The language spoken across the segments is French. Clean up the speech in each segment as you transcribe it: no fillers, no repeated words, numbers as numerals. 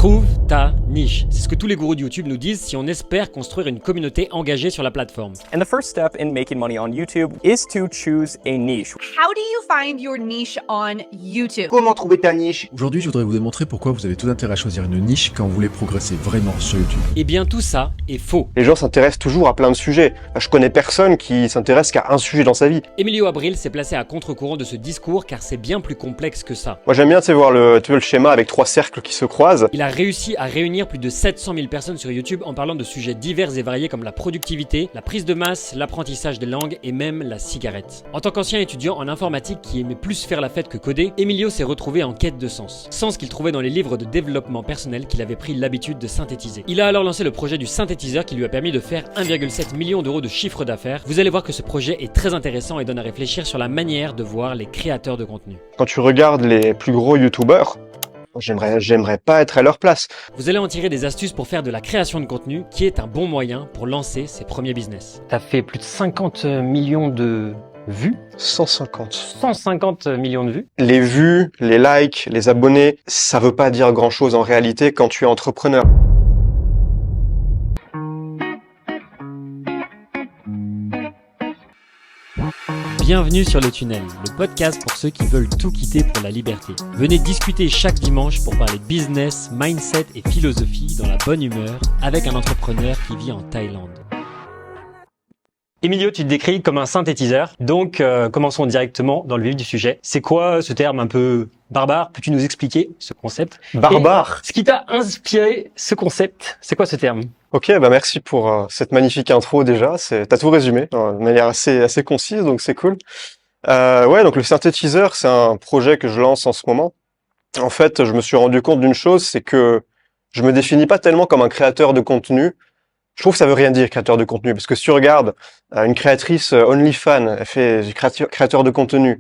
Trouve ta niche. C'est ce que tous les gourous de YouTube nous disent si on espère construire une communauté engagée sur la plateforme. And the first step in making money on YouTube is to choose a niche. How do you find your niche on YouTube? Comment trouver ta niche? Aujourd'hui, je voudrais vous démontrer pourquoi vous avez tout intérêt à choisir une niche quand vous voulez progresser vraiment sur YouTube. Eh bien tout ça est faux. Les gens s'intéressent toujours à plein de sujets. Je connais personne qui s'intéresse qu'à un sujet dans sa vie. Emilio Abril s'est placé à contre-courant de ce discours car c'est bien plus complexe que ça. Moi j'aime bien voir le schéma avec 3 cercles qui se croisent. Il a réussi à réunir plus de 700 000 personnes sur YouTube en parlant de sujets divers et variés comme la productivité, la prise de masse, l'apprentissage des langues et même la cigarette. En tant qu'ancien étudiant en informatique qui aimait plus faire la fête que coder, Emilio s'est retrouvé en quête de sens. Sens qu'il trouvait dans les livres de développement personnel qu'il avait pris l'habitude de synthétiser. Il a alors lancé le projet du synthétiseur qui lui a permis de faire 1,7 million d'euros de chiffre d'affaires. Vous allez voir que ce projet est très intéressant et donne à réfléchir sur la manière de voir les créateurs de contenu. Quand tu regardes les plus gros youtubeurs, j'aimerais pas être à leur place. Vous allez en tirer des astuces pour faire de la création de contenu qui est un bon moyen pour lancer ses premiers business. T'as fait plus de 50 millions de vues. 150. 150 millions de vues. Les vues, les likes, les abonnés, ça veut pas dire grand chose en réalité quand tu es entrepreneur. Bienvenue sur Le Tunnel, le podcast pour ceux qui veulent tout quitter pour la liberté. Venez discuter chaque dimanche pour parler business, mindset et philosophie dans la bonne humeur avec un entrepreneur qui vit en Thaïlande. Emilio, tu te décris comme un synthétiseur. Donc, commençons directement dans le vif du sujet. C'est quoi ce terme un peu barbare? Peux-tu nous expliquer ce concept? Barbare. Et ce qui t'a inspiré ce concept, c'est quoi ce terme? Ok, merci pour cette magnifique intro déjà. T'as tout résumé de manière assez concise, donc c'est cool. Donc le synthétiseur, c'est un projet que je lance en ce moment. En fait, je me suis rendu compte d'une chose, c'est que je me définis pas tellement comme un créateur de contenu. Je trouve que ça veut rien dire, créateur de contenu, parce que si tu regardes une créatrice OnlyFans, elle fait du créateur de contenu.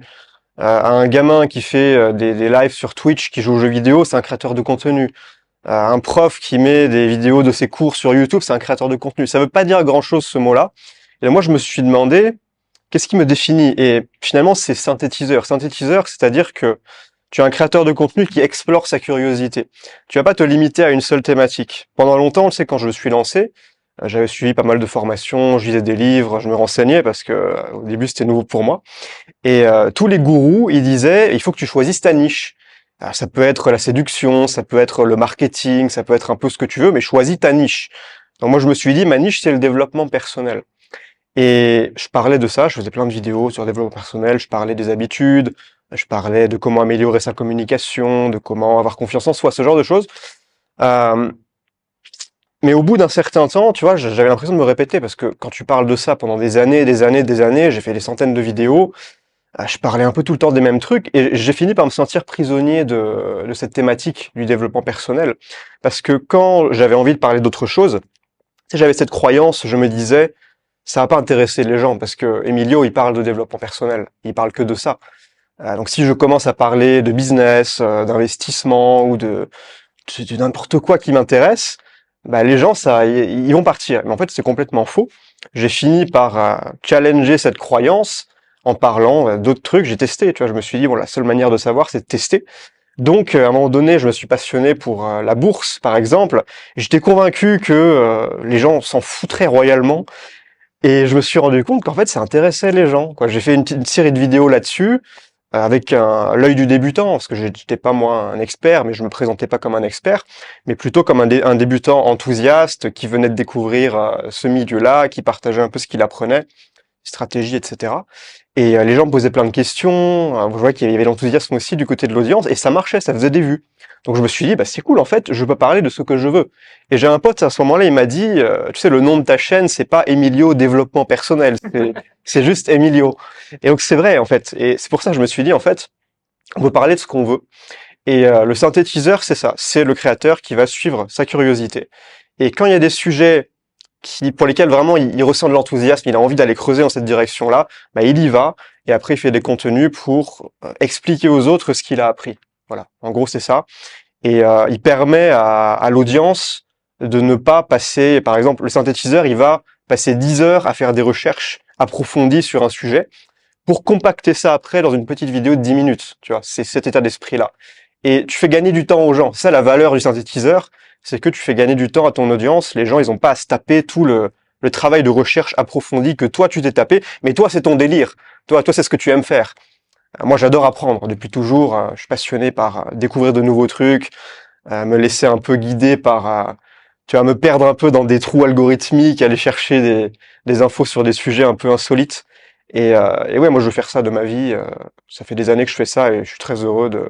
Un gamin qui fait des lives sur Twitch, qui joue aux jeux vidéo, c'est un créateur de contenu. Un prof qui met des vidéos de ses cours sur YouTube, c'est un créateur de contenu. Ça veut pas dire grand-chose ce mot-là. Et moi, je me suis demandé, qu'est-ce qui me définit? Et finalement, c'est synthétiseur. Synthétiseur, c'est-à-dire que tu es un créateur de contenu qui explore sa curiosité. Tu vas pas te limiter à une seule thématique. Pendant longtemps, tu sais, quand je me suis lancé, j'avais suivi pas mal de formations, je lisais des livres, je me renseignais parce que au début, c'était nouveau pour moi. Et tous les gourous, ils disaient, il faut que tu choisisses ta niche. Alors, ça peut être la séduction, ça peut être le marketing, ça peut être un peu ce que tu veux, mais choisis ta niche. Donc moi, je me suis dit, ma niche, c'est le développement personnel. Et je parlais de ça, je faisais plein de vidéos sur le développement personnel, je parlais des habitudes, je parlais de comment améliorer sa communication, de comment avoir confiance en soi, ce genre de choses. Mais au bout d'un certain temps, tu vois, j'avais l'impression de me répéter, parce que quand tu parles de ça pendant des années, j'ai fait des centaines de vidéos, je parlais un peu tout le temps des mêmes trucs et j'ai fini par me sentir prisonnier de cette thématique du développement personnel. Parce que quand j'avais envie de parler d'autre chose, tu sais, j'avais cette croyance, je me disais, ça va pas intéresser les gens parce que Emilio, il parle de développement personnel, il parle que de ça. Donc si je commence à parler de business, d'investissement ou de n'importe quoi qui m'intéresse, les gens, ils vont partir. Mais en fait, c'est complètement faux. J'ai fini par challenger cette croyance en parlant d'autres trucs, j'ai testé, tu vois, je me suis dit, la seule manière de savoir, c'est de tester. Donc, à un moment donné, je me suis passionné pour la bourse, par exemple. J'étais convaincu que les gens s'en foutraient royalement. Et je me suis rendu compte qu'en fait, ça intéressait les gens, quoi. J'ai fait une série de vidéos là-dessus, avec l'œil du débutant, parce que j'étais pas moi un expert, mais je me présentais pas comme un expert, mais plutôt comme un débutant enthousiaste qui venait de découvrir ce milieu-là, qui partageait un peu ce qu'il apprenait, stratégie, etc. Et les gens me posaient plein de questions, je vois qu'il y avait l'enthousiasme aussi du côté de l'audience, et ça marchait, ça faisait des vues. Donc je me suis dit, c'est cool, en fait, je peux parler de ce que je veux. Et j'ai un pote, à ce moment-là, il m'a dit, tu sais, le nom de ta chaîne, c'est pas Emilio Développement Personnel, c'est juste Emilio. Et donc c'est vrai, en fait. Et c'est pour ça que je me suis dit, en fait, on peut parler de ce qu'on veut. Et le synthétiseur, c'est ça, c'est le créateur qui va suivre sa curiosité. Et quand il y a des sujets pour lesquels vraiment il ressent de l'enthousiasme, il a envie d'aller creuser dans cette direction-là, il y va, et après il fait des contenus pour expliquer aux autres ce qu'il a appris. Voilà, en gros c'est ça. Et il permet à l'audience de ne pas passer, par exemple, le synthétiseur, il va passer 10 heures à faire des recherches approfondies sur un sujet, pour compacter ça après dans une petite vidéo de 10 minutes, tu vois, c'est cet état d'esprit-là. Et tu fais gagner du temps aux gens. C'est ça la valeur du synthétiseur, c'est que tu fais gagner du temps à ton audience. Les gens, ils ont pas à se taper tout le travail de recherche approfondi que toi, tu t'es tapé. Mais toi, c'est ton délire. Toi, c'est ce que tu aimes faire. Moi, j'adore apprendre depuis toujours. Je suis passionné par découvrir de nouveaux trucs, me laisser un peu guider par, tu vas me perdre un peu dans des trous algorithmiques, aller chercher des infos sur des sujets un peu insolites. Et ouais, moi, je veux faire ça de ma vie. Ça fait des années que je fais ça et je suis très heureux de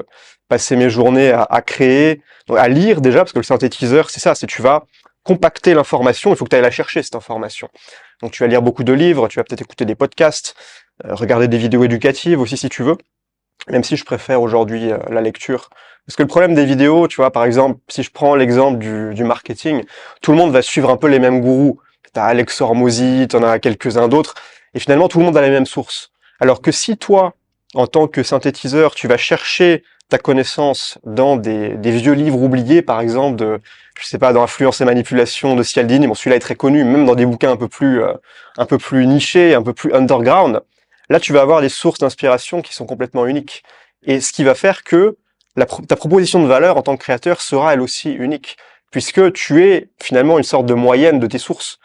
passer mes journées à créer, à lire déjà, parce que le synthétiseur, c'est ça, c'est tu vas compacter l'information, il faut que tu ailles la chercher, cette information. Donc tu vas lire beaucoup de livres, tu vas peut-être écouter des podcasts, regarder des vidéos éducatives aussi si tu veux, même si je préfère aujourd'hui la lecture. Parce que le problème des vidéos, tu vois, par exemple, si je prends l'exemple du marketing, tout le monde va suivre un peu les mêmes gourous. T'as Alex Hormozy, t'en as quelques-uns d'autres, et finalement tout le monde a les mêmes sources. Alors que si toi, en tant que synthétiseur, tu vas chercher ta connaissance dans des vieux livres oubliés, par exemple, je sais pas, dans Influence et manipulation de Cialdini, bon, celui-là est très connu, même dans des bouquins un peu plus nichés, un peu plus underground, là, tu vas avoir des sources d'inspiration qui sont complètement uniques. Et ce qui va faire que ta proposition de valeur en tant que créateur sera elle aussi unique, puisque tu es finalement une sorte de moyenne de tes sources.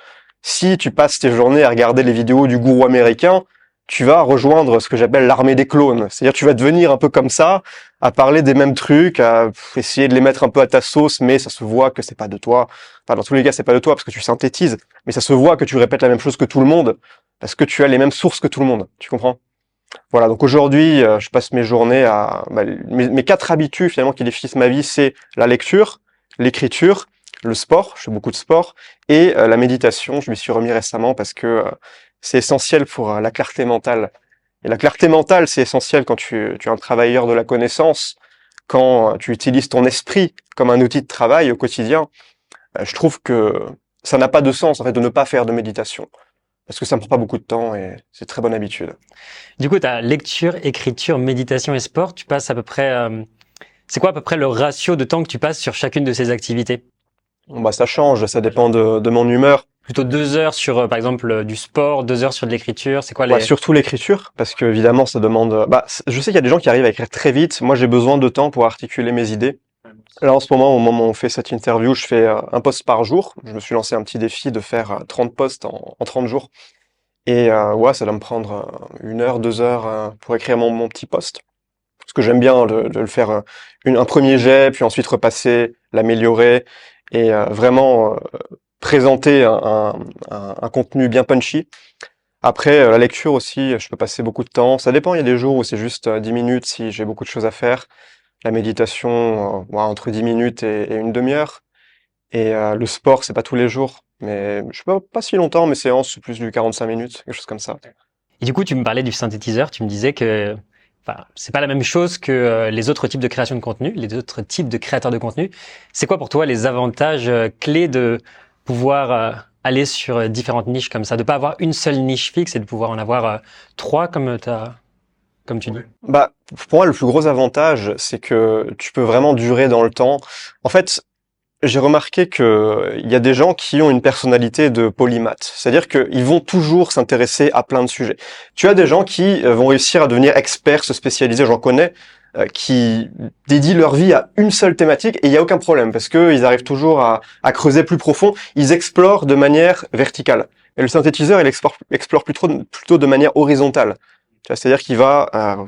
Si tu passes tes journées à regarder les vidéos du gourou américain, tu vas rejoindre ce que j'appelle l'armée des clones. C'est-à-dire tu vas devenir un peu comme ça, à parler des mêmes trucs, à essayer de les mettre un peu à ta sauce, mais ça se voit que c'est pas de toi. Enfin, dans tous les cas, c'est pas de toi parce que tu synthétises, mais ça se voit que tu répètes la même chose que tout le monde, parce que tu as les mêmes sources que tout le monde. Tu comprends? Voilà, donc aujourd'hui, je passe mes journées à... mes 4 habitudes finalement qui définissent ma vie, c'est la lecture, l'écriture, le sport, je fais beaucoup de sport, et la méditation. Je m'y suis remis récemment parce que c'est essentiel pour la clarté mentale. Et la clarté mentale, c'est essentiel quand tu es un travailleur de la connaissance, quand tu utilises ton esprit comme un outil de travail au quotidien. Je trouve que ça n'a pas de sens en fait de ne pas faire de méditation. Parce que ça me prend pas beaucoup de temps et c'est très bonne habitude. Du coup, tu as lecture, écriture, méditation et sport. Tu passes à peu près... c'est quoi à peu près le ratio de temps que tu passes sur chacune de ces activités? Bon, ça change, ça dépend de mon humeur. Plutôt 2 heures sur, par exemple, du sport, 2 heures sur de l'écriture. C'est quoi les... Ouais, surtout l'écriture, parce que évidemment ça demande... je sais qu'il y a des gens qui arrivent à écrire très vite. Moi, j'ai besoin de temps pour articuler mes idées. Là, en ce moment, au moment où on fait cette interview, je fais un post par jour. Je me suis lancé un petit défi de faire 30 posts en 30 jours. Et ouais, ça doit me prendre 1 heure, 2 heures pour écrire mon petit post. Parce que j'aime bien de le faire un premier jet, puis ensuite repasser, l'améliorer, et vraiment présenter un contenu bien punchy. Après, la lecture aussi, je peux passer beaucoup de temps. Ça dépend, il y a des jours où c'est juste 10 minutes si j'ai beaucoup de choses à faire. La méditation, entre 10 minutes et 1/2 heure. Et le sport, c'est pas tous les jours. Mais je peux pas si longtemps, mes séances, c'est plus du 45 minutes, quelque chose comme ça. Et du coup, tu me parlais du synthétiseur. Tu me disais que c'est pas la même chose que les autres types de création de contenu, les autres types de créateurs de contenu. C'est quoi pour toi les avantages clés de pouvoir aller sur différentes niches comme ça, de pas avoir une seule niche fixe et de pouvoir en avoir 3 comme tu dis? Pour moi, le plus gros avantage, c'est que tu peux vraiment durer dans le temps. En fait, j'ai remarqué que il y a des gens qui ont une personnalité de polymathe. C'est-à-dire qu'ils vont toujours s'intéresser à plein de sujets. Tu as des gens qui vont réussir à devenir experts, se spécialiser. J'en connais qui dédient leur vie à une seule thématique et il y a aucun problème parce que ils arrivent toujours à creuser plus profond. Ils explorent de manière verticale. Et le synthétiseur, il explore plutôt de manière horizontale. C'est-à-dire qu'il va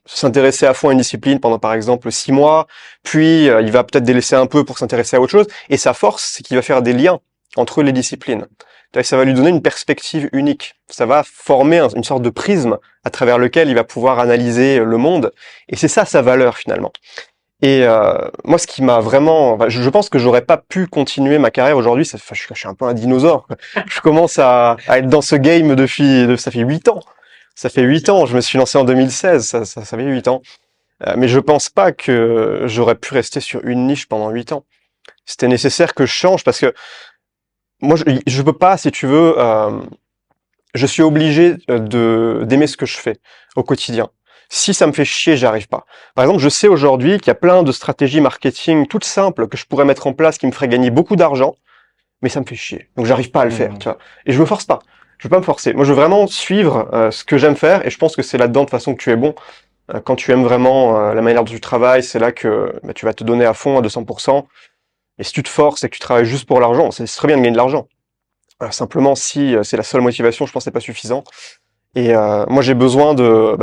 s'intéresser à fond à une discipline pendant par exemple 6 mois, puis il va peut-être délaisser un peu pour s'intéresser à autre chose, et sa force, c'est qu'il va faire des liens entre les disciplines. Ça va lui donner une perspective unique, ça va former une sorte de prisme à travers lequel il va pouvoir analyser le monde, et c'est ça sa valeur finalement. Et moi, ce qui m'a vraiment... je pense que j'aurais pas pu continuer ma carrière aujourd'hui, je suis un peu un dinosaure. Je commence à être dans ce game ça fait 8 ans. Ça fait 8 ans, je me suis lancé en 2016, ça fait 8 ans. Mais je pense pas que j'aurais pu rester sur une niche pendant 8 ans. C'était nécessaire que je change parce que moi, je peux pas, si tu veux, je suis obligé d'aimer ce que je fais au quotidien. Si ça me fait chier, j'y arrive pas. Par exemple, je sais aujourd'hui qu'il y a plein de stratégies marketing toutes simples que je pourrais mettre en place qui me feraient gagner beaucoup d'argent, mais ça me fait chier. Donc j'arrive pas à le faire, tu vois. Et je me force pas. Je veux pas me forcer. Moi, je veux vraiment suivre ce que j'aime faire et je pense que c'est là-dedans de toute façon que tu es bon. Quand tu aimes vraiment la manière dont tu travailles, c'est là que tu vas te donner à fond, à 200%. Et si tu te forces et que tu travailles juste pour l'argent, c'est très bien de gagner de l'argent. Simplement, si c'est la seule motivation, je pense que c'est pas suffisant. Et moi, j'ai besoin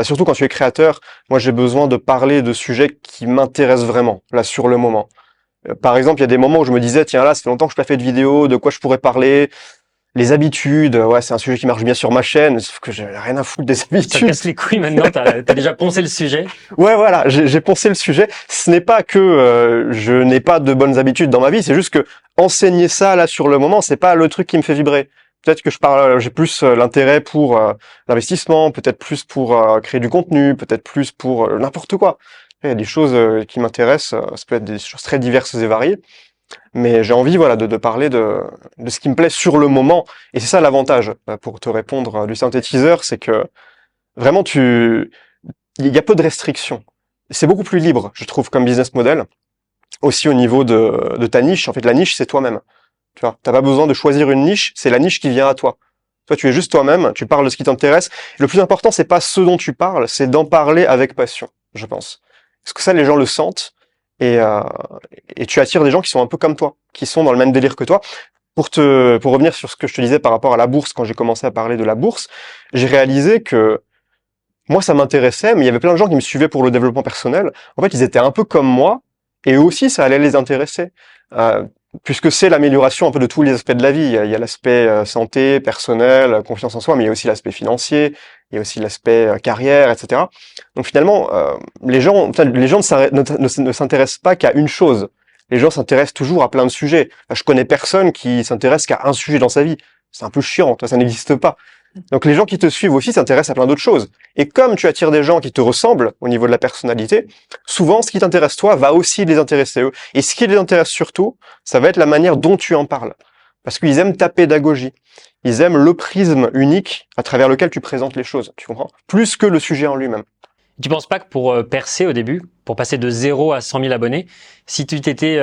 surtout quand tu es créateur, moi j'ai besoin de parler de sujets qui m'intéressent vraiment, là, sur le moment. Par exemple, il y a des moments où je me disais, tiens là, ça fait longtemps que je n'ai pas fait de vidéo, de quoi je pourrais parler? Les habitudes, ouais, c'est un sujet qui marche bien sur ma chaîne, sauf que j'ai rien à foutre des Ça te habitudes. casse les couilles maintenant, t'as déjà poncé le sujet. Ouais, voilà, j'ai poncé le sujet. Ce n'est pas que je n'ai pas de bonnes habitudes dans ma vie, c'est juste que enseigner ça là sur le moment, c'est pas le truc qui me fait vibrer. Peut-être que j'ai plus l'intérêt pour l'investissement, peut-être plus pour créer du contenu, peut-être plus pour n'importe quoi. Il y a des choses qui m'intéressent, ça peut être des choses très diverses et variées. Mais j'ai envie, voilà, de parler de ce qui me plaît sur le moment. Et c'est ça l'avantage, pour te répondre, du synthétiseur, c'est que vraiment il y a peu de restrictions. C'est beaucoup plus libre, je trouve, comme business model. Aussi au niveau de ta niche. En fait, la niche, c'est toi-même. Tu vois, t'as pas besoin de choisir une niche, c'est la niche qui vient à toi. Toi, tu es juste toi-même, tu parles de ce qui t'intéresse. Le plus important, c'est pas ce dont tu parles, c'est d'en parler avec passion, je pense. Parce que ça, les gens le sentent. Et tu attires des gens qui sont un peu comme toi, qui sont dans le même délire que toi. Pour revenir sur ce que je te disais par rapport à la bourse, quand j'ai commencé à parler de la bourse, j'ai réalisé que moi, ça m'intéressait, mais il y avait plein de gens qui me suivaient pour le développement personnel. En fait, ils étaient un peu comme moi, et eux aussi, ça allait les intéresser. Puisque c'est l'amélioration un peu de tous les aspects de la vie. Il y a l'aspect santé, personnel, confiance en soi, mais il y a aussi l'aspect financier, il y a aussi l'aspect carrière, etc. Donc finalement, les gens ne s'intéressent pas qu'à une chose. Les gens s'intéressent toujours à plein de sujets. Je connais personne qui s'intéresse qu'à un sujet dans sa vie. C'est un peu chiant, ça n'existe pas. Donc les gens qui te suivent aussi s'intéressent à plein d'autres choses. Et comme tu attires des gens qui te ressemblent au niveau de la personnalité, souvent ce qui t'intéresse toi va aussi les intéresser eux. Et ce qui les intéresse surtout, ça va être la manière dont tu en parles. Parce qu'ils aiment ta pédagogie. Ils aiment le prisme unique à travers lequel tu présentes les choses, tu comprends? Plus que le sujet en lui-même. Tu penses pas que pour percer au début, pour passer de 0 à 100 000 abonnés, si tu t'étais,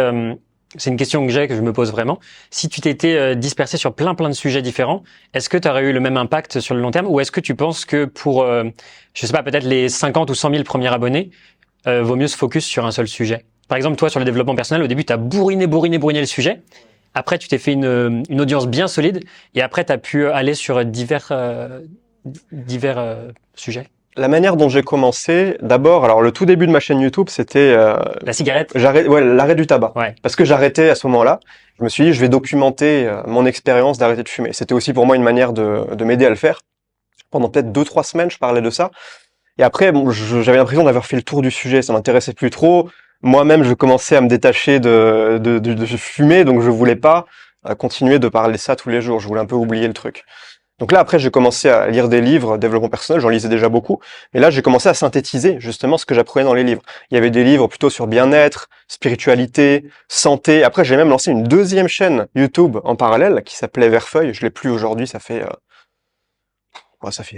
c'est une question que je me pose vraiment, si tu t'étais dispersé sur plein de sujets différents, est-ce que tu aurais eu le même impact sur le long terme, ou est-ce que tu penses que pour, je sais pas, peut-être les 50 ou 100 000 premiers abonnés, vaut mieux se focus sur un seul sujet? Par exemple, toi, sur le développement personnel, au début, tu as bourriné le sujet. Après, tu t'es fait une audience bien solide, et après, tu as pu aller sur divers sujets. La manière dont j'ai commencé, d'abord, alors le tout début de ma chaîne YouTube, c'était La cigarette. l'arrêt du tabac. Ouais. Parce que j'arrêtais à ce moment-là. Je me suis dit, je vais documenter mon expérience d'arrêter de fumer. C'était aussi pour moi une manière de m'aider à le faire. Pendant peut-être 2-3 semaines, je parlais de ça. Et après, bon, j'avais l'impression d'avoir fait le tour du sujet. Ça m'intéressait plus trop. Moi-même, je commençais à me détacher de fumer, donc je voulais pas continuer de parler de ça tous les jours. Je voulais un peu oublier le truc. Donc là, après, j'ai commencé à lire des livres, développement personnel, j'en lisais déjà beaucoup. Et là, j'ai commencé à synthétiser justement ce que j'apprenais dans les livres. Il y avait des livres plutôt sur bien-être, spiritualité, santé. Après, j'ai même lancé une deuxième chaîne YouTube en parallèle qui s'appelait Verfeuille. Je l'ai plus aujourd'hui, ça fait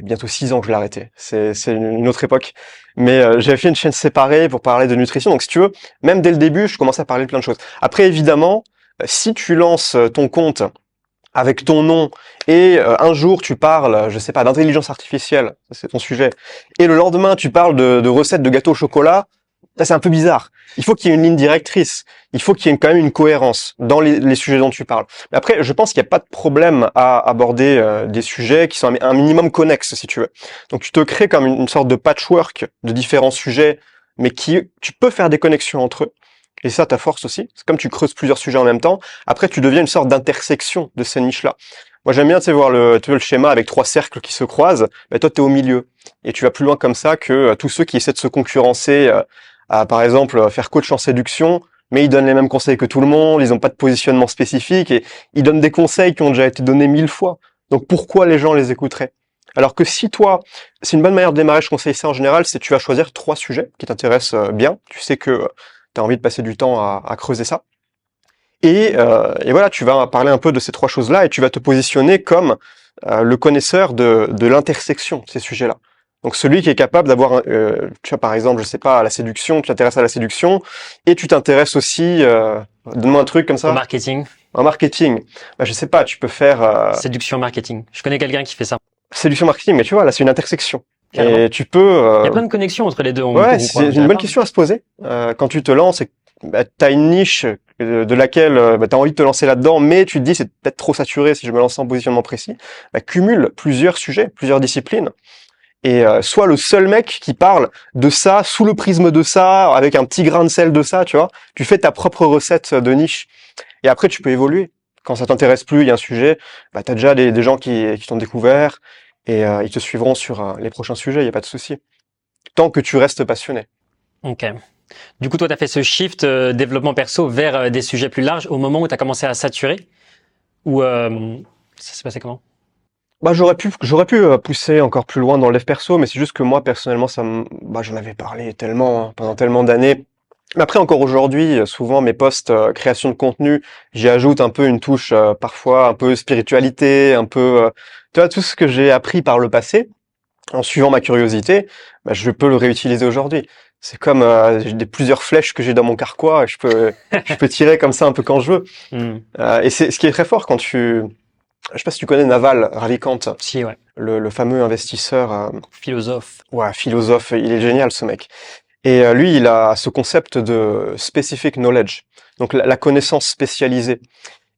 bientôt 6 ans que je l'ai arrêté. C'est une autre époque. Mais j'avais fait une chaîne séparée pour parler de nutrition. Donc si tu veux, même dès le début, je commençais à parler de plein de choses. Après, évidemment, si tu lances ton compte avec ton nom, et un jour tu parles, je sais pas, d'intelligence artificielle, c'est ton sujet, et le lendemain tu parles de recettes de gâteau au chocolat, ça c'est un peu bizarre. Il faut qu'il y ait une ligne directrice, il faut qu'il y ait quand même une cohérence dans les sujets dont tu parles. Mais après, je pense qu'il n'y a pas de problème à aborder des sujets qui sont un minimum connexes, si tu veux. Donc tu te crées comme une sorte de patchwork de différents sujets, mais tu peux faire des connexions entre eux. Et ça, ta force aussi. C'est comme tu creuses plusieurs sujets en même temps. Après, tu deviens une sorte d'intersection de ces niches-là. Moi, j'aime bien, tu sais, voir le schéma avec 3 cercles qui se croisent. Ben, toi, t'es au milieu. Et tu vas plus loin comme ça que tous ceux qui essaient de se concurrencer à, par exemple, faire coach en séduction, mais ils donnent les mêmes conseils que tout le monde, ils n'ont pas de positionnement spécifique et ils donnent des conseils qui ont déjà été donnés 1000 fois. Donc, pourquoi les gens les écouteraient? Alors que si toi, c'est une bonne manière de démarrer, je conseille ça en général, c'est tu vas choisir 3 sujets qui t'intéressent bien. Tu sais que tu as envie de passer du temps à creuser ça. Et voilà, tu vas parler un peu de ces 3 choses-là et tu vas te positionner comme le connaisseur de l'intersection de ces sujets-là. Donc celui qui est capable d'avoir, tu vois par exemple, je sais pas, à la séduction, tu t'intéresses à la séduction et tu t'intéresses aussi, donne-moi un truc comme ça. Au marketing. En marketing, bah, je sais pas, tu peux faire Séduction marketing. Je connais quelqu'un qui fait ça. séduction marketing, mais tu vois là c'est une intersection. Carrément. Et tu peux... Il y a plein de connexions entre les deux. Ouais, c'est une bonne question à se poser. Quand tu te lances et que t'as une niche de laquelle t'as envie de te lancer là-dedans, mais tu te dis c'est peut-être trop saturé si je me lance en positionnement précis, cumule plusieurs sujets, plusieurs disciplines, et sois le seul mec qui parle de ça, sous le prisme de ça, avec un petit grain de sel de ça, tu vois. Tu fais ta propre recette de niche. Et après, tu peux évoluer. Quand ça t'intéresse plus, il y a un sujet, t'as déjà des gens qui t'ont découvert, et ils te suivront sur les prochains sujets, il n'y a pas de souci. Tant que tu restes passionné. Ok. Du coup, toi, tu as fait ce shift développement perso vers des sujets plus larges au moment où tu as commencé à saturer? Ou ça s'est passé comment? J'aurais pu pousser encore plus loin dans le dev perso, mais c'est juste que moi, personnellement, j'en avais parlé tellement, hein, pendant tellement d'années. Mais après, encore aujourd'hui, souvent, mes posts création de contenu, j'y ajoute un peu une touche, parfois, un peu spiritualité, un peu, tu vois, tout ce que j'ai appris par le passé, en suivant ma curiosité, je peux le réutiliser aujourd'hui. C'est comme j'ai plusieurs flèches que j'ai dans mon carquois, et je peux tirer comme ça un peu quand je veux. Et c'est ce qui est très fort quand je sais pas si tu connais Naval Ravikant, Si, ouais. le fameux investisseur, Philosophe. philosophe, il est génial ce mec. Et lui, il a ce concept de specific knowledge, donc la connaissance spécialisée.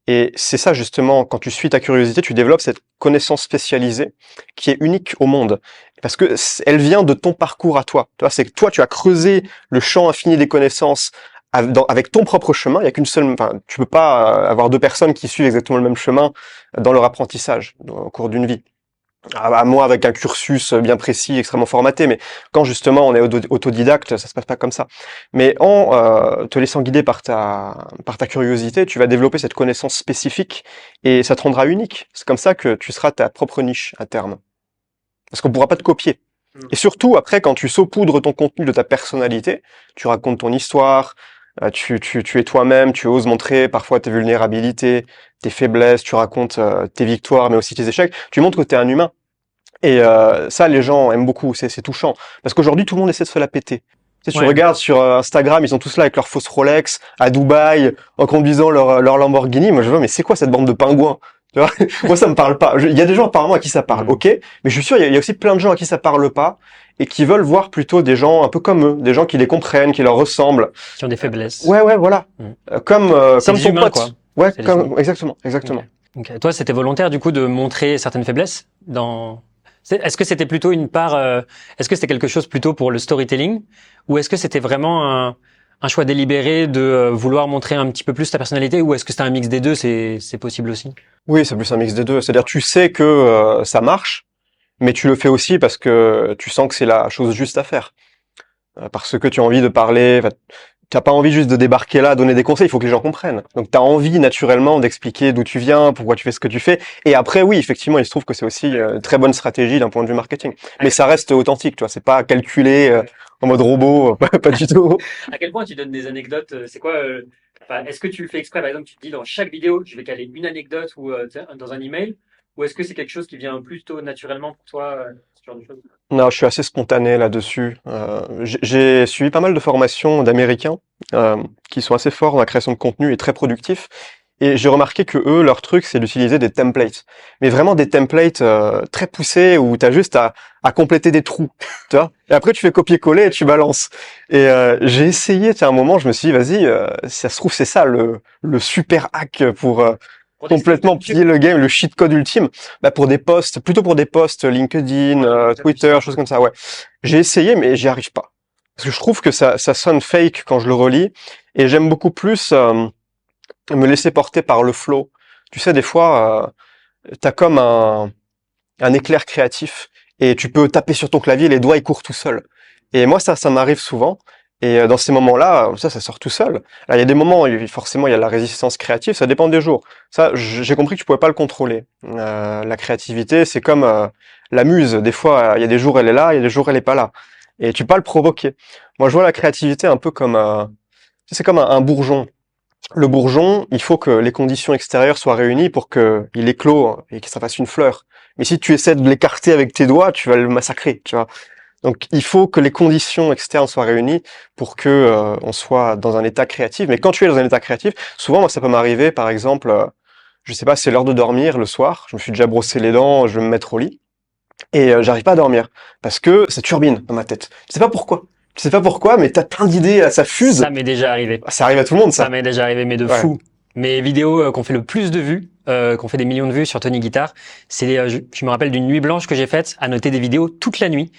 Et c'est ça justement, quand tu suis ta curiosité, tu développes cette connaissance spécialisée qui est unique au monde. Parce que elle vient de ton parcours à toi. Tu vois, c'est que toi, tu as creusé le champ infini des connaissances avec ton propre chemin. Il y a qu'une seule, tu peux pas avoir deux personnes qui suivent exactement le même chemin dans leur apprentissage au cours d'une vie. À moi, avec un cursus bien précis, extrêmement formaté, mais quand justement on est autodidacte, ça se passe pas comme ça. Mais en te laissant guider par ta curiosité, tu vas développer cette connaissance spécifique et ça te rendra unique. C'est comme ça que tu seras ta propre niche à terme. Parce qu'on pourra pas te copier. Et surtout, après, quand tu saupoudres ton contenu de ta personnalité, tu racontes ton histoire, tu es toi-même, tu oses montrer parfois tes vulnérabilités, tes faiblesses, tu racontes tes victoires, mais aussi tes échecs. Tu montres que tu es un humain. Et ça, les gens aiment beaucoup, c'est touchant. Parce qu'aujourd'hui, tout le monde essaie de se la péter. Tu regardes sur Instagram, ils sont tous là avec leur fausse Rolex, à Dubaï, en conduisant leur Lamborghini. Moi, je vois, mais c'est quoi cette bande de pingouins? Tu vois, moi, ça me parle pas. Il y a des gens apparemment à qui ça parle, ok, mais je suis sûr, il y a aussi plein de gens à qui ça parle pas et qui veulent voir plutôt des gens un peu comme eux, des gens qui les comprennent, qui leur ressemblent. Qui ont des faiblesses. Ouais, voilà. Comme ton humains, pote. quoi. Ouais, exactement. Okay. Toi, c'était volontaire du coup de montrer certaines faiblesses Est-ce que c'était plutôt une part est-ce que c'était quelque chose plutôt pour le storytelling ou est-ce que c'était vraiment un choix délibéré de vouloir montrer un petit peu plus ta personnalité ou est-ce que c'était un mix des deux, c'est possible aussi? Oui, c'est plus un mix des deux. C'est-à-dire tu sais que ça marche, mais tu le fais aussi parce que tu sens que c'est la chose juste à faire. Parce que tu as envie de parler, t'as pas envie juste de débarquer là, donner des conseils, il faut que les gens comprennent. Donc tu as envie naturellement d'expliquer d'où tu viens, pourquoi tu fais ce que tu fais. Et après, oui, effectivement, il se trouve que c'est aussi une très bonne stratégie d'un point de vue marketing. Mais ça reste authentique, tu vois, c'est pas calculé en mode robot, pas du tout. À quel point tu donnes des anecdotes? C'est quoi est-ce que tu le fais exprès? Par exemple, tu te dis dans chaque vidéo, je vais caler une anecdote ou dans un email, ou est-ce que c'est quelque chose qui vient plutôt naturellement pour toi, ce genre de choses? Non, je suis assez spontané là-dessus. J'ai suivi pas mal de formations d'Américains qui sont assez forts dans la création de contenu et très productifs. Et j'ai remarqué que eux, leur truc, c'est d'utiliser des templates. Mais vraiment des templates très poussés où tu as juste à compléter des trous. Tu vois, et après, tu fais copier-coller et tu balances. Et j'ai essayé, à un moment, je me suis dit, vas-y, si ça se trouve, c'est ça le super hack pour complètement piller le game, le cheat code ultime, pour des posts, plutôt pour des posts LinkedIn, Twitter, choses comme ça, ouais. J'ai essayé, mais j'y arrive pas. Parce que je trouve que ça sonne fake quand je le relis, et j'aime beaucoup plus me laisser porter par le flow. Tu sais, des fois, t'as comme un éclair créatif, et tu peux taper sur ton clavier, les doigts, ils courent tout seuls. Et moi, ça m'arrive souvent. Et dans ces moments-là, ça sort tout seul. Là, il y a des moments où forcément il y a la résistance créative, ça dépend des jours. Ça, j'ai compris que tu pouvais pas le contrôler. La créativité, c'est comme la muse. Des fois, il y a des jours elle est là, il y a des jours elle est pas là. Et tu peux pas le provoquer. Moi, je vois la créativité un peu comme c'est comme un bourgeon. Le bourgeon, il faut que les conditions extérieures soient réunies pour qu'il éclose et que ça fasse une fleur. Mais si tu essaies de l'écarter avec tes doigts, tu vas le massacrer, tu vois. Donc, il faut que les conditions externes soient réunies pour que on soit dans un état créatif. Mais quand tu es dans un état créatif, souvent, moi, ça peut m'arriver, par exemple, je sais pas, c'est l'heure de dormir le soir. Je me suis déjà brossé les dents, je vais me mettre au lit. et j'arrive pas à dormir parce que ça turbine dans ma tête. Je sais pas pourquoi. Je sais pas pourquoi, mais t'as plein d'idées, ça fuse. Ça m'est déjà arrivé. Ça arrive à tout le monde, ça. Ça m'est déjà arrivé, mais de Ouais. fou. Mes vidéos qu'on fait le plus de vues, qu'on fait des millions de vues sur Tony Guitar, c'est je me rappelle d'une nuit blanche que j'ai faite à noter des vidéos toute la nuit.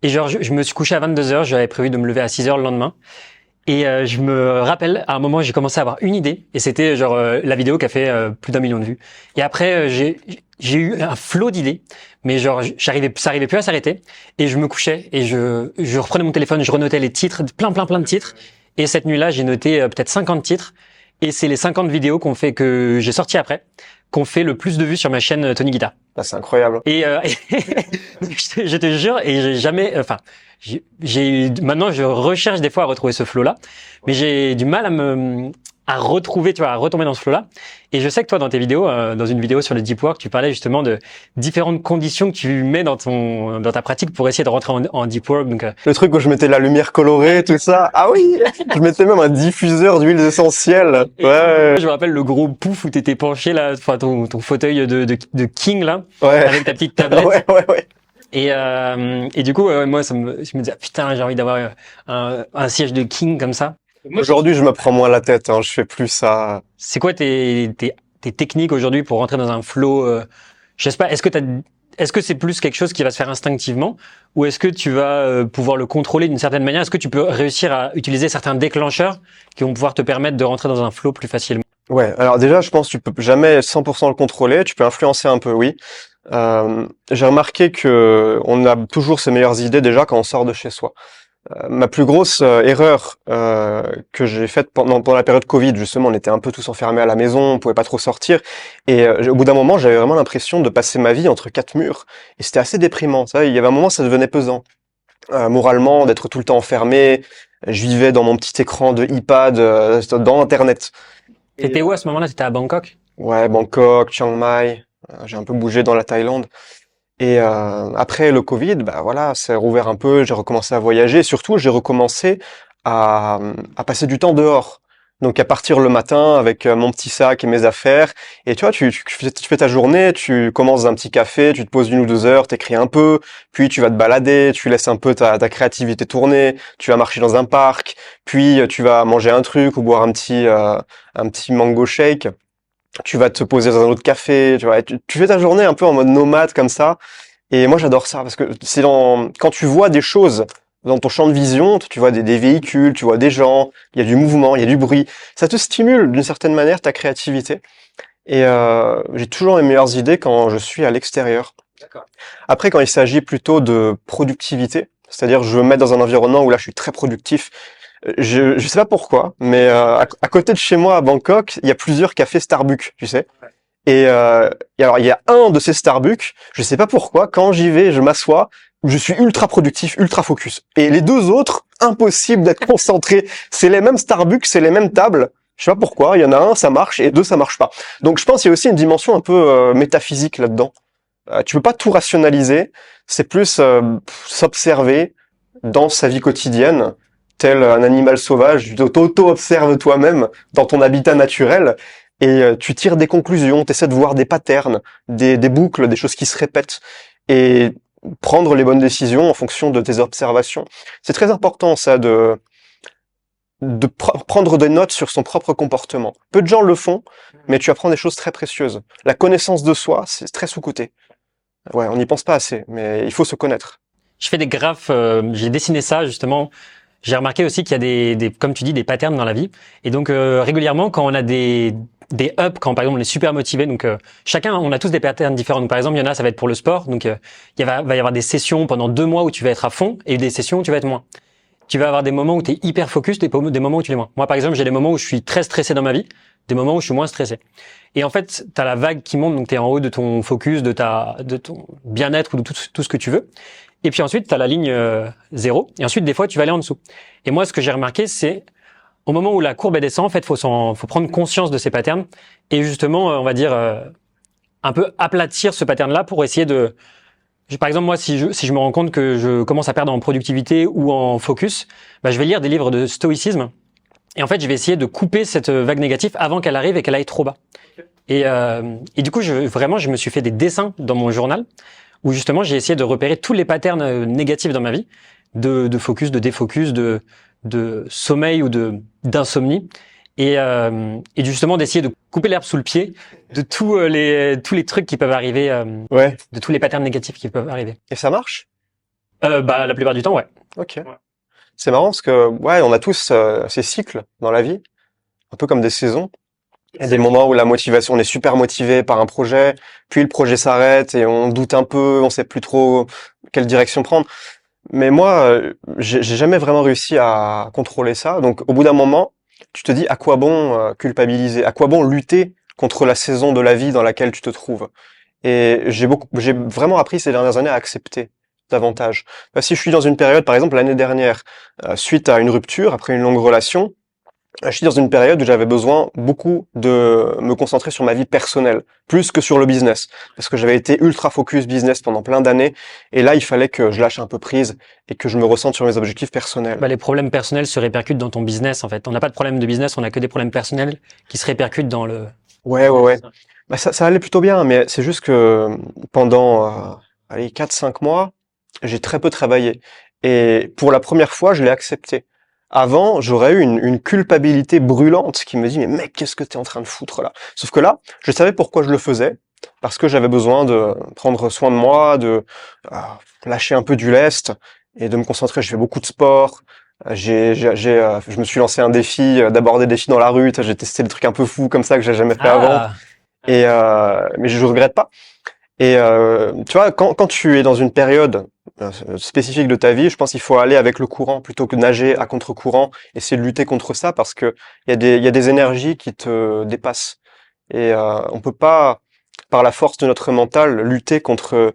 Et genre, je me suis couché à 22h, j'avais prévu de me lever à 6h le lendemain. Et je me rappelle, à un moment, j'ai commencé à avoir une idée, et c'était genre la vidéo qui a fait plus d'1 million de vues. Et après, j'ai eu un flot d'idées, mais genre ça arrivait plus à s'arrêter. Et je me couchais et je reprenais mon téléphone, je renotais les titres, plein de titres. Et cette nuit-là, j'ai noté peut-être 50 titres. Et c'est les 50 vidéos que j'ai sorties après, qu'on fait le plus de vues sur ma chaîne Tony Guitar. Ah, c'est incroyable. Et je te jure, et j'ai jamais, maintenant je recherche des fois à retrouver ce flow-là, mais j'ai du mal à retrouver, tu vois, à retomber dans ce flow-là. Et je sais que toi, dans tes vidéos, dans une vidéo sur le deep work, tu parlais justement de différentes conditions que tu mets dans ta pratique pour essayer de rentrer en deep work. Donc, Le truc où je mettais la lumière colorée, tout ça. Ah oui! Je mettais même un diffuseur d'huiles essentielles. Ouais. je me rappelle le gros pouf où t'étais penché là, enfin ton fauteuil de king là, Ouais. avec ta petite tablette. Ouais. Et du coup, moi, je me disais, putain, j'ai envie d'avoir un siège de king comme ça. Aujourd'hui, je me prends moins la tête, hein. Je fais plus ça. C'est quoi tes techniques aujourd'hui pour rentrer dans un flow? Je sais pas, est-ce que c'est plus quelque chose qui va se faire instinctivement, ou est-ce que tu vas pouvoir le contrôler d'une certaine manière? Est-ce que tu peux réussir à utiliser certains déclencheurs qui vont pouvoir te permettre de rentrer dans un flow plus facilement? Ouais. Alors déjà, je pense que tu peux jamais 100% le contrôler. Tu peux influencer un peu, oui. J'ai remarqué que on a toujours ses meilleures idées déjà quand on sort de chez soi. Ma plus grosse erreur que j'ai faite pendant la période Covid, justement, on était un peu tous enfermés à la maison, on pouvait pas trop sortir, et au bout d'un moment, j'avais vraiment l'impression de passer ma vie entre quatre murs, et c'était assez déprimant. Ça, il y avait un moment, ça devenait pesant, moralement, d'être tout le temps enfermé. Je vivais dans mon petit écran de iPad, dans Internet. T'étais où à ce moment-là? T'étais à Bangkok? Ouais, Bangkok, Chiang Mai. J'ai un peu bougé dans la Thaïlande. Et après le Covid, bah voilà, c'est rouvert un peu, j'ai recommencé à voyager, et surtout j'ai recommencé à passer du temps dehors. Donc à partir le matin avec mon petit sac et mes affaires, et tu vois, tu fais ta journée, tu commences un petit café, tu te poses 1 ou 2 heures, t'écris un peu, puis tu vas te balader, tu laisses un peu ta créativité tourner, tu vas marcher dans un parc, puis tu vas manger un truc ou boire un petit mango shake. Tu vas te poser dans un autre café, tu vois, tu fais ta journée un peu en mode nomade comme ça. Et moi j'adore ça parce que quand tu vois des choses dans ton champ de vision, tu vois des véhicules, tu vois des gens, il y a du mouvement, il y a du bruit, ça te stimule d'une certaine manière ta créativité. Et j'ai toujours les meilleures idées quand je suis à l'extérieur. D'accord. Après, quand il s'agit plutôt de productivité, c'est-à-dire je veux me mettre dans un environnement où là je suis très productif. Je sais pas pourquoi, mais à côté de chez moi à Bangkok, il y a plusieurs cafés Starbucks, tu sais. Et alors il y a un de ces Starbucks, je sais pas pourquoi, quand j'y vais, je m'assois, je suis ultra productif, ultra focus. Et les deux autres, impossible d'être concentré. C'est les mêmes Starbucks, c'est les mêmes tables. Je sais pas pourquoi, il y en a un, ça marche, et deux, ça marche pas. Donc je pense qu'il y a aussi une dimension un peu métaphysique là-dedans. Tu peux pas tout rationaliser, c'est plus s'observer dans sa vie quotidienne, tel un animal sauvage, tu t'auto-observes toi-même dans ton habitat naturel, et tu tires des conclusions, tu essaies de voir des patterns, des boucles, des choses qui se répètent, et prendre les bonnes décisions en fonction de tes observations. C'est très important ça de prendre des notes sur son propre comportement. Peu de gens le font, mais tu apprends des choses très précieuses. La connaissance de soi, c'est très sous-coté. Ouais, on n'y pense pas assez, mais il faut se connaître. Je fais des graphes, j'ai dessiné ça justement. J'ai remarqué aussi qu'il y a des, comme tu dis, des patterns dans la vie. Et donc régulièrement, quand on a des ups, quand par exemple on est super motivé, donc chacun, on a tous des patterns différents. Donc par exemple, il y en a, ça va être pour le sport. Donc va y avoir des sessions pendant 2 mois où tu vas être à fond et des sessions où tu vas être moins. Tu vas avoir des moments où tu es hyper focus, des moments où tu l'es moins. Moi par exemple, j'ai des moments où je suis très stressé dans ma vie, des moments où je suis moins stressé. Et en fait, tu as la vague qui monte, donc tu es en haut de ton focus, de ton bien-être ou de tout ce que tu veux. Et puis ensuite, tu as la ligne 0. Et ensuite, des fois, tu vas aller en dessous. Et moi, ce que j'ai remarqué, c'est au moment où la courbe elle descend, en fait, faut prendre conscience de ces patterns et justement, on va dire, un peu aplatir ce pattern-là pour essayer de... Par exemple, moi, si je me rends compte que je commence à perdre en productivité ou en focus, bah, je vais lire des livres de stoïcisme. Et en fait, je vais essayer de couper cette vague négative avant qu'elle arrive et qu'elle aille trop bas. Et du coup, je me suis fait des dessins dans mon journal où justement j'ai essayé de repérer tous les patterns négatifs dans ma vie, de focus, de défocus, de sommeil ou d'insomnie, et justement d'essayer de couper l'herbe sous le pied de tous les trucs qui peuvent arriver, Ouais. de tous les patterns négatifs qui peuvent arriver. Et ça marche? La plupart du temps, ouais. Ok. C'est marrant parce que, ouais, on a tous ces cycles dans la vie, un peu comme des saisons. Il y a des moments où la motivation, on est super motivé par un projet, puis le projet s'arrête et on doute un peu, on sait plus trop quelle direction prendre. Mais moi, j'ai jamais vraiment réussi à contrôler ça. Donc, au bout d'un moment, tu te dis à quoi bon culpabiliser, à quoi bon lutter contre la saison de la vie dans laquelle tu te trouves. Et j'ai vraiment appris ces dernières années à accepter davantage. Si je suis dans une période, par exemple l'année dernière, suite à une rupture, après une longue relation, je suis dans une période où j'avais besoin beaucoup de me concentrer sur ma vie personnelle, plus que sur le business, parce que j'avais été ultra focus business pendant plein d'années, et là il fallait que je lâche un peu prise et que je me recentre sur mes objectifs personnels. Les problèmes personnels se répercutent dans ton business, en fait. On n'a pas de problème de business, on n'a que des problèmes personnels qui se répercutent dans le... Ouais. Ça allait plutôt bien, mais c'est juste que pendant 4-5 mois, j'ai très peu travaillé. Et pour la première fois, je l'ai accepté. Avant, j'aurais eu une culpabilité brûlante qui me dit, mais mec, qu'est-ce que t'es en train de foutre là? Sauf que là, je savais pourquoi je le faisais, parce que j'avais besoin de prendre soin de moi, de lâcher un peu du lest et de me concentrer. Je fais beaucoup de sport. Je me suis lancé un défi d'aborder des filles dans la rue. J'ai testé des trucs un peu fous comme ça que j'ai jamais fait avant. Et mais je regrette pas. Et tu vois, quand tu es dans une période spécifique de ta vie, je pense qu'il faut aller avec le courant plutôt que nager à contre-courant, essayer de lutter contre ça parce que il y a des énergies qui te dépassent et on peut pas par la force de notre mental lutter contre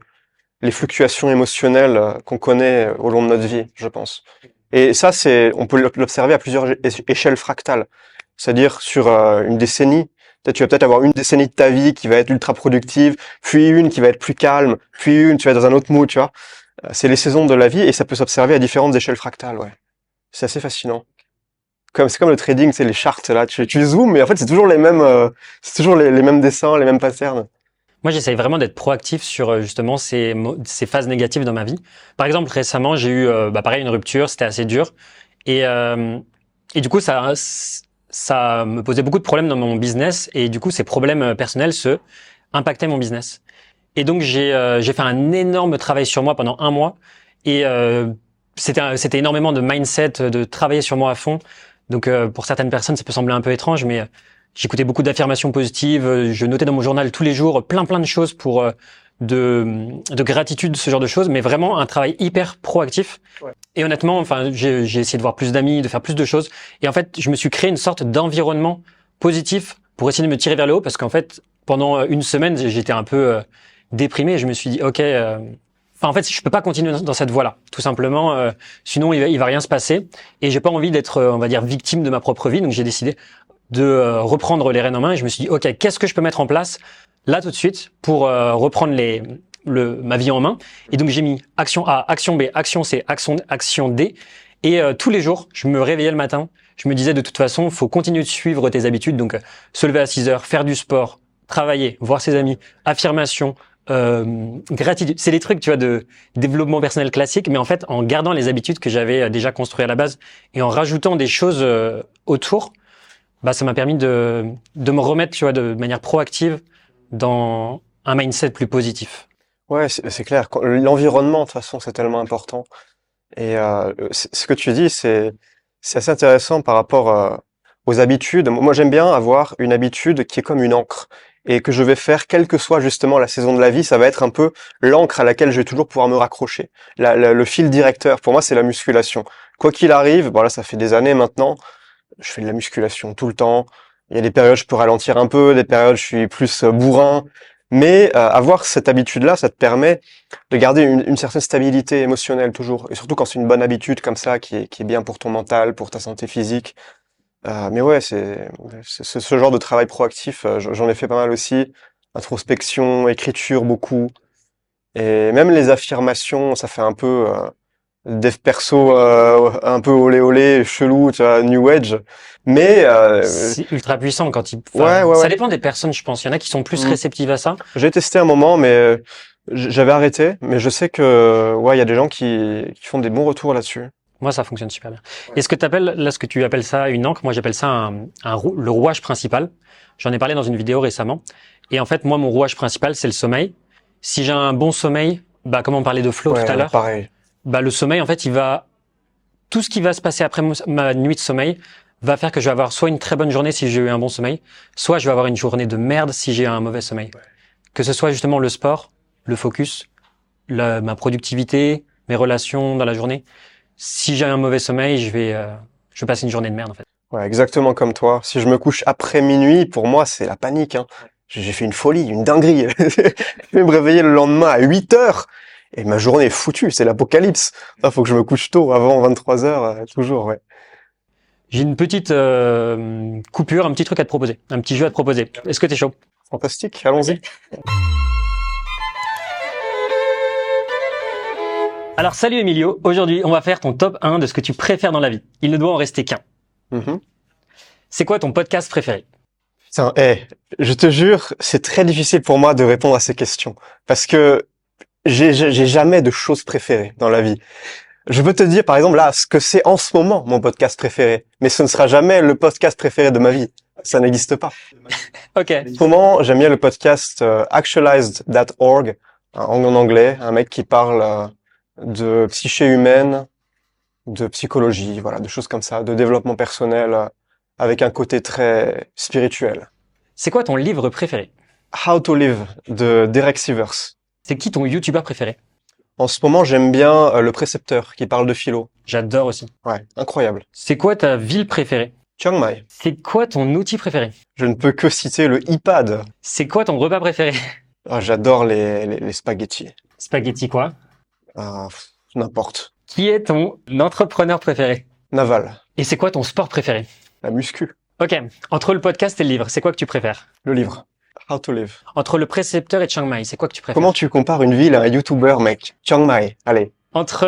les fluctuations émotionnelles qu'on connaît au long de notre vie, je pense. Et ça on peut l'observer à plusieurs échelles fractales, c'est-à-dire sur une décennie. Tu vas peut-être avoir une décennie de ta vie qui va être ultra productive, puis une qui va être plus calme, puis une, tu vas être dans un autre mood, tu vois. C'est les saisons de la vie et ça peut s'observer à différentes échelles fractales, ouais. C'est assez fascinant. C'est comme le trading, c'est les charts, là. Tu zoomes, mais en fait, c'est toujours les mêmes, c'est toujours les mêmes dessins, les mêmes patterns. Moi, j'essaye vraiment d'être proactif sur justement ces phases négatives dans ma vie. Par exemple, récemment, j'ai eu, pareil, une rupture, c'était assez dur. Et du coup, ça me posait beaucoup de problèmes dans mon business et du coup ces problèmes personnels impactaient mon business. Et donc j'ai fait un énorme travail sur moi pendant 1 mois et c'était énormément de mindset, de travailler sur moi à fond. Donc pour certaines personnes ça peut sembler un peu étrange, mais j'écoutais beaucoup d'affirmations positives, je notais dans mon journal tous les jours plein de choses pour de gratitude, ce genre de choses, mais vraiment un travail hyper proactif. Ouais. Et honnêtement, enfin, j'ai essayé de voir plus d'amis, de faire plus de choses. Et en fait, je me suis créé une sorte d'environnement positif pour essayer de me tirer vers le haut, parce qu'en fait, pendant 1 semaine, j'étais un peu déprimé. Et je me suis dit, ok, en fait, je peux pas continuer dans cette voie-là, tout simplement. Sinon, il va rien se passer. Et j'ai pas envie d'être, on va dire, victime de ma propre vie. Donc, j'ai décidé de reprendre les rênes en main. Et je me suis dit, ok, qu'est-ce que je peux mettre en place là tout de suite pour reprendre ma vie en main. Et donc j'ai mis action A, action B, action C, action D. Et tous les jours, je me réveillais le matin. Je me disais de toute façon, faut continuer de suivre tes habitudes. Donc se lever à 6 heures, faire du sport, travailler, voir ses amis, affirmation, gratitude. C'est des trucs, tu vois, de développement personnel classique, mais en fait, en gardant les habitudes que j'avais déjà construites à la base et en rajoutant des choses autour, ça m'a permis de me remettre, tu vois, de manière proactive dans un mindset plus positif. Ouais, c'est clair. L'environnement, de toute façon, c'est tellement important. Et ce que tu dis, c'est assez intéressant par rapport aux habitudes. Moi, j'aime bien avoir une habitude qui est comme une encre et que je vais faire, quelle que soit justement la saison de la vie, ça va être un peu l'encre à laquelle je vais toujours pouvoir me raccrocher. Le fil directeur, pour moi, c'est la musculation. Quoi qu'il arrive, bon là, ça fait des années maintenant, je fais de la musculation tout le temps. Il y a des périodes je peux ralentir un peu, des périodes je suis plus bourrin, mais avoir cette habitude-là, ça te permet de garder une certaine stabilité émotionnelle toujours, et surtout quand c'est une bonne habitude comme ça, qui est bien pour ton mental, pour ta santé physique. Mais ouais, c'est ce genre de travail proactif, j'en ai fait pas mal aussi, introspection, écriture beaucoup, et même les affirmations, ça fait un peu dev perso, un peu olé olé, chelou, tu vois, New Age. Mais c'est ultra puissant quand ouais, ça dépend des personnes, je pense. Il y en a qui sont plus réceptives à ça. J'ai testé un moment, mais J'avais arrêté, mais je sais que ouais, il y a des gens qui font des bons retours là-dessus. Moi, ça fonctionne super bien. Est-ce que ce que tu appelles ça une encre, moi j'appelle ça le rouage principal. J'en ai parlé dans une vidéo récemment. Et en fait, moi, mon rouage principal, c'est le sommeil. Si j'ai un bon sommeil, bah, comme on parlait de flow Ouais, tout à l'heure, pareil. bah, le sommeil, en fait, tout ce qui va se passer après ma nuit de sommeil va faire que je vais avoir soit une très bonne journée si j'ai eu un bon sommeil, soit je vais avoir une journée de merde si j'ai un mauvais sommeil. Que ce soit justement le sport, le focus, ma productivité, mes relations dans la journée. Si j'ai un mauvais sommeil, je vais passer une journée de merde, en fait. Ouais, exactement comme toi. Si je me couche après minuit, pour moi, c'est la panique, hein. J'ai fait une folie, une dinguerie. Je vais me réveiller le lendemain à 8 heures et ma journée est foutue, c'est l'apocalypse. Là, faut que je me couche tôt, avant 23 heures, toujours, ouais. J'ai une petite coupure, un petit truc à te proposer, un petit jeu à te proposer. Est-ce que t'es chaud? Fantastique, allons-y. Alors salut Emilio, aujourd'hui on va faire ton top 1 de ce que tu préfères dans la vie. Il ne doit en rester qu'un. Mhm. C'est quoi ton podcast préféré? Putain, je te jure, c'est très difficile pour moi de répondre à ces questions parce que j'ai jamais de choses préférées dans la vie. Je peux te dire, par exemple, là, ce que c'est en ce moment mon podcast préféré, mais ce ne sera jamais le podcast préféré de ma vie. Ça n'existe pas. Ok. En ce moment, j'aime bien le podcast Actualized.org, en anglais, un mec qui parle de psyché humaine, de psychologie, voilà, de choses comme ça, de développement personnel, avec un côté très spirituel. C'est quoi ton livre préféré? How to Live de Derek Sivers. C'est qui ton youtubeur préféré? En ce moment, j'aime bien Le Précepteur qui parle de philo. J'adore aussi. Ouais, incroyable. C'est quoi ta ville préférée? Chiang Mai. C'est quoi ton outil préféré? Je ne peux que citer le iPad. C'est quoi ton repas préféré? Ah, j'adore les spaghettis. Spaghetti quoi? Ah, n'importe. Qui est ton entrepreneur préféré? Naval. Et c'est quoi ton sport préféré? La muscu. Ok. Entre le podcast et le livre, c'est quoi que tu préfères? Le livre. How to Live. Entre le précepteur et Chiang Mai, c'est quoi que tu préfères? Comment tu compares une ville à un YouTuber, mec? Chiang Mai. Allez. Entre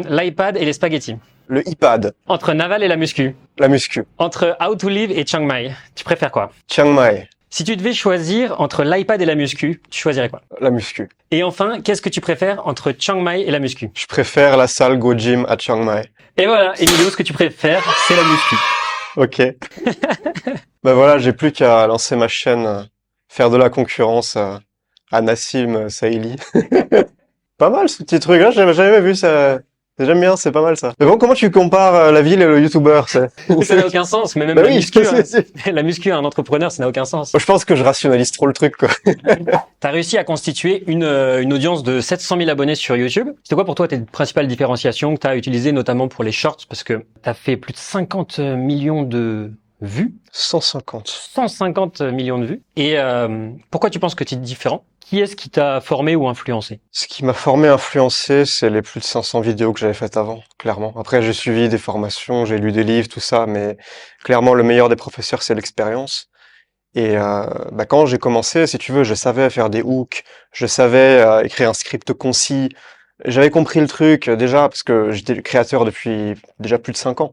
l'iPad et les spaghettis. Le iPad. Entre Naval et la muscu. La muscu. Entre How to Live et Chiang Mai, tu préfères quoi? Chiang Mai. Si tu devais choisir entre l'iPad et la muscu, tu choisirais quoi? La muscu. Et enfin, qu'est-ce que tu préfères entre Chiang Mai et la muscu? Je préfère la salle Go Gym à Chiang Mai. Et voilà, Emilio, ce que tu préfères, c'est la muscu. Ok. Ben voilà, j'ai plus qu'à lancer ma chaîne, faire de la concurrence à Nassim Saïli. Pas mal ce petit truc, hein, j'avais jamais vu ça. J'aime bien, c'est pas mal ça. Mais bon, comment tu compares la ville et le YouTuber? Ça n'a aucun sens, mais même Bah la oui, muscu, c'est- la muscu à un entrepreneur, ça n'a aucun sens. Je pense que je rationalise trop le truc, quoi. T'as réussi à constituer une audience de 700 000 abonnés sur YouTube. C'était quoi pour toi tes principales différenciations que t'as utilisées notamment pour les shorts? Parce que t'as fait plus de 50 millions de vues. 150. 150 millions de vues. Et pourquoi tu penses que tu es différent? Qui est-ce qui t'a formé ou influencé? Ce qui m'a formé, influencé, c'est les plus de 500 vidéos que j'avais faites avant, clairement. Après, j'ai suivi des formations, j'ai lu des livres, tout ça, mais clairement, le meilleur des professeurs, c'est l'expérience. Et bah, quand j'ai commencé, si tu veux, je savais faire des hooks, je savais écrire un script concis. J'avais compris le truc déjà parce que j'étais créateur depuis déjà plus de 5 ans.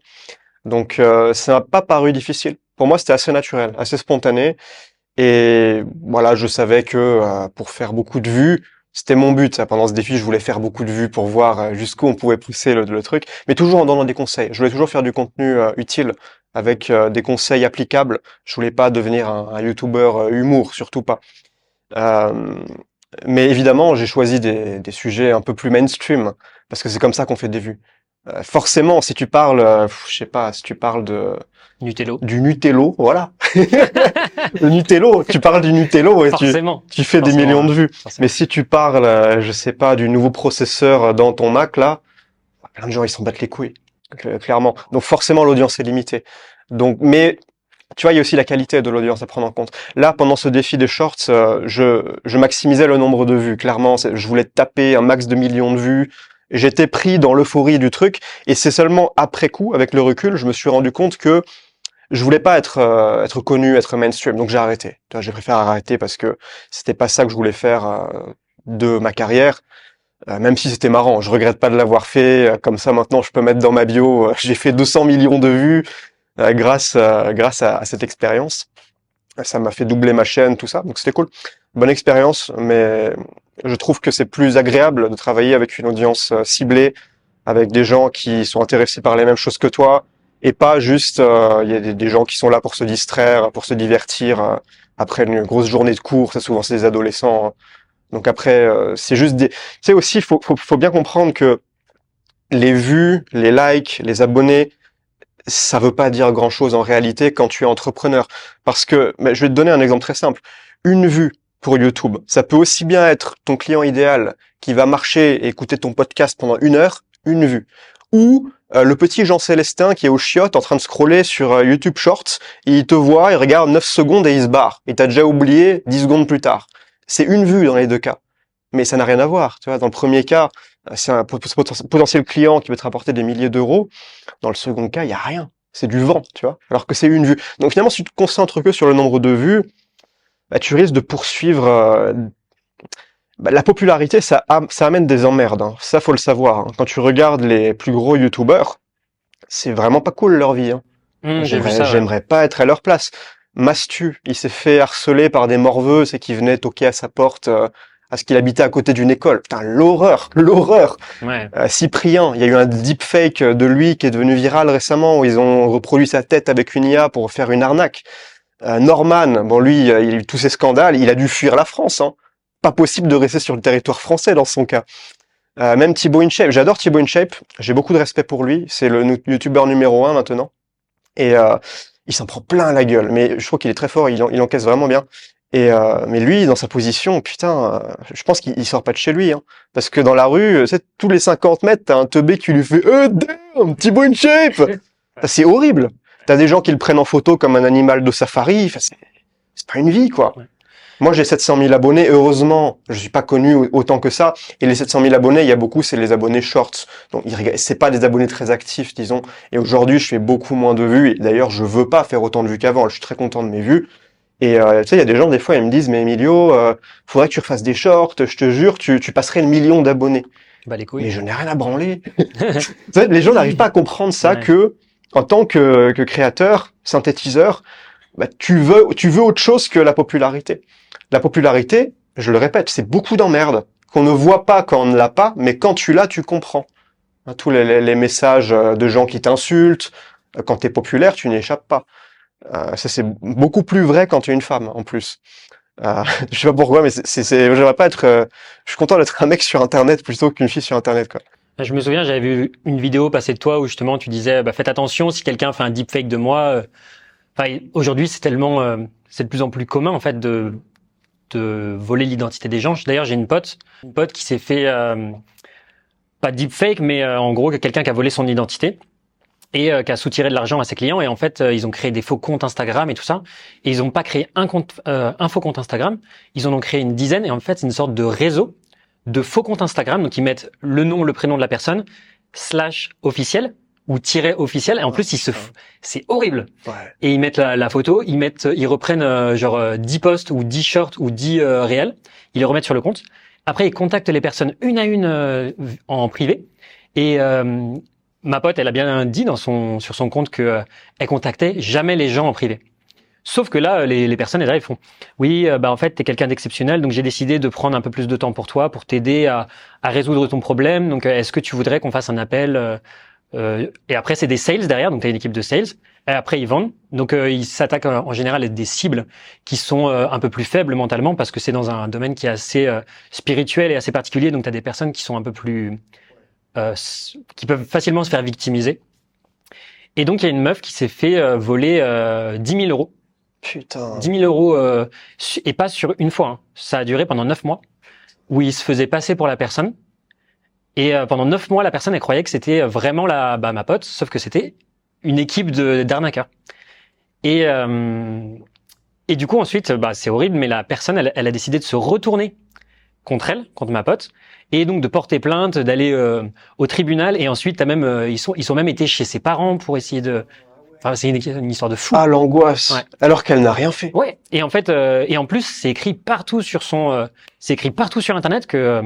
Donc ça m'a pas paru difficile. Pour moi, c'était assez naturel, assez spontané. Et voilà, je savais que pour faire beaucoup de vues, c'était mon but. Pendant ce défi, je voulais faire beaucoup de vues pour voir jusqu'où on pouvait pousser le truc, mais toujours en donnant des conseils. Je voulais toujours faire du contenu utile avec des conseils applicables. Je voulais pas devenir un YouTuber humour, surtout pas. Euh, mais évidemment, j'ai choisi des sujets un peu plus mainstream parce que c'est comme ça qu'on fait des vues. Forcément, si tu parles, je sais pas, si tu parles Nutello. du Nutello, voilà. Le Nutello, tu parles du Nutello et Forcément. tu fais des Forcément, millions de vues. Forcément. Mais si tu parles, je sais pas, du nouveau processeur dans ton Mac, là, plein de gens, ils s'en battent les couilles, clairement. Donc forcément, l'audience est limitée. Donc, mais tu vois, il y a aussi la qualité de l'audience à prendre en compte. Là, pendant ce défi des shorts, je maximisais le nombre de vues. Clairement, je voulais taper un max de millions de vues. J'étais pris dans l'euphorie du truc, et c'est seulement après coup, avec le recul, je me suis rendu compte que je voulais pas être connu, être mainstream, donc j'ai arrêté. Tu vois, j'ai préféré arrêter parce que c'était pas ça que je voulais faire de ma carrière, même si c'était marrant. Je regrette pas de l'avoir fait. Comme ça, maintenant, je peux mettre dans ma bio, j'ai fait 200 millions de vues grâce à cette expérience. Ça m'a fait doubler ma chaîne, tout ça, donc c'était cool. Bonne expérience, mais Je trouve que c'est plus agréable de travailler avec une audience ciblée, avec des gens qui sont intéressés par les mêmes choses que toi, et pas juste il y a des gens qui sont là pour se distraire, pour se divertir après une grosse journée de cours. Ça, souvent, c'est des adolescents, hein. Donc après, c'est juste des... Tu sais aussi, faut bien comprendre que les vues, les likes, les abonnés, ça veut pas dire grand-chose en réalité quand tu es entrepreneur. Parce que, je vais te donner un exemple très simple. Une vue pour YouTube, ça peut aussi bien être ton client idéal qui va marcher et écouter ton podcast pendant 1 heure, une vue. Ou le petit Jean Célestin qui est au chiottes en train de scroller sur YouTube Shorts, et il te voit, il regarde 9 secondes et il se barre. Il t'a déjà oublié 10 secondes plus tard. C'est une vue dans les deux cas. Mais ça n'a rien à voir. Tu vois, dans le premier cas, c'est un potentiel client qui va te rapporter des milliers d'euros. Dans le second cas, il y a rien. C'est du vent, tu vois. Alors que c'est une vue. Donc finalement, si tu te concentres que sur le nombre de vues, tu risques de poursuivre la popularité. Ça amène des emmerdes, hein. Ça, faut le savoir, hein. Quand tu regardes les plus gros YouTubeurs, c'est vraiment pas cool leur vie, hein. J'ai vu ça. Ouais. J'aimerais pas être à leur place. Mastu, il s'est fait harceler par des morveux, c'est qui venaient toquer à sa porte parce qu'il habitait à côté d'une école. Putain, l'horreur. Ouais. Cyprien, il y a eu un deepfake de lui qui est devenu viral récemment, où ils ont reproduit sa tête avec une IA pour faire une arnaque. Norman, bon lui, il a eu tous ces scandales, il a dû fuir la France, hein. Pas possible de rester sur le territoire français dans son cas. Même Thibaut InShape, j'adore Thibaut InShape, j'ai beaucoup de respect pour lui, c'est le youtubeur numéro 1 maintenant. Et il s'en prend plein la gueule, mais je trouve qu'il est très fort, il encaisse vraiment bien. Et mais lui, dans sa position, putain, je pense qu'il sort pas de chez lui, hein. Parce que dans la rue, tu sais, tous les 50 mètres, t'as un teubé qui lui fait damn, Thibaut InShape. C'est horrible. T'as des gens qui le prennent en photo comme un animal de safari. Enfin, c'est pas une vie, quoi. Ouais. Moi, j'ai 700 000 abonnés. Heureusement, je suis pas connu autant que ça. Et les 700 000 abonnés, il y a beaucoup, c'est les abonnés shorts. Donc, c'est pas des abonnés très actifs, disons. Et aujourd'hui, je fais beaucoup moins de vues. Et d'ailleurs, je veux pas faire autant de vues qu'avant. Je suis très content de mes vues. Et tu sais, il y a des gens, des fois, ils me disent, mais Emilio, faudrait que tu refasses des shorts. Je te jure, tu passerais le 1 000 000 d'abonnés. Bah, les couilles. Mais je n'ai rien à branler. Tu sais, les gens n'arrivent pas à comprendre ça, Ouais. que en tant que créateur, synthétiseur, tu veux autre chose que la popularité. La popularité, je le répète, c'est beaucoup d'emmerdes qu'on ne voit pas quand on ne l'a pas, mais quand tu l'as, tu comprends. Hein, tous les messages de gens qui t'insultent, quand t'es populaire, tu n'y échappes pas. Ça, c'est beaucoup plus vrai quand tu es une femme, en plus. Je sais pas pourquoi, mais j'aimerais pas être... je suis content d'être un mec sur Internet plutôt qu'une fille sur Internet, quoi. Je me souviens, j'avais vu une vidéo passer de toi où justement tu disais, faites attention si quelqu'un fait un deepfake de moi. Aujourd'hui, c'est tellement, c'est de plus en plus commun en fait de voler l'identité des gens. D'ailleurs, j'ai une pote qui s'est fait pas deepfake, mais en gros quelqu'un qui a volé son identité et qui a soutiré de l'argent à ses clients. Et en fait, ils ont créé des faux comptes Instagram et tout ça. Et ils n'ont pas créé un faux compte Instagram. Ils en ont créé une dizaine. Et en fait, c'est une sorte de réseau de faux comptes Instagram. Donc, ils mettent le nom, le prénom de la personne, /officiel ou -officiel. Et en plus, c'est horrible. Ouais. Et ils mettent la photo, ils reprennent genre 10 posts ou 10 shorts ou 10 réels. Ils les remettent sur le compte. Après, ils contactent les personnes une à une en privé. Et ma pote, elle a bien dit sur son compte que elle contactait jamais les gens en privé. Sauf que là, les personnes, elles font oui, en fait, t'es quelqu'un d'exceptionnel, donc j'ai décidé de prendre un peu plus de temps pour toi, pour t'aider à résoudre ton problème. Donc, est-ce que tu voudrais qu'on fasse un appel et après, c'est des sales derrière, donc t'as une équipe de sales. Et après, ils vendent. Donc, ils s'attaquent en général à des cibles qui sont un peu plus faibles mentalement parce que c'est dans un domaine qui est assez spirituel et assez particulier. Donc, t'as des personnes qui sont un peu plus qui peuvent facilement se faire victimiser. Et donc, il y a une meuf qui s'est fait voler 10 000 euros. Putain. 10 000 euros, et pas sur une fois, hein. Ça a duré pendant 9 mois, où il se faisait passer pour la personne. Et pendant 9 mois, la personne, elle croyait que c'était vraiment ma pote, sauf que c'était une équipe d'arnaqueurs. Et du coup, ensuite, c'est horrible, mais la personne, elle a décidé de se retourner contre ma pote, et donc de porter plainte, d'aller au tribunal, et ensuite, ils sont même été chez ses parents pour essayer de... Enfin, c'est une histoire de fou. Ah, l'angoisse. Ouais. Alors qu'elle n'a rien fait. Ouais. Et en fait, et en plus, c'est écrit partout sur c'est écrit partout sur Internet que,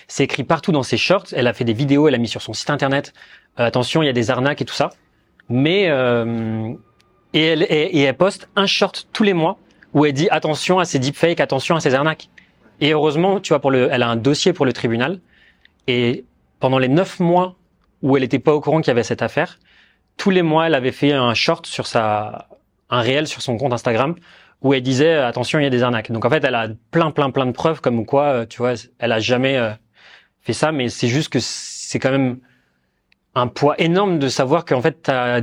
c'est écrit partout dans ses shorts. Elle a fait des vidéos, elle a mis sur son site Internet. Attention, il y a des arnaques et tout ça. Mais et elle poste un short tous les mois où elle dit attention à ces deepfakes, attention à ces arnaques. Et heureusement, tu vois, elle a un dossier pour le tribunal. Et pendant les 9 mois où elle était pas au courant qu'il y avait cette affaire, tous les mois, elle avait fait un short un réel sur son compte Instagram où elle disait attention, il y a des arnaques. Donc en fait, elle a plein de preuves comme quoi, tu vois, elle a jamais fait ça, mais c'est juste que c'est quand même un poids énorme de savoir qu'en fait, t'as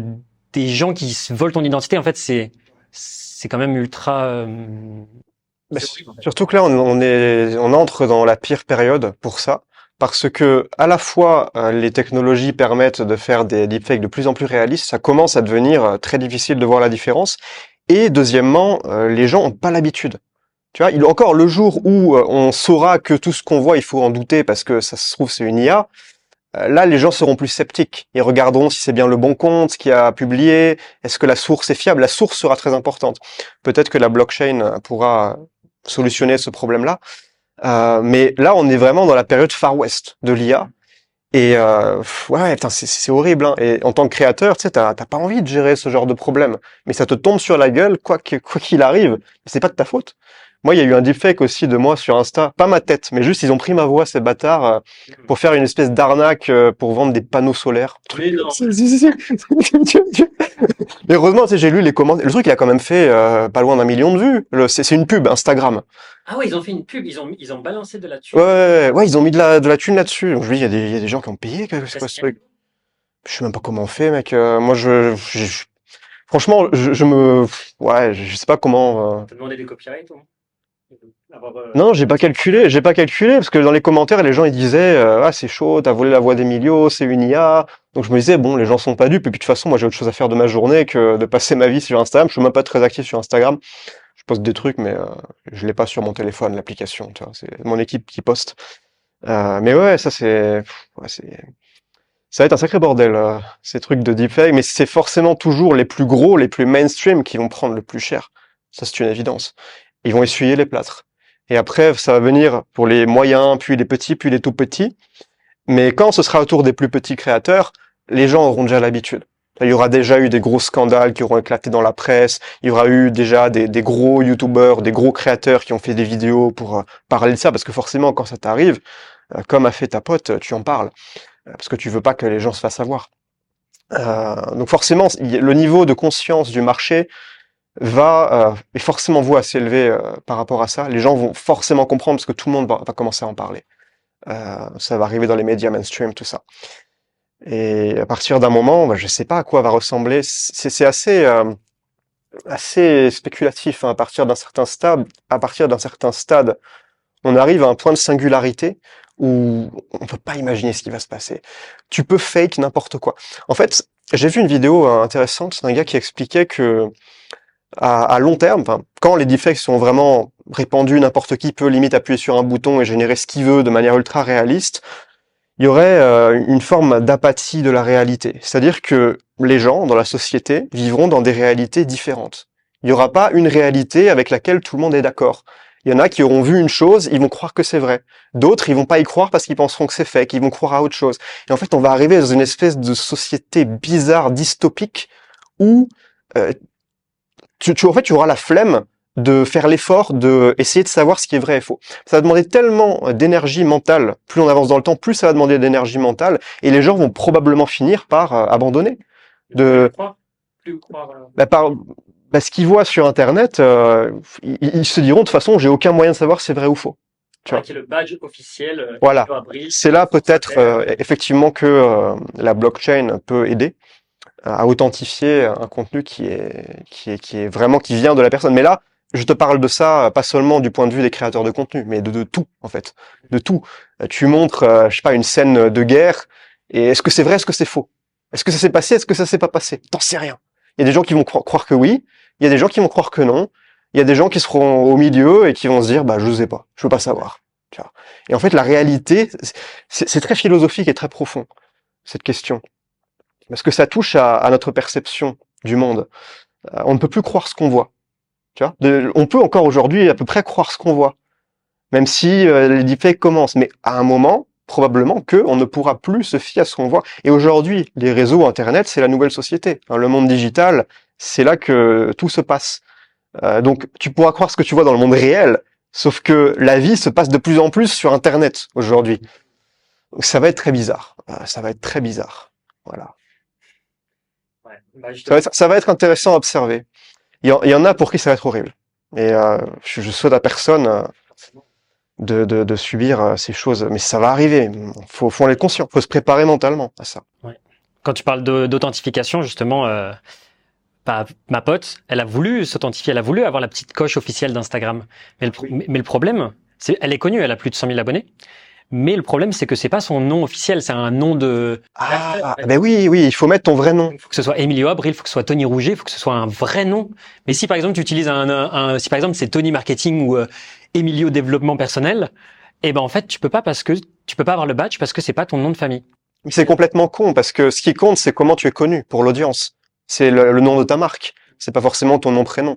des gens qui volent ton identité. En fait, c'est quand même ultra. Mais surtout que là, on entre dans la pire période pour ça, parce que à la fois les technologies permettent de faire des deepfakes de plus en plus réalistes, ça commence à devenir très difficile de voir la différence. Et deuxièmement, les gens ont pas l'habitude. Tu vois, encore le jour où on saura que tout ce qu'on voit, il faut en douter parce que ça se trouve c'est une IA. Là, les gens seront plus sceptiques. Ils regarderont si c'est bien le bon compte, ce qui a publié, est-ce que la source est fiable. La source sera très importante. Peut-être que la blockchain pourra solutionner ce problème-là. Mais là, on est vraiment dans la période Far West de l'IA. Et ouais, putain, c'est horrible. Hein. Et en tant que créateur, tu sais, t'as pas envie de gérer ce genre de problème. Mais ça te tombe sur la gueule, quoi qu'il arrive. C'est pas de ta faute. Moi, il y a eu un deepfake aussi de moi sur Insta. Pas ma tête, mais juste ils ont pris ma voix, ces bâtards, pour faire une espèce d'arnaque pour vendre des panneaux solaires. Mais non. Mais heureusement, tu sais, j'ai lu les commentaires. Le truc, il a quand même fait pas loin d'1 million de vues. C'est une pub Instagram. Ah ouais, ils ont fait une pub, ils ont balancé de la thune. Ouais, ils ont mis de la thune là-dessus. Donc je me dis, il y a des gens qui ont payé. C'est quoi ce truc? Je sais même pas comment on fait, mec. Moi, franchement, ouais, je sais pas comment. T'as demandé des copyrights, toi? Non, j'ai pas calculé, parce que dans les commentaires, les gens ils disaient ah c'est chaud, t'as volé la voix d'Emilio, c'est une IA. Donc je me disais bon, les gens sont pas dupes, et puis de toute façon, moi j'ai autre chose à faire de ma journée que de passer ma vie sur Instagram. Je suis même pas très actif sur Instagram. Je poste des trucs, mais je l'ai pas sur mon téléphone, l'application. Tu vois, c'est mon équipe qui poste. Mais ouais, ça va être un sacré bordel, ces trucs de deepfake. Mais c'est forcément toujours les plus gros, les plus mainstream qui vont prendre le plus cher. Ça c'est une évidence. Ils vont essuyer les plâtres. Et après, ça va venir pour les moyens, puis les petits, puis les tout petits. Mais quand ce sera au tour des plus petits créateurs, les gens auront déjà l'habitude. Il y aura déjà eu des gros scandales qui auront éclaté dans la presse. Il y aura eu déjà des gros youtubeurs, des gros créateurs qui ont fait des vidéos pour parler de ça. Parce que forcément, quand ça t'arrive, comme a fait ta pote, tu en parles. Parce que tu veux pas que les gens se fassent avoir. Donc forcément, le niveau de conscience du marché est forcément voué à s'élever par rapport à ça. Les gens vont forcément comprendre parce que tout le monde va commencer à en parler. Ça va arriver dans les médias mainstream, tout ça. Et à partir d'un moment, je sais pas à quoi va ressembler. C'est assez spéculatif, hein, à partir d'un certain stade. On arrive à un point de singularité où on peut pas imaginer ce qui va se passer. Tu peux fake n'importe quoi. En fait, j'ai vu une vidéo intéressante, c'est un gars qui expliquait que à long terme, quand les deepfakes sont vraiment répandus, n'importe qui peut limite appuyer sur un bouton et générer ce qu'il veut de manière ultra réaliste, il y aurait une forme d'apathie de la réalité. C'est-à-dire que les gens dans la société vivront dans des réalités différentes. Il n'y aura pas une réalité avec laquelle tout le monde est d'accord. Il y en a qui auront vu une chose, ils vont croire que c'est vrai. D'autres, ils vont pas y croire parce qu'ils penseront que c'est fake, ils vont croire à autre chose. Et en fait, on va arriver dans une espèce de société bizarre, dystopique, où en fait, tu auras la flemme de faire l'effort de essayer de savoir ce qui est vrai et faux. Ça va demander tellement d'énergie mentale. Plus on avance dans le temps, plus ça va demander d'énergie mentale, et les gens vont probablement finir par abandonner. Ce qu'ils voient sur Internet, ils se diront de toute façon, j'ai aucun moyen de savoir si c'est vrai ou faux. Tu vois. Qui est le badge officiel. Voilà. C'est là peut-être effectivement que la blockchain peut aider à authentifier un contenu qui est vraiment, qui vient de la personne. Mais là, je te parle de ça pas seulement du point de vue des créateurs de contenu, mais de tout, en fait. De tout. Tu montres, je sais pas, une scène de guerre, et est-ce que c'est vrai, est-ce que c'est faux? Est-ce que ça s'est passé, est-ce que ça s'est pas passé? T'en sais rien. Il y a des gens qui vont croire que oui, il y a des gens qui vont croire que non, il y a des gens qui seront au milieu et qui vont se dire, je sais pas, je veux pas savoir. Tu vois. Et en fait, la réalité, c'est très philosophique et très profond, cette question. Parce que ça touche à notre perception du monde. On ne peut plus croire ce qu'on voit. Tu vois, on peut encore aujourd'hui à peu près croire ce qu'on voit, même si les deepfakes commencent. Mais à un moment, probablement on ne pourra plus se fier à ce qu'on voit. Et aujourd'hui, les réseaux Internet, c'est la nouvelle société. Le monde digital, c'est là que tout se passe. Donc, tu pourras croire ce que tu vois dans le monde réel, Sauf que la vie se passe de plus en plus sur Internet aujourd'hui. Donc ça va être très bizarre. Ça va être très bizarre. Voilà. Ça va être intéressant à observer. Il y en a pour qui ça va être horrible. Et je souhaite à personne de subir ces choses. Mais ça va arriver. Faut en être conscient. Faut se préparer mentalement à ça. Quand tu parles d'authentification, justement, ma pote, elle a voulu s'authentifier, elle a voulu avoir la petite coche officielle d'Instagram. Mais le problème, elle est connue, elle a plus de 100 000 abonnés. Mais le problème, c'est que c'est pas son nom officiel, c'est un nom de... Ben oui, il faut mettre ton vrai nom. Il faut que ce soit Emilio Abril, il faut que ce soit Tony Rouget, il faut que ce soit un vrai nom. Mais si par exemple tu utilises si par exemple c'est Tony Marketing ou Emilio Développement Personnel, eh ben en fait tu peux pas avoir le badge parce que c'est pas ton nom de famille. C'est complètement con parce que ce qui compte, c'est comment tu es connu pour l'audience. C'est le nom de ta marque. C'est pas forcément ton nom prénom.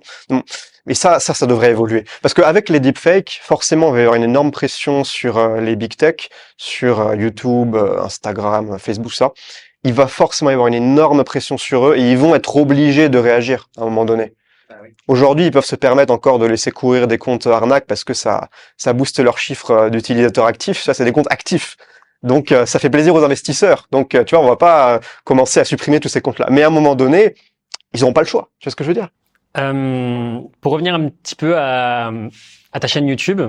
Mais ça devrait évoluer. Parce qu'avec les deepfakes, forcément, il va y avoir une énorme pression sur les big tech, sur YouTube, Instagram, Facebook, ça. Il va forcément y avoir une énorme pression sur eux et ils vont être obligés de réagir à un moment donné. Aujourd'hui, ils peuvent se permettre encore de laisser courir des comptes arnaques parce que ça booste leurs chiffres d'utilisateurs actifs. Ça, c'est des comptes actifs. Donc, ça fait plaisir aux investisseurs. Donc, tu vois, on va pas commencer à supprimer tous ces comptes-là. Mais à un moment donné, ils n'auront pas le choix. Tu vois ce que je veux dire? Pour revenir un petit peu à ta chaîne YouTube,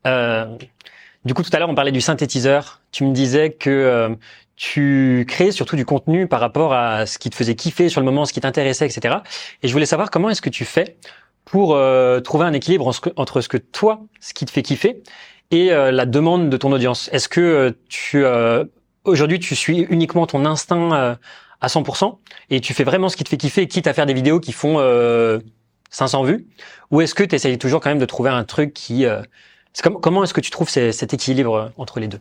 du coup, tout à l'heure, on parlait du synthétiseur. Tu me disais que tu créais surtout du contenu par rapport à ce qui te faisait kiffer sur le moment, ce qui t'intéressait, etc. Et je voulais savoir comment est-ce que tu fais pour trouver un équilibre entre ce qui te fait kiffer et la demande de ton audience. Est-ce que aujourd'hui, tu suis uniquement ton instinct à 100% et tu fais vraiment ce qui te fait kiffer, quitte à faire des vidéos qui font 500 vues, ou est-ce que tu essayes toujours quand même de trouver un truc qui... comment est-ce que tu trouves cet équilibre entre les deux?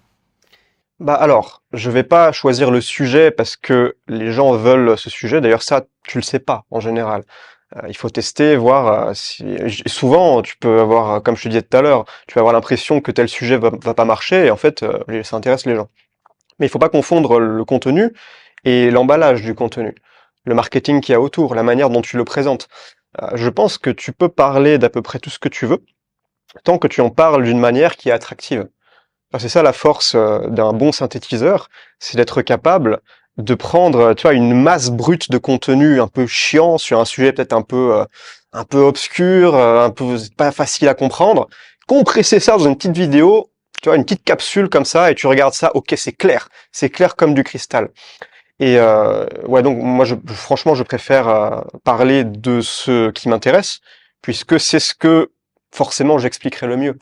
Bah alors, je vais pas choisir le sujet parce que les gens veulent ce sujet. D'ailleurs, ça, tu le sais pas en général. Il faut tester, voir souvent, tu peux avoir, comme je te disais tout à l'heure, tu vas avoir l'impression que tel sujet va pas marcher et en fait, ça intéresse les gens. Mais il faut pas confondre le contenu et l'emballage du contenu, le marketing qu'il y a autour, la manière dont tu le présentes. Je pense que tu peux parler d'à peu près tout ce que tu veux, tant que tu en parles d'une manière qui est attractive. C'est ça la force d'un bon synthétiseur, c'est d'être capable de prendre, tu vois, une masse brute de contenu un peu chiant sur un sujet peut-être un peu obscur, un peu pas facile à comprendre, compresser ça dans une petite vidéo, tu vois, une petite capsule comme ça, et tu regardes ça, ok, c'est clair comme du cristal. Et ouais, donc moi, franchement, je préfère parler de ce qui m'intéresse, puisque c'est ce que forcément j'expliquerai le mieux,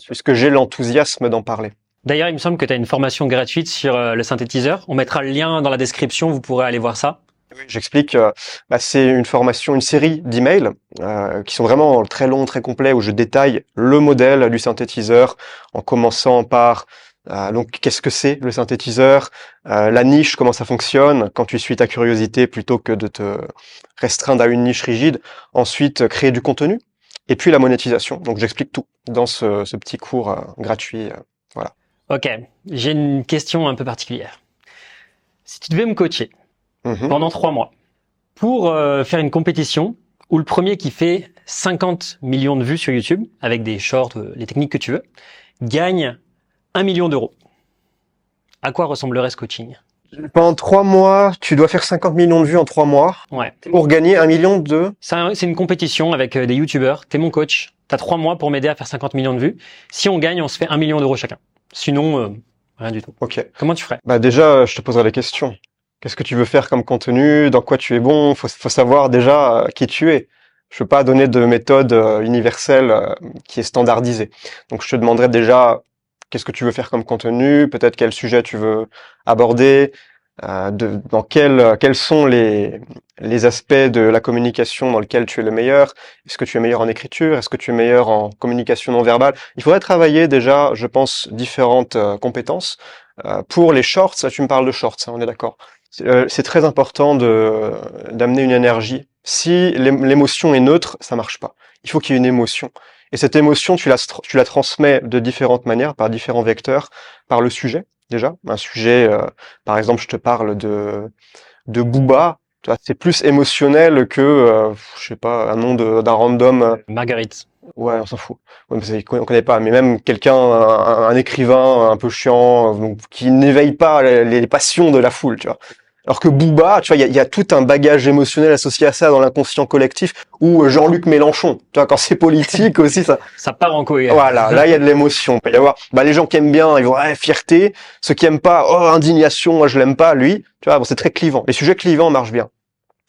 puisque j'ai l'enthousiasme d'en parler. D'ailleurs, il me semble que tu as une formation gratuite sur le synthétiseur. On mettra le lien dans la description, vous pourrez aller voir ça. J'explique, c'est une formation, une série d'emails qui sont vraiment très longs, très complets, où je détaille le modèle du synthétiseur, en commençant par donc qu'est-ce que c'est le synthétiseur, la niche, comment ça fonctionne, quand tu suis ta curiosité plutôt que de te restreindre à une niche rigide. Ensuite, créer du contenu, et puis la monétisation. Donc j'explique tout dans ce petit cours gratuit. Voilà. Ok, j'ai une question un peu particulière. Si tu devais me coacher pendant 3 mois pour faire une compétition où le premier qui fait 50 millions de vues sur YouTube, avec des shorts, les techniques que tu veux, gagne 1 million d'euros. À quoi ressemblerait ce coaching? Pendant 3 mois, tu dois faire 50 millions de vues en 3 mois Ouais. pour gagner 1 million de... C'est une compétition avec des youtubeurs. T'es mon coach. T'as 3 mois pour m'aider à faire 50 millions de vues. Si on gagne, on se fait 1 million d'euros chacun. Sinon, rien du tout. Ok. Comment tu ferais? Bah déjà, je te poserai des questions. Qu'est-ce que tu veux faire comme contenu? Dans quoi tu es bon? Faut savoir déjà qui tu es. Je veux pas donner de méthode universelle qui est standardisée. Donc je te demanderai déjà qu'est-ce que tu veux faire comme contenu, peut-être quel sujet tu veux aborder, dans quels sont les aspects de la communication dans lesquels tu es le meilleur. Est-ce que tu es meilleur en écriture? Est-ce que tu es meilleur en communication non verbale? Il faudrait travailler déjà, je pense, différentes compétences. Pour les shorts, là tu me parles de shorts, hein, on est d'accord. C'est très important d'amener une énergie. Si l'émotion est neutre, ça marche pas. Il faut qu'il y ait une émotion. Et cette émotion, tu la transmets de différentes manières, par différents vecteurs, par le sujet, déjà. Un sujet, par exemple, je te parle de Booba. Tu vois, c'est plus émotionnel que, je sais pas, un nom d'un random. Marguerite. Ouais, on s'en fout. Ouais, mais on connaît pas. Mais même quelqu'un, un écrivain un peu chiant, donc, qui n'éveille pas les passions de la foule, tu vois. Alors que Booba, tu vois, il y a tout un bagage émotionnel associé à ça dans l'inconscient collectif, ou Jean-Luc Mélenchon, tu vois, quand c'est politique aussi, ça. Ça part en couille. Voilà, là il y a de l'émotion. Il peut y avoir, les gens qui aiment bien, ils vont fierté. Ceux qui aiment pas, indignation, moi je l'aime pas, lui. Tu vois, bon, c'est très clivant. Les sujets clivants marchent bien.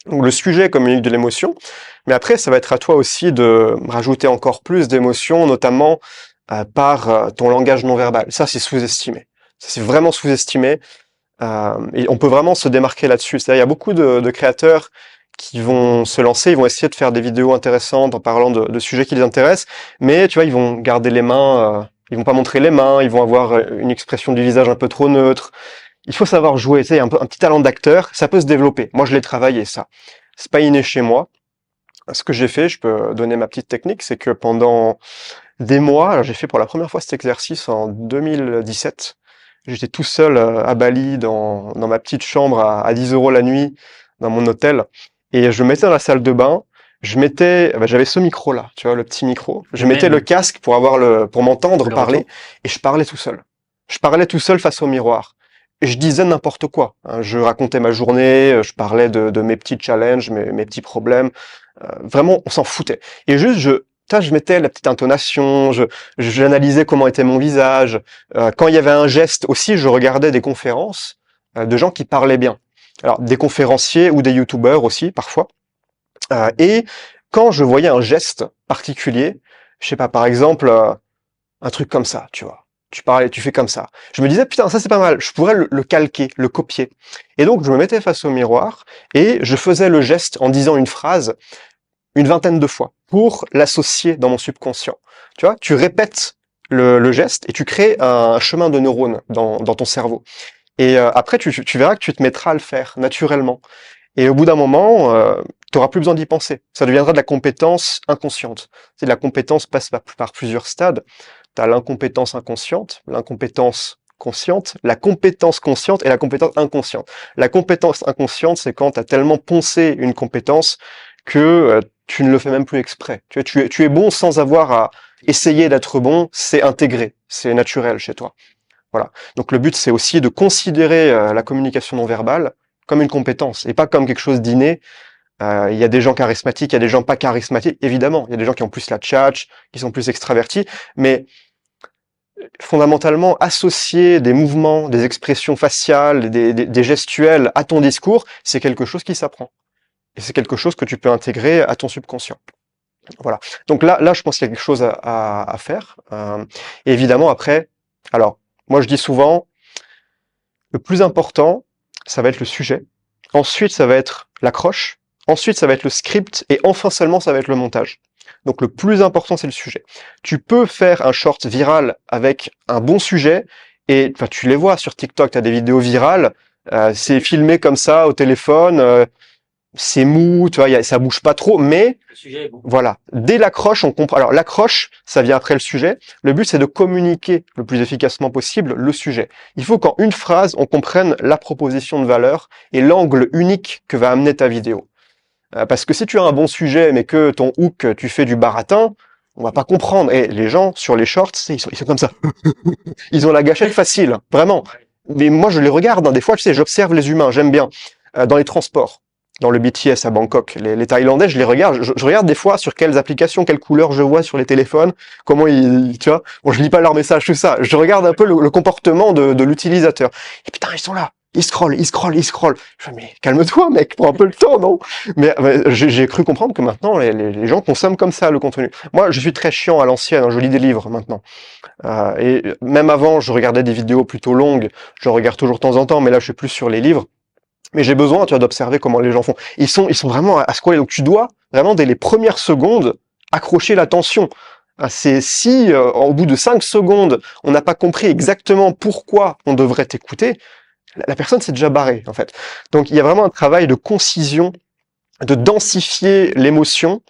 Donc le sujet communique de l'émotion, mais après ça va être à toi aussi de rajouter encore plus d'émotion, notamment par ton langage non verbal. Ça c'est sous-estimé. Ça c'est vraiment sous-estimé. Et on peut vraiment se démarquer là-dessus. C'est-à-dire, il y a beaucoup de créateurs qui vont se lancer, ils vont essayer de faire des vidéos intéressantes en parlant de sujets qui les intéressent, mais tu vois, ils vont garder les mains, ils vont pas montrer les mains, ils vont avoir une expression du visage un peu trop neutre. Il faut savoir jouer, tu sais, un petit talent d'acteur, ça peut se développer. Moi, je l'ai travaillé, ça. C'est pas inné chez moi. Ce que j'ai fait, je peux donner ma petite technique, c'est que pendant des mois, alors j'ai fait pour la première fois cet exercice en 2017. J'étais tout seul à Bali dans ma petite chambre à 10 € la nuit dans mon hôtel, et je me mettais dans la salle de bain. J'avais ce micro-là, tu vois, le petit micro. Je mettais le casque pour m'entendre parler, et je parlais tout seul. Je parlais tout seul face au miroir. Et je disais n'importe quoi. Hein. Je racontais ma journée, je parlais de mes petits challenges, mes petits problèmes. Vraiment, on s'en foutait. Et juste, je mettais la petite intonation, j'analysais comment était mon visage. Quand il y avait un geste aussi, je regardais des conférences de gens qui parlaient bien. Alors, des conférenciers ou des youtubeurs aussi, parfois. Et quand je voyais un geste particulier, je sais pas, par exemple, un truc comme ça, tu vois. Tu parlais, tu fais comme ça. Je me disais, putain, ça c'est pas mal, je pourrais le calquer, le copier. Et donc, je me mettais face au miroir et je faisais le geste en disant une phrase une vingtaine de fois pour l'associer dans mon subconscient. Tu vois, tu répètes le geste et tu crées un chemin de neurones dans ton cerveau. Et après, tu verras que tu te mettras à le faire naturellement. Et au bout d'un moment, tu n'auras plus besoin d'y penser. Ça deviendra de la compétence inconsciente. C'est la compétence passe par plusieurs stades. Tu as l'incompétence inconsciente, l'incompétence consciente, la compétence consciente et la compétence inconsciente. La compétence inconsciente, c'est quand tu as tellement poncé une compétence que tu ne le fais même plus exprès. Tu es bon sans avoir à essayer d'être bon, c'est intégré, c'est naturel chez toi. Voilà. Donc le but, c'est aussi de considérer la communication non verbale comme une compétence et pas comme quelque chose d'inné. Il y a des gens charismatiques, il y a des gens pas charismatiques, évidemment. Il y a des gens qui ont plus la tchatch, qui sont plus extravertis, mais fondamentalement, associer des mouvements, des expressions faciales, des gestuels à ton discours, c'est quelque chose qui s'apprend. Et c'est quelque chose que tu peux intégrer à ton subconscient. Voilà. Donc là, je pense qu'il y a quelque chose à faire. Et évidemment, après, alors, moi je dis souvent, le plus important, ça va être le sujet. Ensuite, ça va être l'accroche. Ensuite, ça va être le script. Et enfin seulement, ça va être le montage. Donc le plus important, c'est le sujet. Tu peux faire un short viral avec un bon sujet. Et enfin, tu les vois sur TikTok, tu as des vidéos virales. C'est filmé comme ça au téléphone. C'est mou, tu vois, ça bouge pas trop, mais Le sujet est bon. voilà. Dès l'accroche, on comprend. Alors l'accroche, ça vient après le sujet. Le but, c'est de communiquer le plus efficacement possible le sujet. Il faut qu'en une phrase, on comprenne la proposition de valeur et l'angle unique que va amener ta vidéo. Parce que si tu as un bon sujet, mais que ton hook, tu fais du baratin, on va pas comprendre. Et les gens sur les shorts, ils sont comme ça. Ils ont la gâchette facile, vraiment. Mais moi, je les regarde. Hein. Des fois, tu sais, j'observe les humains. J'aime bien dans les transports. Dans le BTS à Bangkok, les Thaïlandais, je les regarde. Je regarde des fois sur quelles applications, quelles couleurs je vois sur les téléphones, comment ils, tu vois. Bon, je lis pas leurs messages, tout ça. Je regarde un peu le comportement de l'utilisateur. Et putain, ils sont là. Ils scrollent. Je dis, mais calme-toi, mec, prends un peu le temps, non? Mais j'ai cru comprendre que maintenant, les gens consomment comme ça le contenu. Moi, je suis très chiant à l'ancienne. Hein, je lis des livres maintenant. Et même avant, je regardais des vidéos plutôt longues. Je regarde toujours de temps en temps, mais là, je suis plus sur les livres. Mais j'ai besoin, tu vois, d'observer comment les gens font. Ils sont vraiment à scroller. Donc tu dois vraiment dès les premières secondes accrocher l'attention. C'est si au bout de 5 secondes, on n'a pas compris exactement pourquoi on devrait t'écouter, la personne s'est déjà barrée en fait. Donc il y a vraiment un travail de concision, de densifier l'émotion,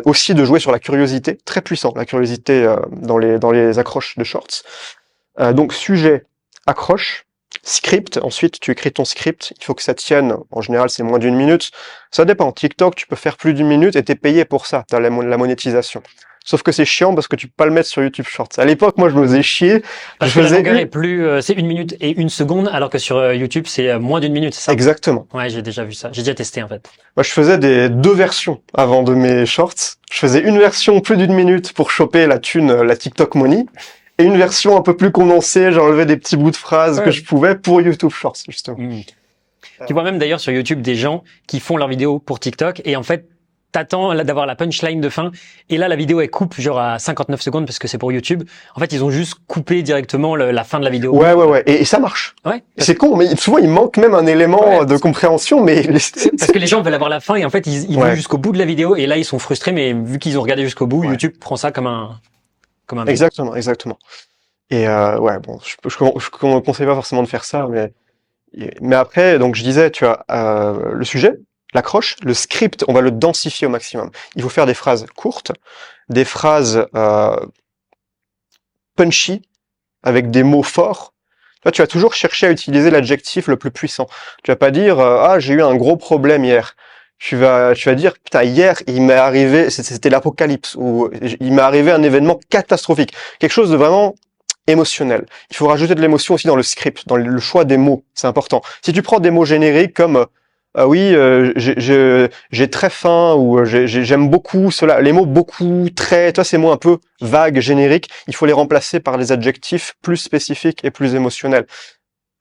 aussi de jouer sur la curiosité, très puissant, la curiosité dans les accroches de shorts. Donc sujet, accroche. Script, ensuite tu écris ton script, il faut que ça tienne, en général c'est moins d'1 minute, ça dépend, TikTok tu peux faire plus d'1 minute et t'es payé pour ça, t'as la monétisation. Sauf que c'est chiant parce que tu peux pas le mettre sur YouTube Shorts. À l'époque, moi je me faisais chier, Parce je que la faisais longueur est plus, c'est 1 minute et 1 seconde, alors que sur YouTube, c'est moins d'1 minute, c'est ça? Exactement. Ouais, j'ai déjà vu ça. J'ai déjà testé, en fait. Moi je faisais deux versions avant de mes shorts. Je faisais une version plus d'1 minute pour choper la thune, la TikTok Money, et une version un peu plus condensée, j'enlevais des petits bouts de phrases que je pouvais pour YouTube Shorts, justement. Tu vois même d'ailleurs sur YouTube des gens qui font leurs vidéos pour TikTok et en fait, t'attends là d'avoir la punchline de fin et là la vidéo elle coupe genre à 59 secondes parce que c'est pour YouTube. En fait, ils ont juste coupé directement la fin de la vidéo. Ouais. Et ça marche. Ouais. C'est con, mais souvent il manque même un élément de compréhension, mais Parce que les gens veulent avoir la fin et en fait ils vont jusqu'au bout de la vidéo et là ils sont frustrés, mais vu qu'ils ont regardé jusqu'au bout, YouTube prend ça comme un Exactement. Et bon, je conseille pas forcément de faire ça, mais après, donc je disais, tu as le sujet, l'accroche, le script, on va le densifier au maximum. Il faut faire des phrases courtes, des phrases punchy, avec des mots forts. Là, tu vas toujours chercher à utiliser l'adjectif le plus puissant. Tu vas pas dire j'ai eu un gros problème hier. Tu vas dire putain, hier il m'est arrivé, c'était l'apocalypse, ou il m'est arrivé un événement catastrophique, quelque chose de vraiment émotionnel. Il faut rajouter de l'émotion aussi dans le script, dans le choix des mots, c'est important. Si tu prends des mots génériques comme j'ai très faim, ou j'aime beaucoup cela, les mots beaucoup, très, toi ces mots un peu vagues, génériques, il faut les remplacer par des adjectifs plus spécifiques et plus émotionnels.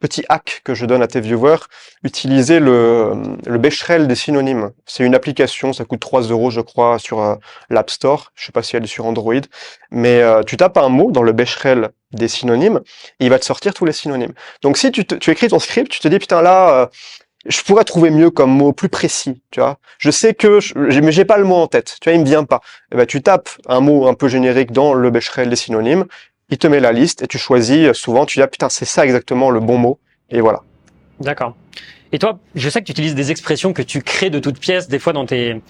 Petit hack que je donne à tes viewers, utilisez le Becherel des synonymes. C'est une application, ça coûte 3 € je crois sur l'App Store. Je sais pas si elle est sur Android, mais tu tapes un mot dans le Becherel des synonymes et il va te sortir tous les synonymes. Donc si tu écris ton script, tu te dis putain là, je pourrais trouver mieux comme mot, plus précis, tu vois. Je sais que, mais j'ai pas le mot en tête, tu vois, il me vient pas. Et ben tu tapes un mot un peu générique dans le Becherel des synonymes. Il te met la liste et tu choisis, souvent tu dis putain c'est ça exactement le bon mot, et voilà. D'accord. Et toi, je sais que tu utilises des expressions que tu crées de toutes pièces, des fois dans tes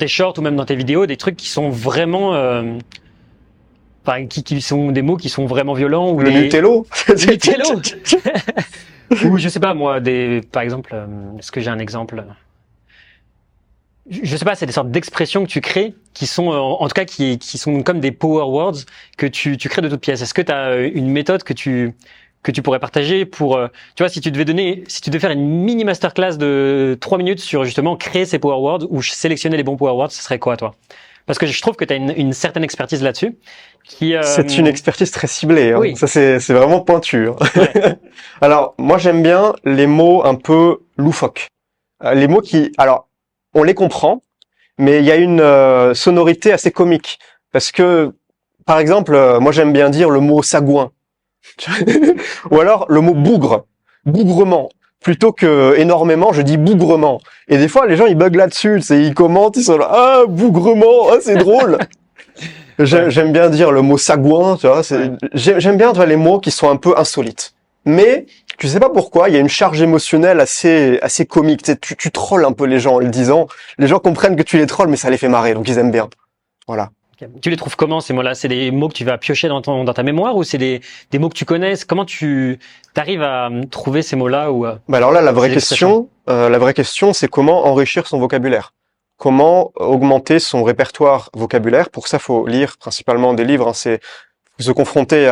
shorts ou même dans tes vidéos, des trucs qui sont vraiment, qui sont des mots qui sont vraiment violents. Ou le Nutello. Nutello. Ou je sais pas moi, par exemple, est-ce que j'ai un exemple? Je sais pas, c'est des sortes d'expressions que tu crées qui sont, en tout cas, qui sont comme des power words que tu crées de toutes pièces. Est-ce que tu as une méthode que tu pourrais partager pour, tu vois, si tu devais faire une mini masterclass de 3 minutes sur justement créer ces power words ou sélectionner les bons power words, ce serait quoi, toi? Parce que je trouve que tu as une certaine expertise là-dessus. C'est une expertise très ciblée, hein. Oui. Ça c'est vraiment pointu, hein. Ouais. Alors, moi j'aime bien les mots un peu loufoques. Les mots alors, on les comprend, mais il y a une sonorité assez comique. Parce que, par exemple, moi j'aime bien dire le mot sagouin. Ou alors le mot bougre, bougrement. Plutôt que énormément, je dis bougrement. Et des fois, les gens, ils bug là-dessus, ils commentent, ils sont là, ah, bougrement, ah, c'est drôle. J'aime bien dire le mot sagouin, tu vois, j'aime bien, tu vois, les mots qui sont un peu insolites. Mais, tu sais pas pourquoi, il y a une charge émotionnelle assez comique. Tu trolles un peu les gens en le disant. Les gens comprennent que tu les trolles, mais ça les fait marrer, donc ils aiment bien. Voilà. Tu les trouves comment, ces mots-là? C'est des mots que tu vas piocher dans ta mémoire ou c'est des mots que tu connais? Comment tu arrives à trouver ces mots-là ou Bah alors là, la vraie question, c'est comment enrichir son vocabulaire. Comment augmenter son répertoire vocabulaire? Pour ça, faut lire principalement des livres, hein, c'est se confronter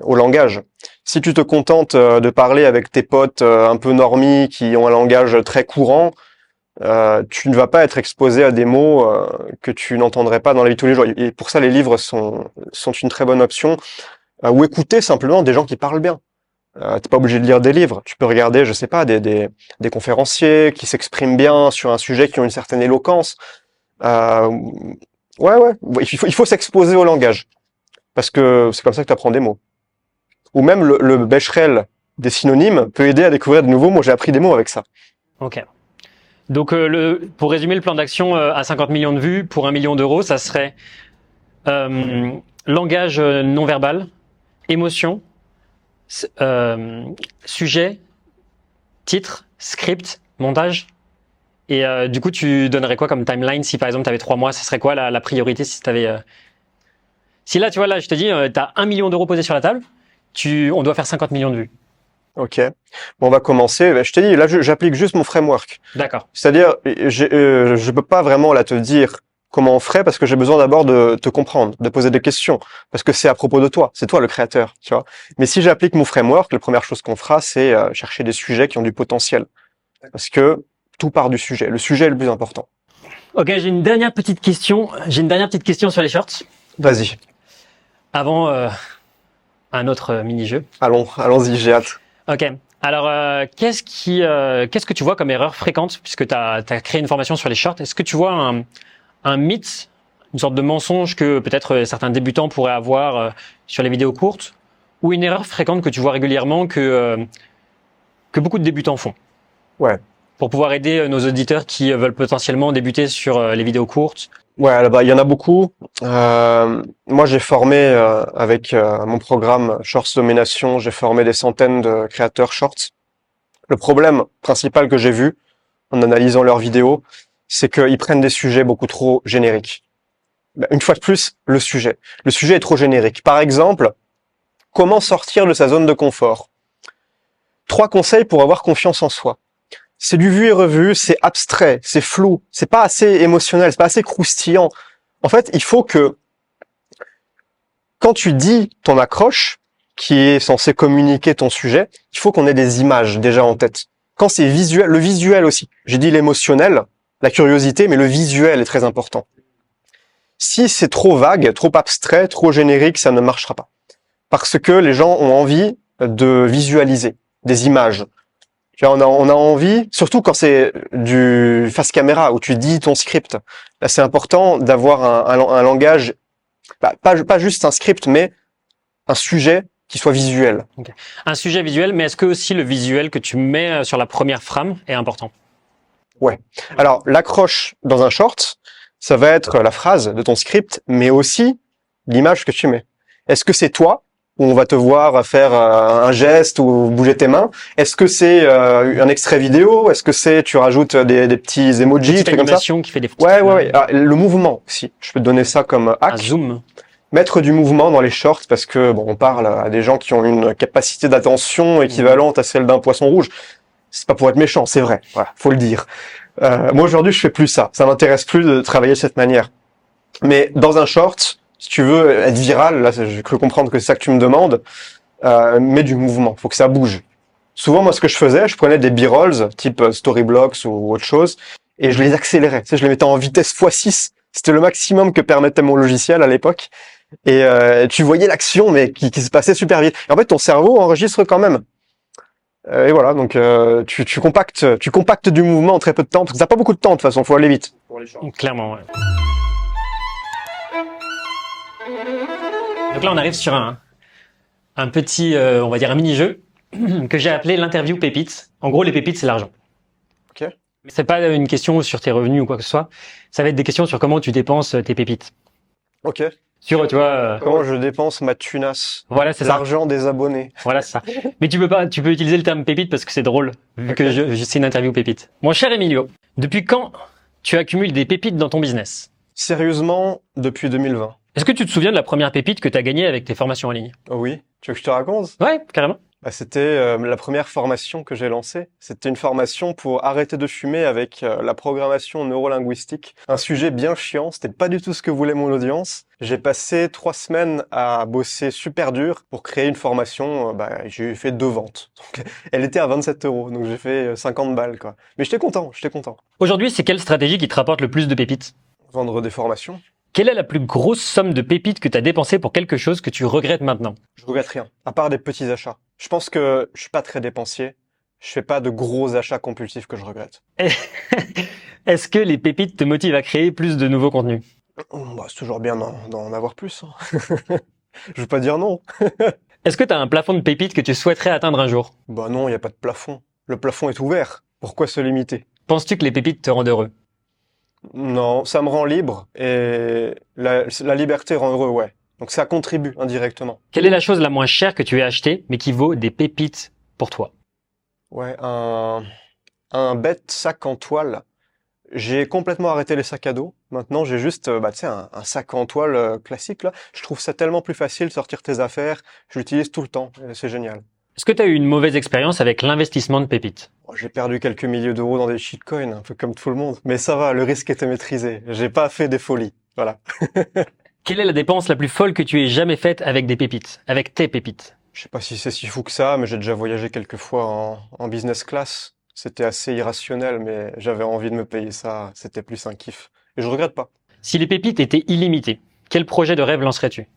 au langage. Si tu te contentes de parler avec tes potes un peu normies qui ont un langage très courant, tu ne vas pas être exposé à des mots que tu n'entendrais pas dans la vie de tous les jours. Et pour ça, les livres sont une très bonne option. Ou écouter simplement des gens qui parlent bien. T'es pas obligé de lire des livres. Tu peux regarder, je sais pas, des conférenciers qui s'expriment bien sur un sujet, qui ont une certaine éloquence. Ouais. Il faut s'exposer au langage. Parce que c'est comme ça que tu apprends des mots. Ou même le Becherel des synonymes peut aider à découvrir de nouveaux mots. J'ai appris des mots avec ça. Ok. Donc, pour résumer le plan d'action à 50 millions de vues pour 1 million d'euros, ça serait langage non verbal, émotion, sujet, titre, script, montage. Et du coup, tu donnerais quoi comme timeline si par exemple tu avais 3 mois, ça serait quoi la priorité si tu avais... Si là, tu vois, là, je te dis, tu as 1 million d'euros posés sur la table, on doit faire 50 millions de vues. Ok. Bon, on va commencer. Je t'ai dit, là, j'applique juste mon framework. D'accord. C'est-à-dire, je peux pas vraiment là te dire comment on ferait parce que j'ai besoin d'abord de te comprendre, de poser des questions, parce que c'est à propos de toi, c'est toi le créateur, tu vois. Mais si j'applique mon framework, la première chose qu'on fera, c'est chercher des sujets qui ont du potentiel, parce que tout part du sujet. Le sujet est le plus important. Ok, j'ai une dernière petite question. J'ai une dernière petite question sur les shorts. Vas-y, Avant un autre mini-jeu. allons-y, j'ai hâte. Ok. Alors, qu'est-ce que tu vois comme erreur fréquente puisque tu as créé une formation sur les shorts? Est-ce que tu vois un mythe, une sorte de mensonge que peut-être certains débutants pourraient avoir sur les vidéos courtes, ou une erreur fréquente que tu vois régulièrement que beaucoup de débutants font? Ouais. Pour pouvoir aider nos auditeurs qui veulent potentiellement débuter sur les vidéos courtes. Ouais, là-bas, il y en a beaucoup. Moi, j'ai formé avec mon programme Shorts Domination, j'ai formé des centaines de créateurs shorts. Le problème principal que j'ai vu en analysant leurs vidéos, c'est qu'ils prennent des sujets beaucoup trop génériques. Une fois de plus, le sujet. Le sujet est trop générique. Par exemple, comment sortir de sa zone de confort? 3 conseils pour avoir confiance en soi. C'est du vu et revu, c'est abstrait, c'est flou, c'est pas assez émotionnel, c'est pas assez croustillant. En fait, il faut que, quand tu dis ton accroche, qui est censé communiquer ton sujet, il faut qu'on ait des images déjà en tête. Quand c'est visuel, le visuel aussi. J'ai dit l'émotionnel, la curiosité, mais le visuel est très important. Si c'est trop vague, trop abstrait, trop générique, ça ne marchera pas. Parce que les gens ont envie de visualiser des images. Tu vois, on a envie, surtout quand c'est du face caméra où tu dis ton script. Là, c'est important d'avoir un langage, pas juste un script, mais un sujet qui soit visuel. Okay. Un sujet visuel, mais est-ce que aussi le visuel que tu mets sur la première frame est important? Ouais. Alors, l'accroche dans un short, ça va être la phrase de ton script, mais aussi l'image que tu mets. Est-ce que c'est toi, où on va te voir faire un geste ou bouger tes mains? Est-ce que c'est un extrait vidéo? Est-ce que c'est tu rajoutes des petits emojis, des trucs comme ça? Qui fait des Ouais. Alors, le mouvement aussi. Je peux te donner ça comme hack. Un zoom. Mettre du mouvement dans les shorts parce que bon, on parle à des gens qui ont une capacité d'attention équivalente à celle d'un poisson rouge. C'est pas pour être méchant, c'est vrai. Voilà, faut le dire. Moi aujourd'hui, je fais plus ça. Ça m'intéresse plus de travailler de cette manière. Mais dans un short, si tu veux être viral, là, j'ai cru comprendre que c'est ça que tu me demandes, mets du mouvement. Faut que ça bouge. Souvent, moi, ce que je faisais, je prenais des b-rolls, type Storyblocks ou autre chose, et je les accélérais. Tu sais, je les mettais en vitesse x6. C'était le maximum que permettait mon logiciel à l'époque. Et tu voyais l'action, mais qui se passait super vite. Et en fait, ton cerveau enregistre quand même. Et voilà, donc tu compactes du mouvement en très peu de temps, parce que ça n'a pas beaucoup de temps de toute façon, faut aller vite. Clairement, ouais. Donc là, on arrive sur un petit, on va dire un mini-jeu que j'ai appelé l'interview pépite. En gros, les pépites, c'est l'argent. Ok. C'est pas une question sur tes revenus ou quoi que ce soit. Ça va être des questions sur comment tu dépenses tes pépites. Ok. Sur, tu vois. Comment je dépense ma tunasse? Voilà, c'est ça. L'argent des abonnés. Voilà, c'est ça. Mais tu peux utiliser le terme pépite parce que c'est drôle, vu que c'est une interview pépite. Mon cher Emilio, depuis quand tu accumules des pépites dans ton business? Sérieusement, depuis 2020. Est-ce que tu te souviens de la première pépite que tu as gagnée avec tes formations en ligne? Oh oui, tu veux que je te raconte? Ouais, carrément. C'était la première formation que j'ai lancée. C'était une formation pour arrêter de fumer avec la programmation neurolinguistique. Un sujet bien chiant, c'était pas du tout ce que voulait mon audience. J'ai passé 3 semaines à bosser super dur pour créer une formation. J'ai fait 2 ventes. Donc, elle était à 27 €, donc j'ai fait 50 balles, quoi. Mais j'étais content. Aujourd'hui, c'est quelle stratégie qui te rapporte le plus de pépites? Vendre des formations. Quelle est la plus grosse somme de pépites que tu as dépensée pour quelque chose que tu regrettes maintenant? Je regrette rien, à part des petits achats. Je pense que je suis pas très dépensier. Je fais pas de gros achats compulsifs que je regrette. Est-ce que les pépites te motivent à créer plus de nouveaux contenus? C'est toujours bien d'en avoir plus. Hein. Je veux pas dire non. Est-ce que tu as un plafond de pépites que tu souhaiterais atteindre un jour? Bah non, il y a pas de plafond. Le plafond est ouvert. Pourquoi se limiter? Penses-tu que les pépites te rendent heureux? Non, ça me rend libre et la liberté rend heureux, ouais. Donc ça contribue indirectement. Quelle est la chose la moins chère que tu aies achetée mais qui vaut des pépites pour toi? Ouais, un bête sac en toile. J'ai complètement arrêté les sacs à dos. Maintenant, j'ai juste, tu sais, un sac en toile classique là. Je trouve ça tellement plus facile de sortir tes affaires. Je l'utilise tout le temps. C'est génial. Est-ce que tu as eu une mauvaise expérience avec l'investissement de pépites? Bon, j'ai perdu quelques milliers d'euros dans des shitcoins, un peu comme tout le monde. Mais ça va, le risque était maîtrisé. J'ai pas fait des folies. Voilà. Quelle est la dépense la plus folle que tu aies jamais faite avec des pépites, avec tes pépites? Je sais pas si c'est si fou que ça, mais j'ai déjà voyagé quelques fois en business class. C'était assez irrationnel, mais j'avais envie de me payer ça. C'était plus un kiff. Et je regrette pas. Si les pépites étaient illimitées, quel projet de rêve lancerais-tu?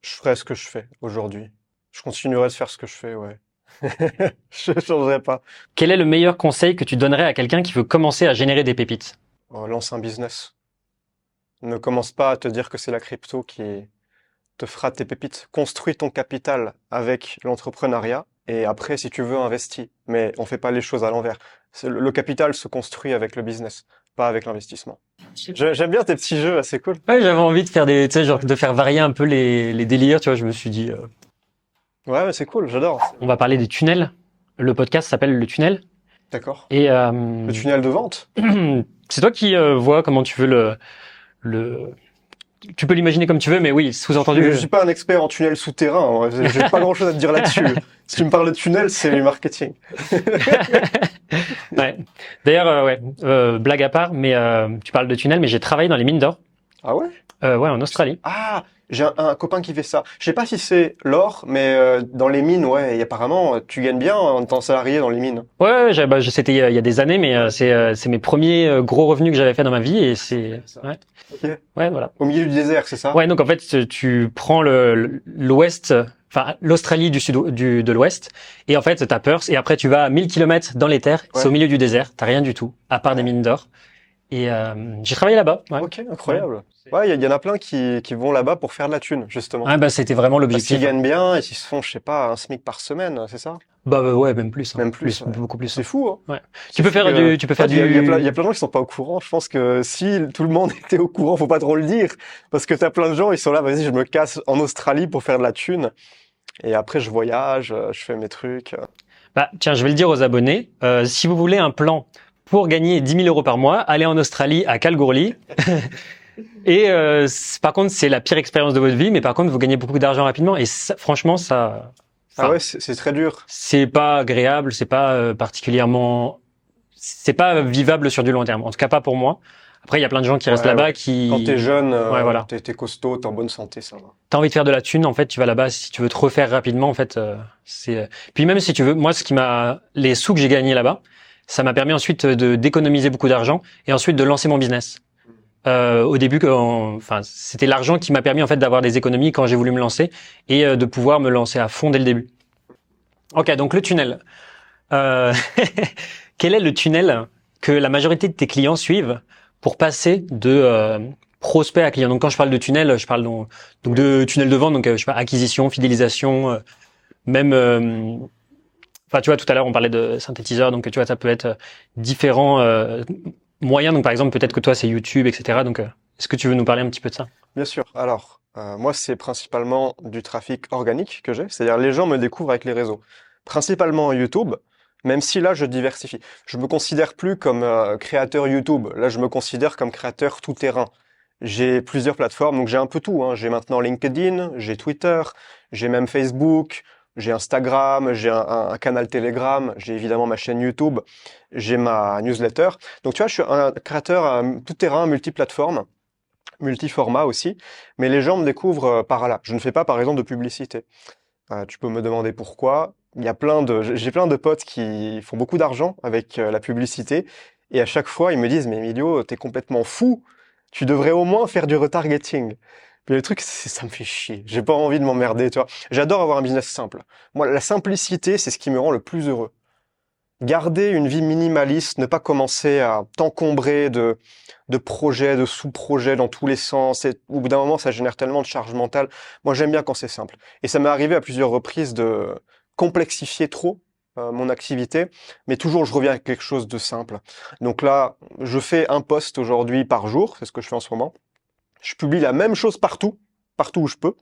Je ferais ce que je fais aujourd'hui. Je continuerai de faire ce que je fais, ouais. Je changerai pas. Quel est le meilleur conseil que tu donnerais à quelqu'un qui veut commencer à générer des pépites? Lance un business. Ne commence pas à te dire que c'est la crypto qui te fera tes pépites. Construis ton capital avec l'entrepreneuriat et après, si tu veux, investis. Mais on fait pas les choses à l'envers. Le capital se construit avec le business, pas avec l'investissement. J'aime bien tes petits jeux, c'est cool. Ouais, j'avais envie de faire tu sais, genre de faire varier un peu les délires, tu vois, je me suis dit, Ouais, mais c'est cool, j'adore. on va parler des tunnels. Le podcast s'appelle Le Tunnel. D'accord. Et Le tunnel de vente? c'est toi qui vois comment tu veux tu peux l'imaginer comme tu veux, mais oui, sous-entendu. Je suis pas un expert en tunnel souterrain. J'ai pas grand-chose à te dire là-dessus. Si tu me parles de tunnel, c'est du marketing. Ouais. D'ailleurs, blague à part, mais tu parles de tunnel, mais j'ai travaillé dans les mines d'or. Ah ouais? Ouais, en Australie. Ah, j'ai un copain qui fait ça. Je sais pas si c'est l'or, mais dans les mines, ouais, et apparemment, tu gagnes bien en étant salarié dans les mines. Ouais, c'était il y a des années, mais c'est mes premiers gros revenus que j'avais fait dans ma vie et c'est ouais. Ok. Ouais, voilà. Au milieu du désert, c'est ça? Ouais, donc en fait, tu prends l'ouest, enfin l'Australie du sud de l'ouest et en fait, t'as Perth et après tu vas à 1000 km dans les terres, Ouais. c'est au milieu du désert, t'as rien du tout à part des mines d'or. Et j'ai travaillé là-bas. Ouais. Ok, incroyable. Ouais, il y en a plein qui vont là-bas pour faire de la thune, justement. Ouais, bah c'était vraiment Parce l'objectif. qu'ils gagnent bien et qu'ils se font, je sais pas, un SMIC par semaine, c'est ça? Bah ouais, même plus. Hein. Même plus, ouais. Beaucoup plus. C'est fou, hein? Ouais. C'est Tu peux fou faire que- tu peux faire Il y a du. plein de gens qui sont pas au courant. Je pense que si tout le monde était au courant, faut pas trop le dire. Parce que t'as plein de gens, ils sont là, vas-y, je me casse en Australie pour faire de la thune. Et après, je voyage, je fais mes trucs. Bah tiens, je vais le dire aux abonnés. Si vous voulez un plan pour gagner 10 000 euros par mois, allez en Australie à Kalgoorlie. Et par contre, c'est la pire expérience de votre vie, mais par contre, vous gagnez beaucoup d'argent rapidement. Et ça, franchement, ça. Ah ouais, c'est très dur. C'est pas agréable, c'est pas particulièrement, c'est pas vivable sur du long terme. En tout cas, pas pour moi. Après, il y a plein de gens qui restent Ouais, là-bas ouais. qui. Quand t'es jeune, Ouais, voilà. t'es costaud, t'es en bonne santé, ça va. T'as envie de faire de la thune, en fait, tu vas là-bas. Si tu veux te refaire rapidement, en fait, c'est. Puis même si tu veux, moi, les sous que j'ai gagnés là-bas, ça m'a permis ensuite d'économiser beaucoup d'argent et ensuite de lancer mon business. Au début, c'était l'argent qui m'a permis en fait d'avoir des économies quand j'ai voulu me lancer et de pouvoir me lancer à fond dès le début. Ok, donc le tunnel. Quel est le tunnel que la majorité de tes clients suivent pour passer de prospect à client? Donc quand je parle de tunnel, je parle donc de tunnel de vente, donc je sais pas, acquisition, fidélisation, même. Enfin, tu vois, tout à l'heure on parlait de synthétiseur, donc tu vois, ça peut être différents moyens. Donc par exemple, peut-être que toi c'est YouTube, etc. Donc est-ce que tu veux nous parler un petit peu de ça? Bien sûr. Alors, moi, c'est principalement du trafic organique que j'ai. C'est-à-dire, les gens me découvrent avec les réseaux. Principalement YouTube, même si là, je diversifie. Je me considère plus comme créateur YouTube. Là, je me considère comme créateur tout-terrain. J'ai plusieurs plateformes, donc j'ai un peu tout, hein. J'ai maintenant LinkedIn, j'ai Twitter, j'ai même Facebook, j'ai Instagram, j'ai un canal Telegram, j'ai évidemment ma chaîne YouTube, j'ai ma newsletter. Donc tu vois, je suis un créateur tout-terrain, multiplateforme, multiformat aussi, mais les gens me découvrent par là. Je ne fais pas, par exemple, de publicité. Tu peux me demander pourquoi. J'ai plein de potes qui font beaucoup d'argent avec la publicité, et à chaque fois, ils me disent, mais Emilio, t'es complètement fou. Tu devrais au moins faire du retargeting. Puis le truc, ça me fait chier. J'ai pas envie de m'emmerder, tu vois. J'adore avoir un business simple. Moi, la simplicité, c'est ce qui me rend le plus heureux. Garder une vie minimaliste, ne pas commencer à t'encombrer de projets, de sous-projets dans tous les sens. Et au bout d'un moment, ça génère tellement de charge mentale. Moi, j'aime bien quand c'est simple. Et ça m'est arrivé à plusieurs reprises de complexifier trop mon activité, mais toujours je reviens avec quelque chose de simple. Donc là, je fais un post aujourd'hui par jour, c'est ce que je fais en ce moment. Je publie la même chose partout où je peux.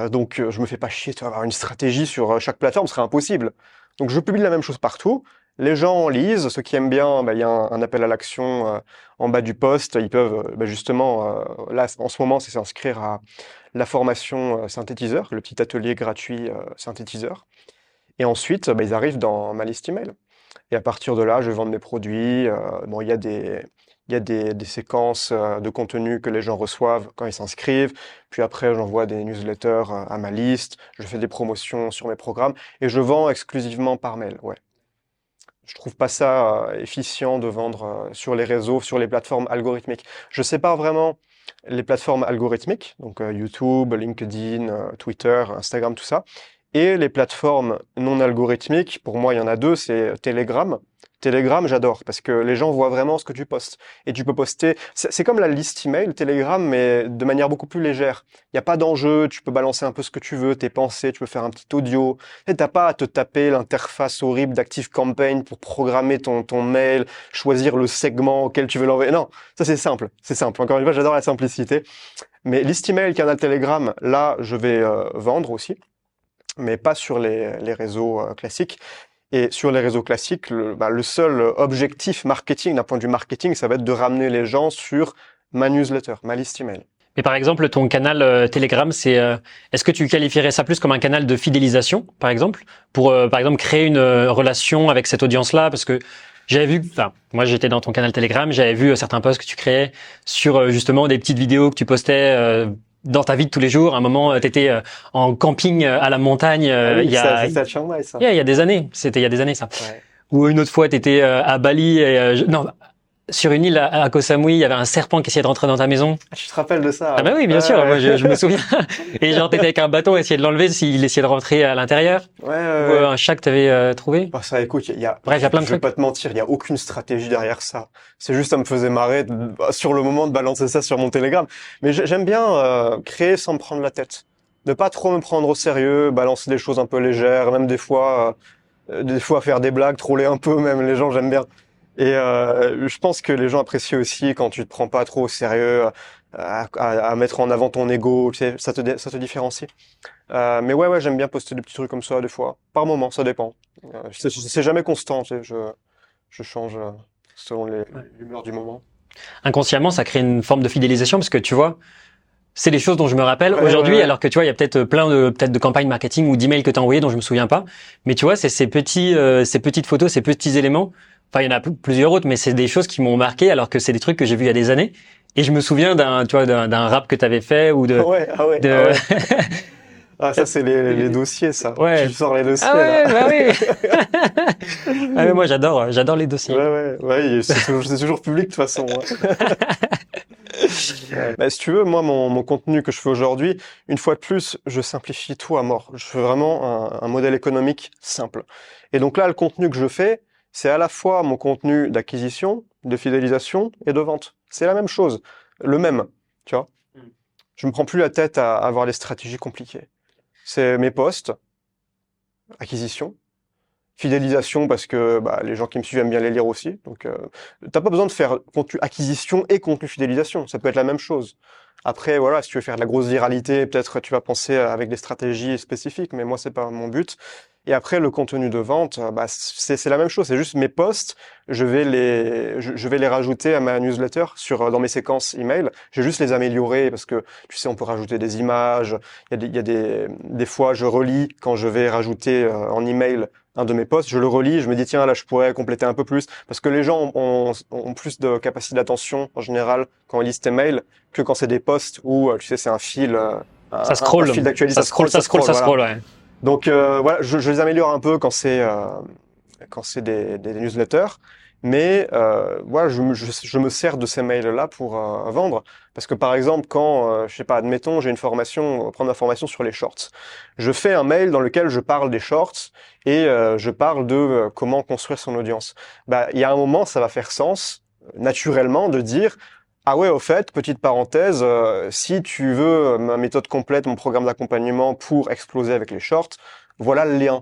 Donc je me fais pas chier d'avoir une stratégie sur chaque plateforme, ce serait impossible. Donc je publie la même chose partout. Les gens lisent, ceux qui aiment bien, il y a un appel à l'action en bas du post. Ils peuvent justement, là en ce moment, c'est s'inscrire à la formation synthétiseur, le petit atelier gratuit synthétiseur. Et ensuite, ils arrivent dans ma liste email. Et à partir de là, je vais vendre mes produits. Bon, il y a des séquences de contenu que les gens reçoivent quand ils s'inscrivent. Puis après, j'envoie des newsletters à ma liste. Je fais des promotions sur mes programmes. Et je vends exclusivement par mail, ouais. Je trouve pas ça efficient de vendre sur les réseaux, sur les plateformes algorithmiques. Je sépare vraiment les plateformes algorithmiques, donc YouTube, LinkedIn, Twitter, Instagram, tout ça, et les plateformes non algorithmiques. Pour moi, il y en a deux, c'est Telegram. Telegram, j'adore parce que les gens voient vraiment ce que tu postes. Et tu peux poster, c'est comme la liste email, Telegram, mais de manière beaucoup plus légère. Il n'y a pas d'enjeu, tu peux balancer un peu ce que tu veux, tes pensées, tu peux faire un petit audio. Et t'as pas à te taper l'interface horrible d'ActiveCampaign pour programmer ton mail, choisir le segment auquel tu veux l'envoyer. Non, ça c'est simple, c'est simple. Encore une fois, j'adore la simplicité. Mais liste email, canal Telegram, là, je vais vendre aussi, mais pas sur les réseaux classiques. Et sur les réseaux classiques, le seul objectif marketing, d'un point de vue marketing, ça va être de ramener les gens sur ma newsletter, ma liste email. Mais par exemple, ton canal Telegram, est-ce que tu qualifierais ça plus comme un canal de fidélisation, par exemple, pour par exemple créer une relation avec cette audience-là? Parce que j'avais vu, moi j'étais dans ton canal Telegram, j'avais vu certains posts que tu créais sur justement des petites vidéos que tu postais dans ta vie de tous les jours. À un moment, tu étais en camping à la montagne. Oui, il y a Chiang Mai, ça. il y a des années. C'était il y a des années, ça. Ouais. Ou une autre fois, tu étais à Bali et non, sur une île à Koh Samui, il y avait un serpent qui essayait de rentrer dans ta maison. Je te rappelle de ça. Ah bah oui, bien sûr, moi je me souviens. Et genre t'étais avec un bâton, essayer de l'enlever s'il essayait de rentrer à l'intérieur. Ouais, Ou un chat que t'avais trouvé. Bah ça, écoute, Bref, il y a plein de je vais trucs. pas te mentir, il y a aucune stratégie derrière ça. C'est juste, ça me faisait marrer sur le moment de balancer ça sur mon Telegram. Mais j'aime bien créer sans me prendre la tête. Ne pas trop me prendre au sérieux, balancer des choses un peu légères, même des fois faire des blagues, troller un peu même les gens, j'aime bien. Et je pense que les gens apprécient aussi quand tu te prends pas trop au sérieux, à mettre en avant ton ego, tu sais, ça te différencie. Mais ouais, j'aime bien poster des petits trucs comme ça des fois. Par moment, ça dépend. C'est jamais constant, tu sais, je change selon l'humeur du moment. Inconsciemment, ça crée une forme de fidélisation parce que tu vois, c'est les choses dont je me rappelle aujourd'hui, ouais. alors que tu vois, il y a peut-être plein de campagnes marketing ou d'emails que tu as envoyés dont je me souviens pas. Mais tu vois, c'est ces petites photos, ces petits éléments. Enfin, il y en a plusieurs autres, mais c'est des choses qui m'ont marqué alors que c'est des trucs que j'ai vus il y a des années. Et je me souviens d'un rap que tu avais fait ou de. Ah, ça, c'est les dossiers, ça. Ouais. Tu sors les dossiers, Ah ouais, là. bah oui. Ah mais moi j'adore les dossiers. Ouais, c'est toujours public, de toute façon. Ouais. Bah, si tu veux, moi, mon contenu que je fais aujourd'hui, une fois de plus, je simplifie tout à mort. Je fais vraiment un modèle économique simple. Et donc là, le contenu que je fais, c'est à la fois mon contenu d'acquisition, de fidélisation et de vente. C'est la même chose, le même, tu vois. Je me prends plus la tête à avoir des stratégies compliquées. C'est mes posts, acquisition, fidélisation parce que les gens qui me suivent aiment bien les lire aussi. Donc, t'as pas besoin de faire contenu acquisition et contenu fidélisation. Ça peut être la même chose. Après, voilà, si tu veux faire de la grosse viralité, peut-être tu vas penser avec des stratégies spécifiques, mais moi, c'est pas mon but. Et après, le contenu de vente, c'est la même chose. C'est juste mes posts, je vais les rajouter à ma newsletter dans mes séquences email. Je vais juste les améliorer parce que, tu sais, on peut rajouter des images. Il y a des fois, je relis quand je vais rajouter en email un de mes posts, je le relis, je me dis tiens là je pourrais compléter un peu plus parce que les gens ont plus de capacité d'attention en général quand ils lisent tes mails que quand c'est des posts où tu sais c'est un fil ça scrolle, un fil d'actualité, ça scrolle, ouais. Donc voilà, je les améliore un peu quand c'est des newsletters, mais voilà, je me sers de ces mails-là pour vendre. Parce que par exemple, quand, je sais pas, admettons, j'ai prendre ma formation sur les shorts. Je fais un mail dans lequel je parle des shorts et je parle de comment construire son audience. Il y a un moment, ça va faire sens, naturellement, de dire ah ouais, au fait, petite parenthèse, si tu veux ma méthode complète, mon programme d'accompagnement pour exploser avec les shorts, voilà le lien.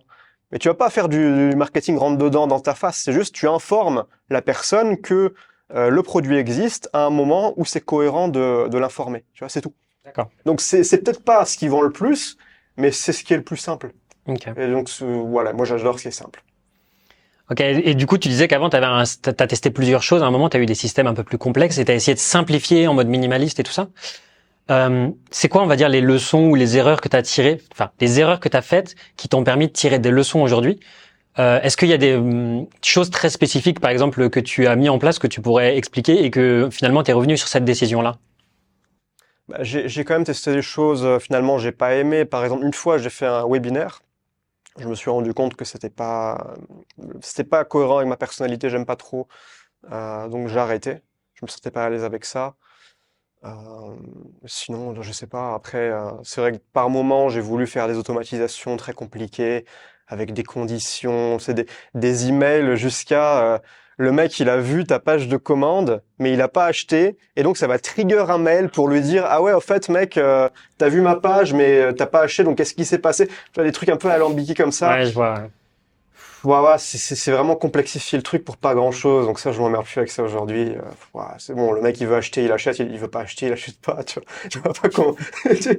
Mais tu vas pas faire du marketing rentre-dedans dans ta face, c'est juste tu informes la personne que le produit existe à un moment où c'est cohérent de l'informer. Tu vois, c'est tout. D'accord. Donc c'est peut-être pas ce qui vend le plus, mais c'est ce qui est le plus simple. Okay. Et donc voilà, moi j'adore ce qui est simple. Ok, et du coup, tu disais qu'avant, t'as testé plusieurs choses. À un moment, t'as eu des systèmes un peu plus complexes et t'as essayé de simplifier en mode minimaliste et tout ça. C'est quoi, on va dire, les leçons ou les erreurs que tu as tirées, enfin, les erreurs que tu as faites qui t'ont permis de tirer des leçons aujourd'hui? Est-ce qu'il y a des choses très spécifiques, par exemple, que tu as mis en place, que tu pourrais expliquer et que finalement tu es revenu sur cette décision-là? Bah, j'ai quand même testé des choses, finalement, j'ai pas aimé. Par exemple, une fois, j'ai fait un webinaire. Je me suis rendu compte que c'était pas cohérent avec ma personnalité, j'aime pas trop. Donc j'ai arrêté. Je me sentais pas à l'aise avec ça. Euh, Sinon, je sais pas. Après, c'est vrai que par moment, j'ai voulu faire des automatisations très compliquées avec des conditions, c'est des emails jusqu'à le mec, il a vu ta page de commande, mais il a pas acheté, et donc ça va trigger un mail pour lui dire ah ouais, au fait, mec, t'as vu ma page, mais t'as pas acheté, donc qu'est-ce qui s'est passé? Tu vois, des trucs un peu alambiqués comme ça. Ouais, je vois. Ouais, c'est vraiment complexifier le truc pour pas grand-chose. Donc ça, je m'emmerde plus avec ça aujourd'hui. Ouais, c'est bon, le mec, il veut acheter, il achète, il veut pas acheter, il achète pas. Tu vois pas comment. Tu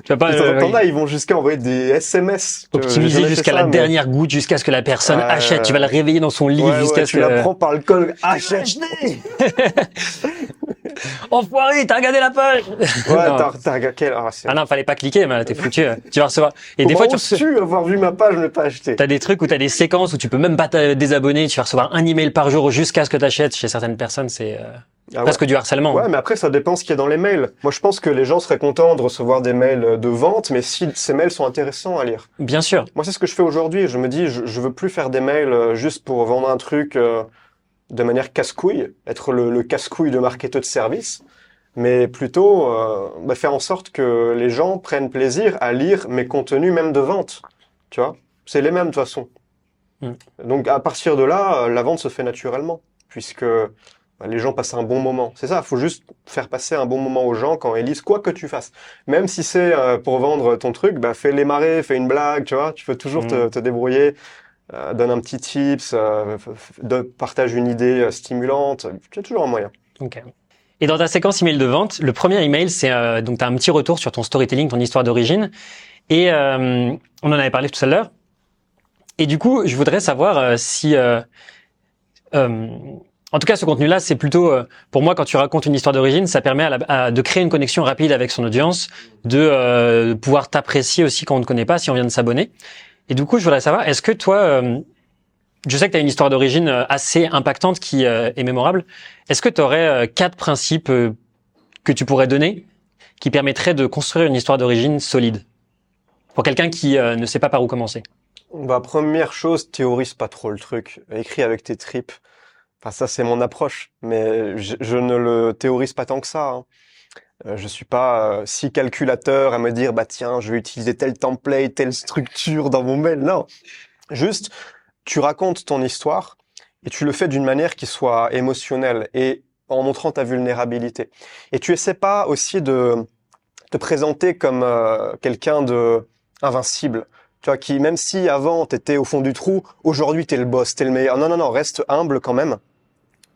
vas pas T'en as, ils vont jusqu'à envoyer des SMS. optimiser jusqu'à la dernière goutte, jusqu'à ce que la personne achète. Tu vas le réveiller dans son lit jusqu'à ce tu la prends par le col. Achète! Enfoiré, t'as regardé la page. Ouais, t'as regardé. Ah non, fallait pas cliquer, mais là, t'es foutu. Tu vas recevoir. Et des fois, tu avoir vu ma page, ne pas acheter. T'as des trucs où t'as des séquences où tu peux même pas te désabonner. Tu vas recevoir un email par jour jusqu'à ce que t'achètes. Chez certaines personnes, c'est presque du harcèlement. Ouais, mais après, ça dépend ce qu'il y a dans les mails. Moi, je pense que les gens seraient contents de recevoir des mails de vente, mais si ces mails sont intéressants à lire. Bien sûr. Moi, c'est ce que je fais aujourd'hui. Je me dis, je veux plus faire des mails juste pour vendre un truc de manière casse-couille, être le casse-couille de marketeur de service, mais plutôt faire en sorte que les gens prennent plaisir à lire mes contenus, même de vente. Tu vois, c'est les mêmes de toute façon. Donc, à partir de là, la vente se fait naturellement, puisque les gens passent un bon moment. C'est ça, il faut juste faire passer un bon moment aux gens quand ils lisent quoi que tu fasses. Même si c'est pour vendre ton truc, fais-les marrer, fais une blague, tu vois, tu peux toujours te débrouiller. Donne un petit tips, partage une idée stimulante, tu as toujours un moyen. Ok. Et dans ta séquence email de vente, le premier email, c'est donc tu as un petit retour sur ton storytelling, ton histoire d'origine. Et on en avait parlé tout à l'heure. Et du coup, je voudrais savoir si... en tout cas, ce contenu-là, c'est plutôt... pour moi, quand tu racontes une histoire d'origine, ça permet de créer une connexion rapide avec son audience, de pouvoir t'apprécier aussi quand on ne te connaît pas, si on vient de s'abonner. Et du coup, je voudrais savoir, est-ce que toi... je sais que tu as une histoire d'origine assez impactante qui est mémorable. Est-ce que tu aurais 4 principes que tu pourrais donner qui permettraient de construire une histoire d'origine solide pour quelqu'un qui ne sait pas par où commencer? Première chose, théorise pas trop le truc. Écris avec tes tripes. Enfin, ça, c'est mon approche. Mais je ne le théorise pas tant que ça. Hein. Je suis pas si calculateur à me dire, tiens, je vais utiliser tel template, telle structure dans mon mail. Non. Juste, tu racontes ton histoire et tu le fais d'une manière qui soit émotionnelle et en montrant ta vulnérabilité. Et tu essaies pas aussi de te présenter comme quelqu'un de invincible. Tu vois, qui, même si avant t'étais au fond du trou, aujourd'hui t'es le boss, t'es le meilleur. Non, non, non, reste humble quand même.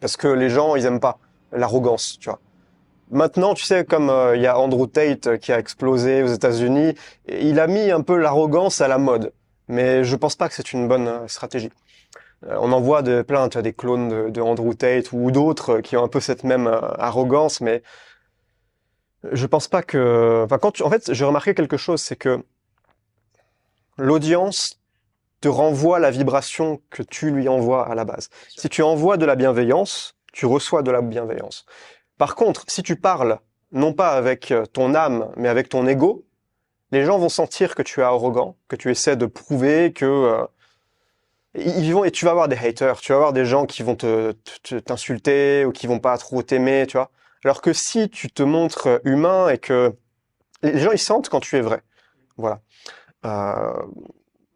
Parce que les gens, ils aiment pas l'arrogance, tu vois. Maintenant, tu sais, comme il y a Andrew Tate qui a explosé aux États-Unis, il a mis un peu l'arrogance à la mode. Mais je pense pas que c'est une bonne stratégie. On en voit plein, tu as des clones de Andrew Tate ou d'autres qui ont un peu cette même arrogance, mais je pense pas que... en fait, j'ai remarqué quelque chose, c'est que l'audience te renvoie la vibration que tu lui envoies à la base. Si tu envoies de la bienveillance, tu reçois de la bienveillance. Par contre, si tu parles non pas avec ton âme, mais avec ton ego, les gens vont sentir que tu es arrogant, que tu essaies de prouver que... et tu vas avoir des haters, tu vas avoir des gens qui vont t'insulter ou qui vont pas trop t'aimer, tu vois. Alors que si tu te montres humain et que... Les gens, ils sentent quand tu es vrai. Voilà.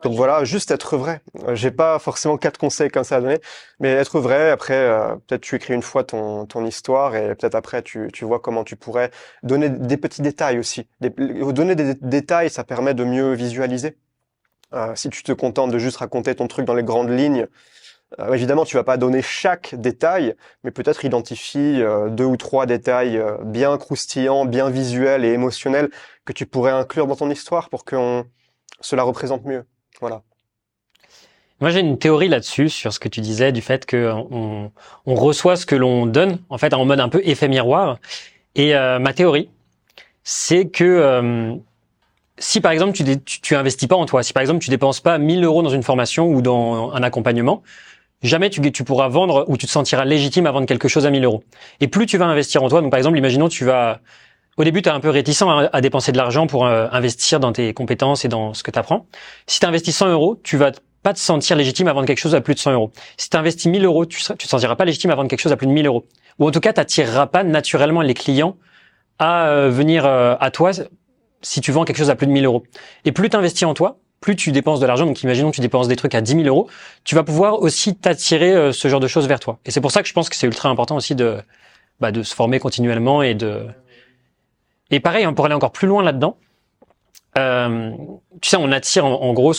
Donc voilà, juste être vrai. J'ai pas forcément 4 conseils comme ça à donner, mais être vrai. Après, peut-être tu écris une fois ton histoire et peut-être après tu vois comment tu pourrais donner des petits détails aussi. Donner des détails, ça permet de mieux visualiser. Si tu te contentes de juste raconter ton truc dans les grandes lignes, évidemment tu vas pas donner chaque détail, mais peut-être identifie 2 ou 3 détails bien croustillants, bien visuels et émotionnels que tu pourrais inclure dans ton histoire pour que cela représente mieux. Voilà. Moi, j'ai une théorie là-dessus, sur ce que tu disais, du fait que on reçoit ce que l'on donne, en fait, en mode un peu effet miroir. Et ma théorie, c'est que si par exemple tu investis pas en toi, si par exemple tu dépenses pas 1 000 € dans une formation ou dans un accompagnement, jamais tu pourras vendre ou tu te sentiras légitime à vendre quelque chose à 1 000 €. Et plus tu vas investir en toi, donc par exemple, imaginons au début, tu es un peu réticent à dépenser de l'argent pour investir dans tes compétences et dans ce que tu apprends. Si tu investis 100 €, tu vas pas te sentir légitime à vendre quelque chose à plus de 100 €. Si tu investis 1 000 €, tu te sentiras pas légitime à vendre quelque chose à plus de 1 000 €. Ou en tout cas, tu n'attireras pas naturellement les clients à venir à toi si tu vends quelque chose à plus de 1 000 €. Et plus tu investis en toi, plus tu dépenses de l'argent, donc imaginons que tu dépenses des trucs à 10 000 €, tu vas pouvoir aussi t'attirer ce genre de choses vers toi. Et c'est pour ça que je pense que c'est ultra important aussi de se former continuellement et pareil, hein, pour aller encore plus loin là-dedans, tu sais, on attire en gros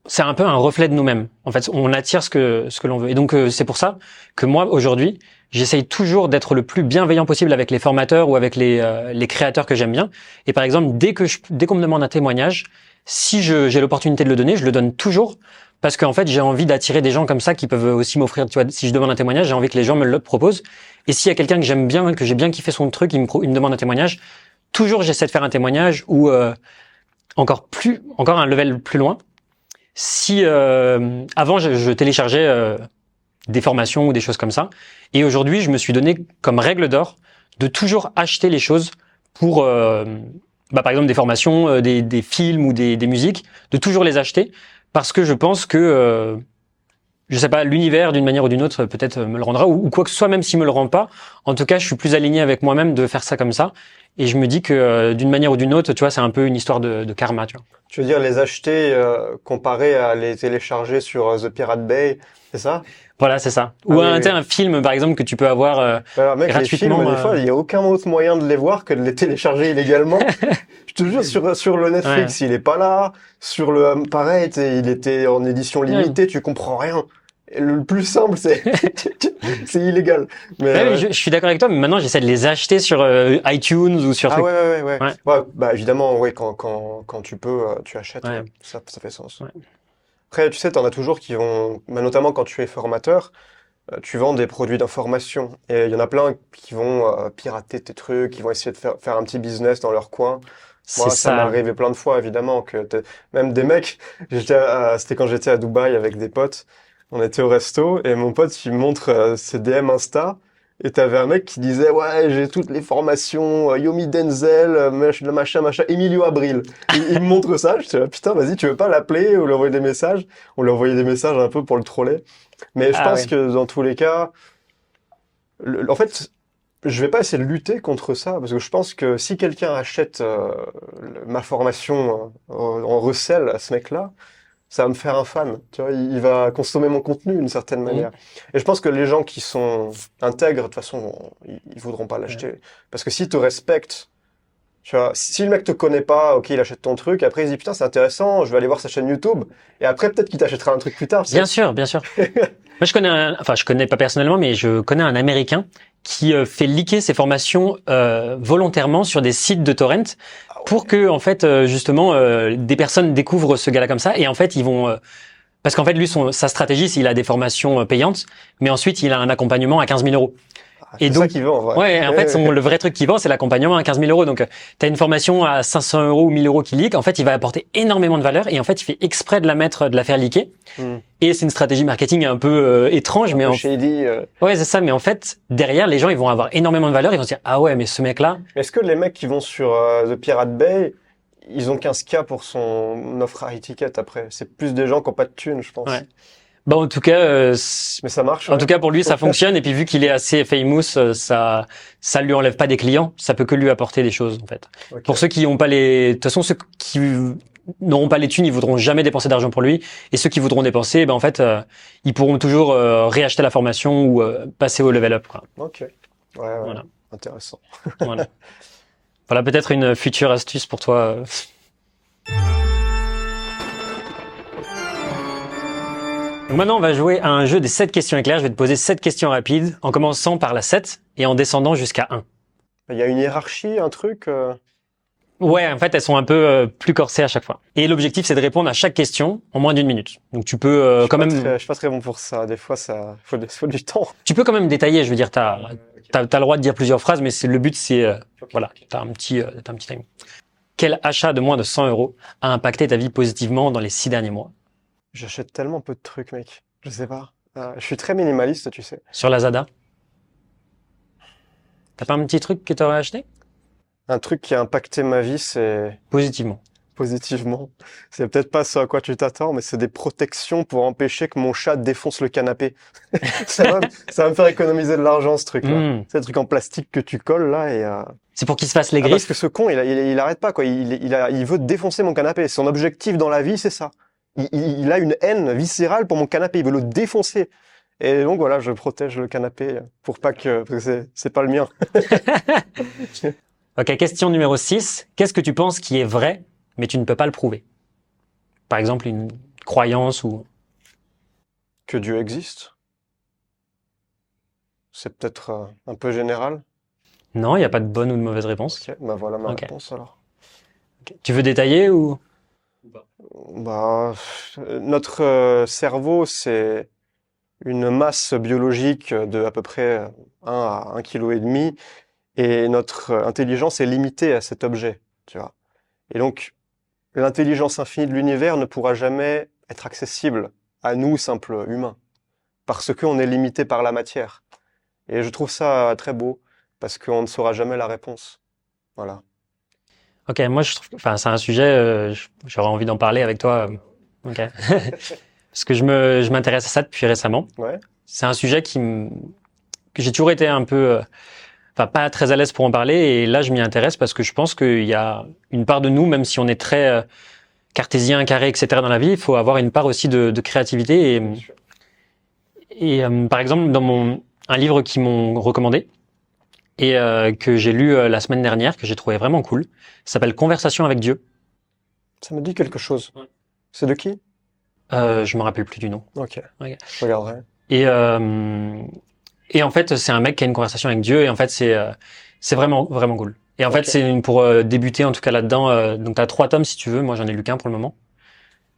c'est un peu un reflet de nous-mêmes. En fait, on attire ce que l'on veut. Et donc, c'est pour ça que moi, aujourd'hui, j'essaye toujours d'être le plus bienveillant possible avec les formateurs ou avec les créateurs que j'aime bien. Et par exemple, dès qu'on me demande un témoignage, si j'ai l'opportunité de le donner, je le donne toujours parce qu'en fait, j'ai envie d'attirer des gens comme ça qui peuvent aussi m'offrir, tu vois, si je demande un témoignage, j'ai envie que les gens me le proposent. Et s'il y a quelqu'un que j'aime bien, que j'ai bien kiffé son truc, il me demande un témoignage, toujours j'essaie de faire un témoignage ou encore un level plus loin. Si avant je téléchargeais des formations ou des choses comme ça, et aujourd'hui je me suis donné comme règle d'or de toujours acheter les choses pour par exemple des formations, des films ou des musiques, de toujours les acheter parce que je pense que je sais pas, l'univers d'une manière ou d'une autre peut-être me le rendra ou quoi que ce soit, même s'il me le rend pas. En tout cas, je suis plus aligné avec moi-même de faire ça comme ça. Et je me dis que d'une manière ou d'une autre, tu vois, c'est un peu une histoire de karma, tu vois. Tu veux dire les acheter comparé à les télécharger sur The Pirate Bay, c'est ça? Voilà, c'est ça. Ah Ou oui, oui. un film, par exemple, que tu peux avoir Alors mec, les films, gratuitement. des fois, il y a aucun autre moyen de les voir que de les télécharger illégalement. Je te jure, sur le Netflix, il est pas là. Sur le, pareil, il était en édition limitée, tu comprends rien. Et le plus simple, c'est illégal. Mais, Ouais, je suis d'accord avec toi, mais maintenant j'essaie de les acheter sur iTunes ou sur ah trucs. ouais. Ouais. Ouais, bah évidemment, ouais, quand tu peux, tu achètes. Ouais. Ouais. Ça fait sens. Ouais. Après, tu sais, t'en as toujours qui vont, bah, notamment quand tu es formateur, tu vends des produits d'information. Et il y en a plein qui vont pirater tes trucs, qui vont essayer de faire un petit business dans leur coin. C'est Moi, ça m'est ça. arrivé plein de fois, évidemment, même des mecs, c'était quand j'étais à Dubaï avec des potes, on était au resto, et mon pote, il me montre ses DM Insta, et t'avais un mec qui disait, ouais, j'ai toutes les formations, Yomi Denzel, machin, Emilio Abril. Il me montre ça, je dis, putain, vas-y, tu veux pas l'appeler ou lui envoyer des messages? On lui envoyait des messages un peu pour le troller. Mais je pense que dans tous les cas, en fait, je vais pas essayer de lutter contre ça, parce que je pense que si quelqu'un achète ma formation en resell à ce mec-là, ça va me faire un fan. Tu vois, il va consommer mon contenu d'une certaine manière. Et je pense que les gens qui sont intègres, de toute façon, ils voudront pas l'acheter. Parce que s'ils te respectent, tu vois, si le mec te connaît pas, ok, il achète ton truc, après il se dit putain, c'est intéressant, je vais aller voir sa chaîne YouTube, et après peut-être qu'il t'achètera un truc plus tard. Bien sûr, bien sûr. Moi, je connais pas personnellement, mais je connais un Américain qui fait leaker ses formations volontairement sur des sites de torrent pour que, en fait, justement, des personnes découvrent ce gars-là comme ça, et en fait, ils vont parce qu'en fait, lui, sa stratégie, c'est qu'il a des formations payantes, mais ensuite, il a un accompagnement à 15 000 €. C'est Et donc, ça qu'il veut en vrai. ouais, en fait, le vrai truc qu'il vend, c'est l'accompagnement à 15 000 €. Donc, t'as une formation à 500 € ou 1 000 € qui leak. En fait, il va apporter énormément de valeur et en fait, il fait exprès de la faire leaker. Et c'est une stratégie marketing un peu étrange, mais shady. ouais, c'est ça. Mais en fait, derrière, les gens, ils vont avoir énormément de valeur. Ils vont se dire, ah ouais, mais ce mec-là. Est-ce que les mecs qui vont sur The Pirate Bay, ils ont 15K pour son offre à ticket après? C'est plus des gens qui n'ont pas de thunes, je pense. Ouais. Bah, en tout cas, Mais ça marche. en tout cas, pour lui, ça fonctionne. Et puis, vu qu'il est assez famous, ça lui enlève pas des clients. Ça peut que lui apporter des choses, en fait. Okay. Pour ceux qui n'ont pas de toute façon, ceux qui n'auront pas les thunes, ils voudront jamais dépenser d'argent pour lui. Et ceux qui voudront dépenser, ben, en fait, ils pourront toujours réacheter la formation ou passer au level up, quoi. Ok. Ouais. Voilà. Intéressant. Voilà. Voilà, peut-être une future astuce pour toi. Donc maintenant, on va jouer à un jeu des 7 questions éclairs. Je vais te poser 7 questions rapides, en commençant par la 7 et en descendant jusqu'à 1. Il y a une hiérarchie, un truc Ouais, en fait, elles sont un peu plus corsées à chaque fois. Et l'objectif, c'est de répondre à chaque question en moins d'1 minute. Donc tu peux quand même... Je suis pas très bon pour ça. Des fois, faut du temps. Tu peux quand même détailler, je veux dire, T'as le droit de dire plusieurs phrases, mais le but, c'est, voilà, t'as un petit timing. Quel achat de moins de 100 € a impacté ta vie positivement dans les 6 derniers mois? J'achète tellement peu de trucs, mec. Je sais pas. Je suis très minimaliste, tu sais. Sur Lazada? T'as pas un petit truc que t'aurais acheté? Un truc qui a impacté ma vie, c'est Positivement. positivement. C'est peut-être pas ce à quoi tu t'attends, mais c'est des protections pour empêcher que mon chat défonce le canapé. Ça va me faire économiser de l'argent, ce truc-là. Mmh. C'est un truc en plastique que tu colles là et C'est pour qu'il se fasse les parce griffes? que ce con, il arrête pas quoi. Il veut défoncer mon canapé. Son objectif dans la vie, c'est ça. Il a une haine viscérale pour mon canapé. Il veut le défoncer. Et donc voilà, je protège le canapé pour pas que parce que c'est pas le mien. Ok, question numéro 6. Qu'est-ce que tu penses qui est vrai, mais tu ne peux pas le prouver? Par exemple, une croyance ou... Que Dieu existe. C'est peut-être un peu général. Non, il n'y a pas de bonne ou de mauvaise réponse. Ok, bah voilà ma Ok. réponse alors. Ok. Tu veux détailler ou... Bah, notre cerveau, c'est une masse biologique de à peu près 1 à 1,5 kg et notre intelligence est limitée à cet objet, tu vois. Et donc, l'intelligence infinie de l'univers ne pourra jamais être accessible à nous, simples humains, parce qu'on est limité par la matière. Et je trouve ça très beau, parce qu'on ne saura jamais la réponse. Voilà. Ok, moi je trouve, enfin c'est un sujet, j'aurais envie d'en parler avec toi. Ok, parce que je m'intéresse à ça depuis récemment. Ouais. C'est un sujet que j'ai toujours été un peu, enfin pas très à l'aise pour en parler, et là je m'y intéresse parce que je pense qu'il y a une part de nous, même si on est très cartésien, carré, etc. dans la vie, il faut avoir une part aussi de créativité. Et par exemple, dans un livre qu'ils m'ont recommandé, et que j'ai lu la semaine dernière, que j'ai trouvé vraiment cool. Ça s'appelle Conversation avec Dieu. Ça me dit quelque chose. Ouais. C'est de qui? Je me rappelle plus du nom. Ok. Ok. Je regarderai. Et en fait, c'est un mec qui a une conversation avec Dieu, et en fait, c'est vraiment, vraiment cool. Et en fait, c'est pour débuter, en tout cas là-dedans, donc t'as 3 tomes si tu veux, moi j'en ai lu qu'un pour le moment.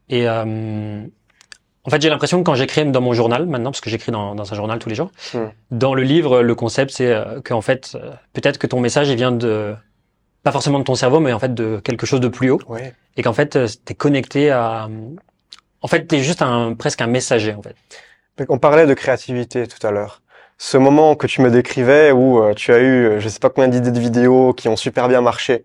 Et en fait, j'ai l'impression que quand j'écris dans mon journal maintenant, parce que j'écris dans un journal tous les jours, dans le livre, le concept c'est qu'en fait, peut-être que ton message il vient pas forcément de ton cerveau, mais en fait de quelque chose de plus haut, Ouais. et qu'en fait t'es connecté en fait t'es juste presque un messager en fait. On parlait de créativité tout à l'heure. Ce moment que tu me décrivais où tu as eu, je sais pas combien d'idées de vidéos qui ont super bien marché.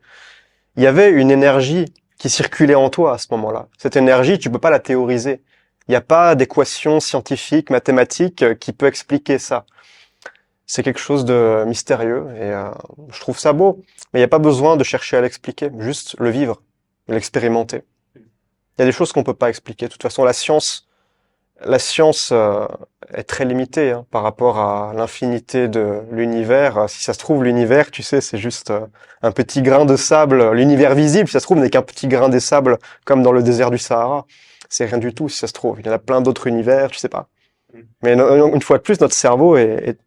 Il y avait une énergie qui circulait en toi à ce moment-là. Cette énergie, tu peux pas la théoriser. Il n'y a pas d'équation scientifique, mathématique qui peut expliquer ça. C'est quelque chose de mystérieux et je trouve ça beau. Mais il n'y a pas besoin de chercher à l'expliquer, juste le vivre, l'expérimenter. Il y a des choses qu'on peut pas expliquer. De toute façon, la science est très limitée par rapport à l'infinité de l'univers. Si ça se trouve, l'univers, tu sais, c'est juste un petit grain de sable. L'univers visible, si ça se trouve, n'est qu'un petit grain de sable, comme dans le désert du Sahara. C'est rien du tout, si ça se trouve. Il y en a plein d'autres univers, je sais pas. Mais une fois de plus, notre cerveau est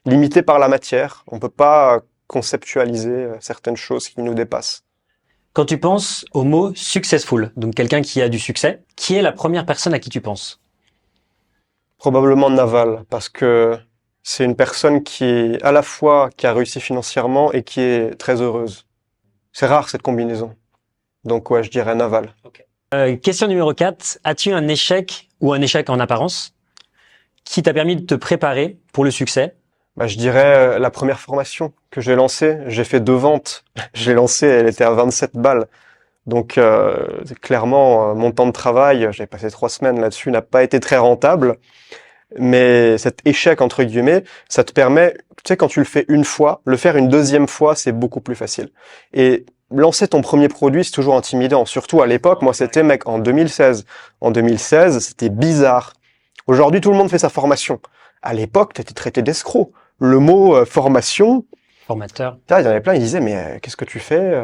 limité par la matière. On peut pas conceptualiser certaines choses qui nous dépassent. Quand tu penses au mot successful, donc quelqu'un qui a du succès, qui est la première personne à qui tu penses? Probablement Naval, parce que c'est une personne qui à la fois qui a réussi financièrement et qui est très heureuse. C'est rare cette combinaison. Donc ouais, je dirais Naval. Question numéro 4. As-tu un échec ou un échec en apparence qui t'a permis de te préparer pour le succès? Bah, je dirais la première formation que j'ai lancée. J'ai fait 2 ventes. Je l'ai lancée, elle était à 27 balles. Donc clairement, mon temps de travail, j'ai passé 3 semaines là-dessus, n'a pas été très rentable. Mais cet échec, entre guillemets, ça te permet, tu sais, quand tu le fais une fois, le faire une deuxième fois, c'est beaucoup plus facile. Et lancer ton premier produit, c'est toujours intimidant. Surtout à l'époque, moi, c'était, mec, en 2016. En 2016, c'était bizarre. Aujourd'hui, tout le monde fait sa formation. À l'époque, t'étais traité d'escroc. Le mot formation, Formateur. il y en avait plein, ils disaient, mais qu'est-ce que tu fais?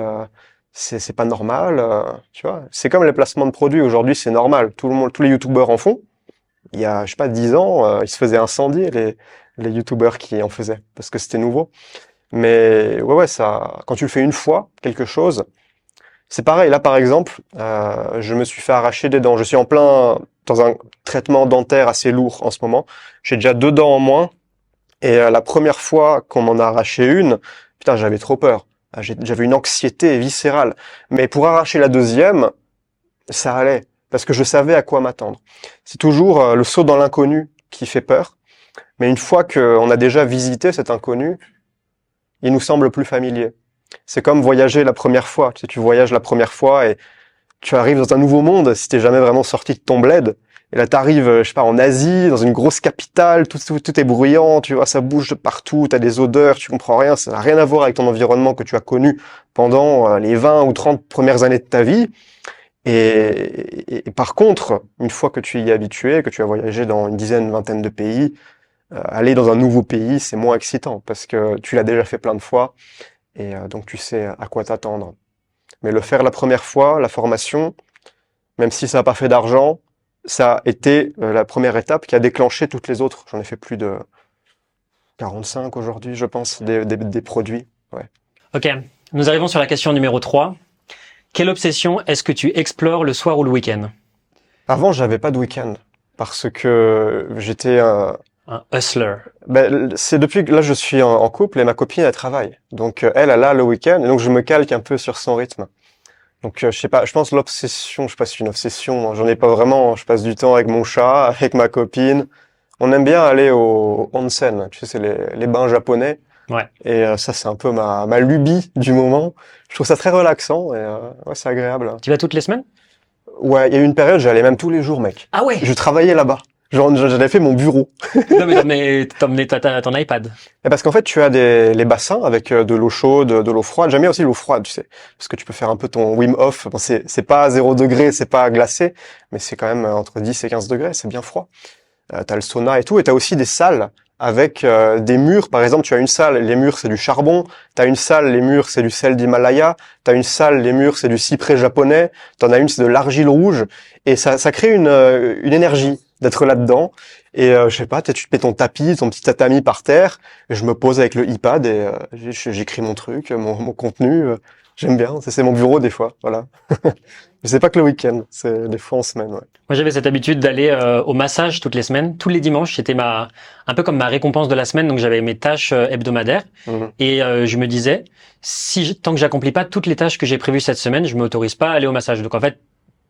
C'est pas normal, tu vois. C'est comme les placements de produits. Aujourd'hui, c'est normal. Tous les youtubeurs en font. Il y a, je sais pas, 10 ans, ils se faisaient incendier, les youtubeurs qui en faisaient, parce que c'était nouveau. Mais, ouais, ça, quand tu le fais une fois, quelque chose, c'est pareil. Là, par exemple, je me suis fait arracher des dents. Je suis en plein dans un traitement dentaire assez lourd en ce moment. J'ai déjà 2 dents en moins. Et la première fois qu'on m'en a arraché une, putain, j'avais trop peur. J'avais une anxiété viscérale. Mais pour arracher la deuxième, ça allait, parce que je savais à quoi m'attendre. C'est toujours le saut dans l'inconnu qui fait peur. Mais une fois qu'on a déjà visité cet inconnu, il nous semble plus familier. C'est comme voyager la première fois. Tu sais, tu voyages la première fois et tu arrives dans un nouveau monde si t'es jamais vraiment sorti de ton bled. Et là, t'arrives, je sais pas, en Asie, dans une grosse capitale, tout est bruyant, tu vois, ça bouge de partout, t'as des odeurs, tu comprends rien, ça n'a rien à voir avec ton environnement que tu as connu pendant les 20 ou 30 premières années de ta vie. Et par contre, une fois que tu y es habitué, que tu as voyagé dans une dizaine, vingtaine de pays, aller dans un nouveau pays, c'est moins excitant parce que tu l'as déjà fait plein de fois et donc tu sais à quoi t'attendre. Mais le faire la première fois, la formation, même si ça n'a pas fait d'argent, ça a été la première étape qui a déclenché toutes les autres. J'en ai fait plus de 45 aujourd'hui, je pense, des produits. Ouais. Ok, nous arrivons sur la question numéro 3. Quelle obsession est-ce que tu explores le soir ou le week-end? Avant, j'avais pas de week-end parce que j'étais Un hustler. c'est depuis que là je suis en couple et ma copine elle travaille. Donc elle a le week-end et donc je me calque un peu sur son rythme. Donc je sais pas, je pense l'obsession, je sais pas si c'est une obsession, j'en ai pas vraiment, je passe du temps avec mon chat, avec ma copine. On aime bien aller au onsen, tu sais c'est les bains japonais. Ouais. Et ça c'est un peu ma lubie du moment. Je trouve ça très relaxant et ouais, c'est agréable. Tu vas toutes les semaines? Ouais, il y a eu une période, j'allais même tous les jours, mec. Ah ouais. Je travaillais là-bas. Genre, j'avais fait mon bureau. Non mais t'as emmené ton iPad. Et parce qu'en fait, tu as les bassins avec de l'eau chaude, de l'eau froide. J'aime bien aussi l'eau froide, tu sais. Parce que tu peux faire un peu ton Wim Hof. Bon, c'est pas à 0 degré, c'est pas glacé, mais c'est quand même entre 10 et 15 degrés, c'est bien froid. T'as le sauna et tout, et t'as aussi des salles avec des murs. Par exemple, tu as une salle, les murs c'est du charbon. T'as une salle, les murs c'est du sel d'Himalaya. T'as une salle, les murs c'est du cyprès japonais. T'en as une, c'est de l'argile rouge. Et ça crée une énergie d'être là-dedans. Et je sais pas, tu te mets ton tapis, ton petit tatami par terre, et je me pose avec le iPad et j'écris mon truc, mon contenu. J'aime bien, c'est mon bureau des fois, voilà. Mais c'est pas que le week-end, c'est des fois en semaine, ouais. Moi, j'avais cette habitude d'aller au massage toutes les semaines. Tous les dimanches, c'était un peu comme ma récompense de la semaine. Donc, j'avais mes tâches hebdomadaires. Mhm. Et je me disais, tant que j'accomplis pas toutes les tâches que j'ai prévues cette semaine, je m'autorise pas à aller au massage. Donc, en fait,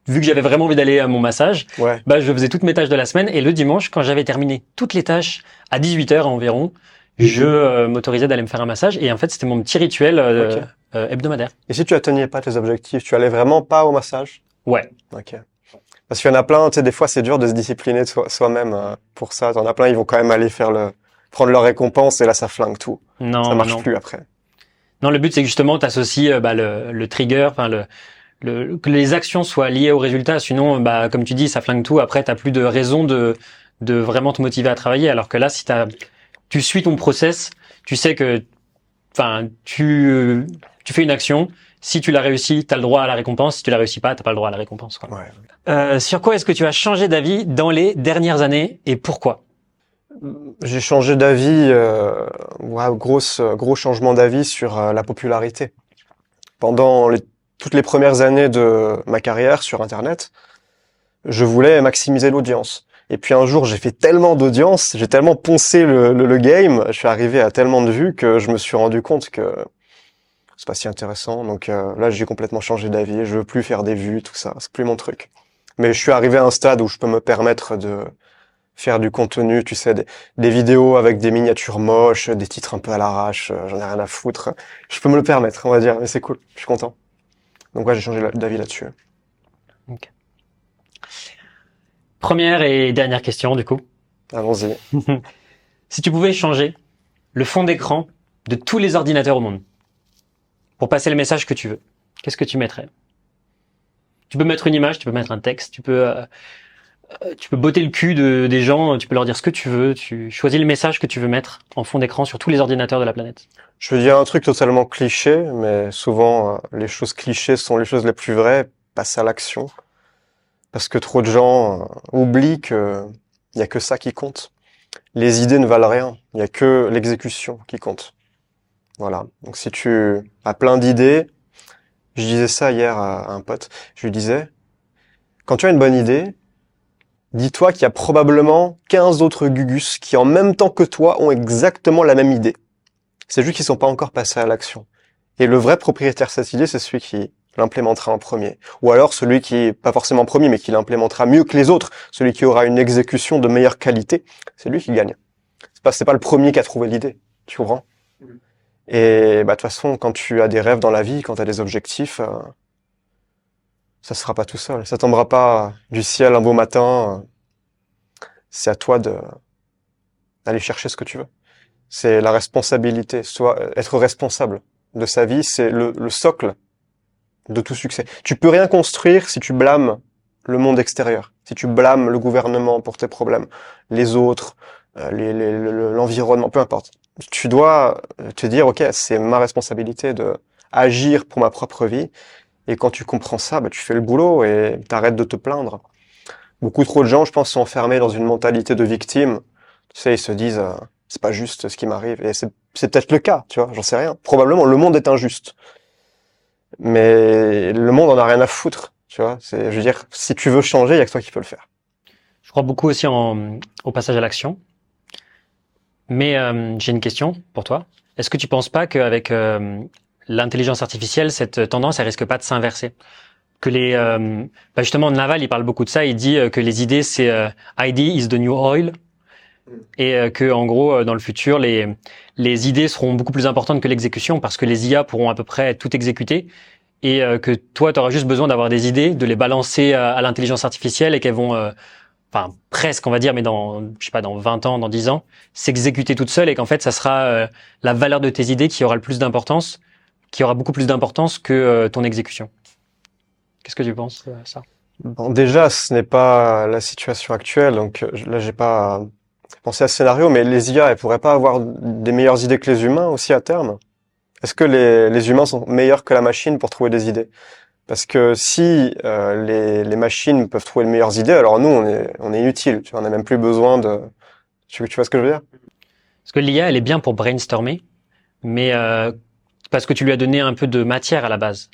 vu que j'avais vraiment envie d'aller à mon massage, Ouais. je faisais toutes mes tâches de la semaine. Et le dimanche, quand j'avais terminé toutes les tâches à 18h environ, je m'autorisais d'aller me faire un massage. Et en fait, c'était mon petit rituel Ok. hebdomadaire. Et si tu atteignais pas tes objectifs, tu allais vraiment pas au massage? Ouais. Ok. Parce qu'il y en a plein, tu sais, des fois c'est dur de se discipliner de soi-même pour ça. T'en as plein, ils vont quand même aller prendre leur récompense et là ça flingue tout. Non, Ça marche non. plus après. Non, le but, c'est que justement, t'associes le trigger, enfin que les actions soient liées au résultat. Sinon, comme tu dis, ça flingue tout. Après, t'as plus de raison de vraiment te motiver à travailler. Alors que là, si tu suis ton process, tu sais que, enfin, tu fais une action. Si tu l'as réussi, t'as le droit à la récompense. Si tu l'as réussi pas, t'as pas le droit à la récompense, quoi. Ouais. Sur quoi est-ce que tu as changé d'avis dans les dernières années et pourquoi? J'ai changé d'avis, ouais, gros changement d'avis sur la popularité. Pendant toutes les premières années de ma carrière sur Internet, je voulais maximiser l'audience. Et puis un jour, j'ai fait tellement d'audience, j'ai tellement poncé le game, je suis arrivé à tellement de vues que je me suis rendu compte que c'est pas si intéressant. Donc là, j'ai complètement changé d'avis. Je veux plus faire des vues, tout ça. C'est plus mon truc. Mais je suis arrivé à un stade où je peux me permettre de faire du contenu, tu sais, des vidéos avec des miniatures moches, des titres un peu à l'arrache. J'en ai rien à foutre. Je peux me le permettre, on va dire. Mais c'est cool. Je suis content. Donc ouais, j'ai changé d'avis là-dessus. Okay. Première et dernière question, du coup. Allons-y. Si tu pouvais changer le fond d'écran de tous les ordinateurs au monde pour passer le message que tu veux, qu'est-ce que tu mettrais? Tu peux mettre une image, tu peux mettre un texte, tu peux botter le cul des gens, tu peux leur dire ce que tu veux, tu choisis le message que tu veux mettre en fond d'écran sur tous les ordinateurs de la planète. Je veux dire un truc totalement cliché, mais souvent les choses clichés sont les choses les plus vraies. Passe à l'action. Parce que trop de gens oublient que il y a que ça qui compte. Les idées ne valent rien. Il y a que l'exécution qui compte. Voilà. Donc si tu as plein d'idées, je disais ça hier à un pote, je lui disais, quand tu as une bonne idée, dis-toi qu'il y a probablement 15 autres Gugus qui, en même temps que toi, ont exactement la même idée. C'est juste qu'ils sont pas encore passés à l'action. Et le vrai propriétaire de cette idée, c'est celui qui l'implémentera en premier. Ou alors celui qui, pas forcément premier, mais qui l'implémentera mieux que les autres, celui qui aura une exécution de meilleure qualité, c'est lui qui gagne. C'est pas le premier qui a trouvé l'idée. Tu comprends? Et bah de toute façon, quand tu as des rêves dans la vie, quand tu as des objectifs, ça se fera pas tout seul. Ça tombera pas du ciel un beau matin. C'est à toi d'aller chercher ce que tu veux. C'est la responsabilité. Être responsable de sa vie, c'est le socle de tout succès. Tu peux rien construire si tu blâmes le monde extérieur, si tu blâmes le gouvernement pour tes problèmes, les autres, l'environnement, peu importe. Tu dois te dire, ok, c'est ma responsabilité de agir pour ma propre vie. Et quand tu comprends ça, bah, tu fais le boulot et t'arrêtes de te plaindre. Beaucoup trop de gens, je pense, sont enfermés dans une mentalité de victime. Tu sais, ils se disent, c'est pas juste ce qui m'arrive. Et c'est peut-être le cas, tu vois, j'en sais rien. Probablement, le monde est injuste. Mais le monde en a rien à foutre, tu vois. Je veux dire, si tu veux changer, il y a que toi qui peux le faire. Je crois beaucoup aussi au passage à l'action. Mais j'ai une question pour toi. Est-ce que tu penses pas qu'avec l'intelligence artificielle, cette tendance, elle risque pas de s'inverser? Que justement, Naval, il parle beaucoup de ça. Il dit que les idées, c'est ID is the new oil. Et que en gros, dans le futur, les idées seront beaucoup plus importantes que l'exécution parce que les IA pourront à peu près tout exécuter et que toi, tu auras juste besoin d'avoir des idées, de les balancer à l'intelligence artificielle et qu'elles vont, presque, on va dire, mais dans 20 ans, dans 10 ans, s'exécuter toutes seules et qu'en fait, ça sera la valeur de tes idées qui aura le plus d'importance, qui aura beaucoup plus d'importance que ton exécution. Qu'est-ce que tu penses de ça? Bon, déjà, ce n'est pas la situation actuelle, donc là, j'ai pas pensé à ce scénario, mais les IA, elles pourraient pas avoir des meilleures idées que les humains aussi à terme? Est-ce que les humains sont meilleurs que la machine pour trouver des idées? Parce que si les machines peuvent trouver de meilleures idées, alors nous, on est inutile. Tu vois, on n'a même plus besoin de... Tu vois ce que je veux dire? Parce que l'IA, elle est bien pour brainstormer, mais parce que tu lui as donné un peu de matière à la base.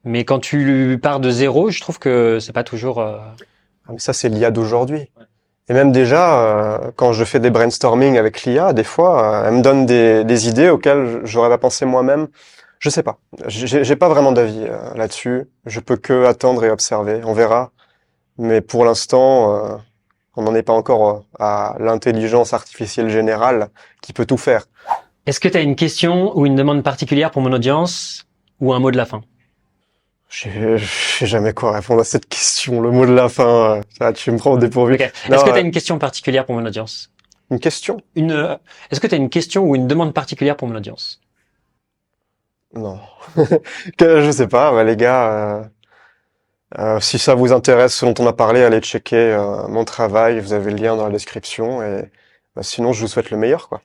Mais quand tu pars de zéro, je trouve que c'est pas toujours... Ah, mais ça, c'est l'IA d'aujourd'hui. Ouais. Et même déjà, quand je fais des brainstorming avec l'IA, des fois, elle me donne des idées auxquelles j'aurais pas pensé moi-même. Je sais pas. J'ai pas vraiment d'avis là-dessus. Je peux que attendre et observer. On verra. Mais pour l'instant, on n'en est pas encore à l'intelligence artificielle générale qui peut tout faire. Est-ce que tu as une question ou une demande particulière pour mon audience ou un mot de la fin? Je sais jamais quoi répondre à cette question. Le mot de la fin, tu me prends au dépourvu. Okay. Est-ce que tu as une question particulière pour mon audience? Une question? Est-ce que tu as une question ou une demande particulière pour mon audience? Non. Je sais pas, ouais, les gars, si ça vous intéresse ce dont on a parlé, allez checker mon travail, vous avez le lien dans la description et sinon je vous souhaite le meilleur, quoi.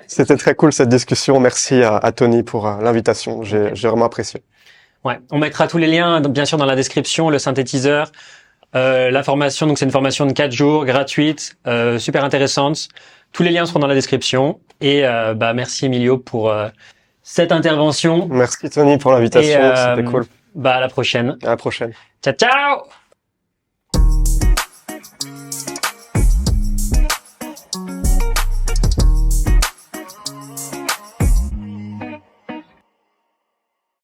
C'était très cool cette discussion, merci à Tony pour l'invitation, j'ai vraiment apprécié. Ouais, on mettra tous les liens bien sûr dans la description, le synthétiseur, la formation, donc c'est une formation de 4 jours, gratuite, super intéressante. Tous les liens seront dans la description et merci Emilio pour cette intervention. Merci Tony pour l'invitation, c'était cool. À la prochaine. À la prochaine. Ciao ciao.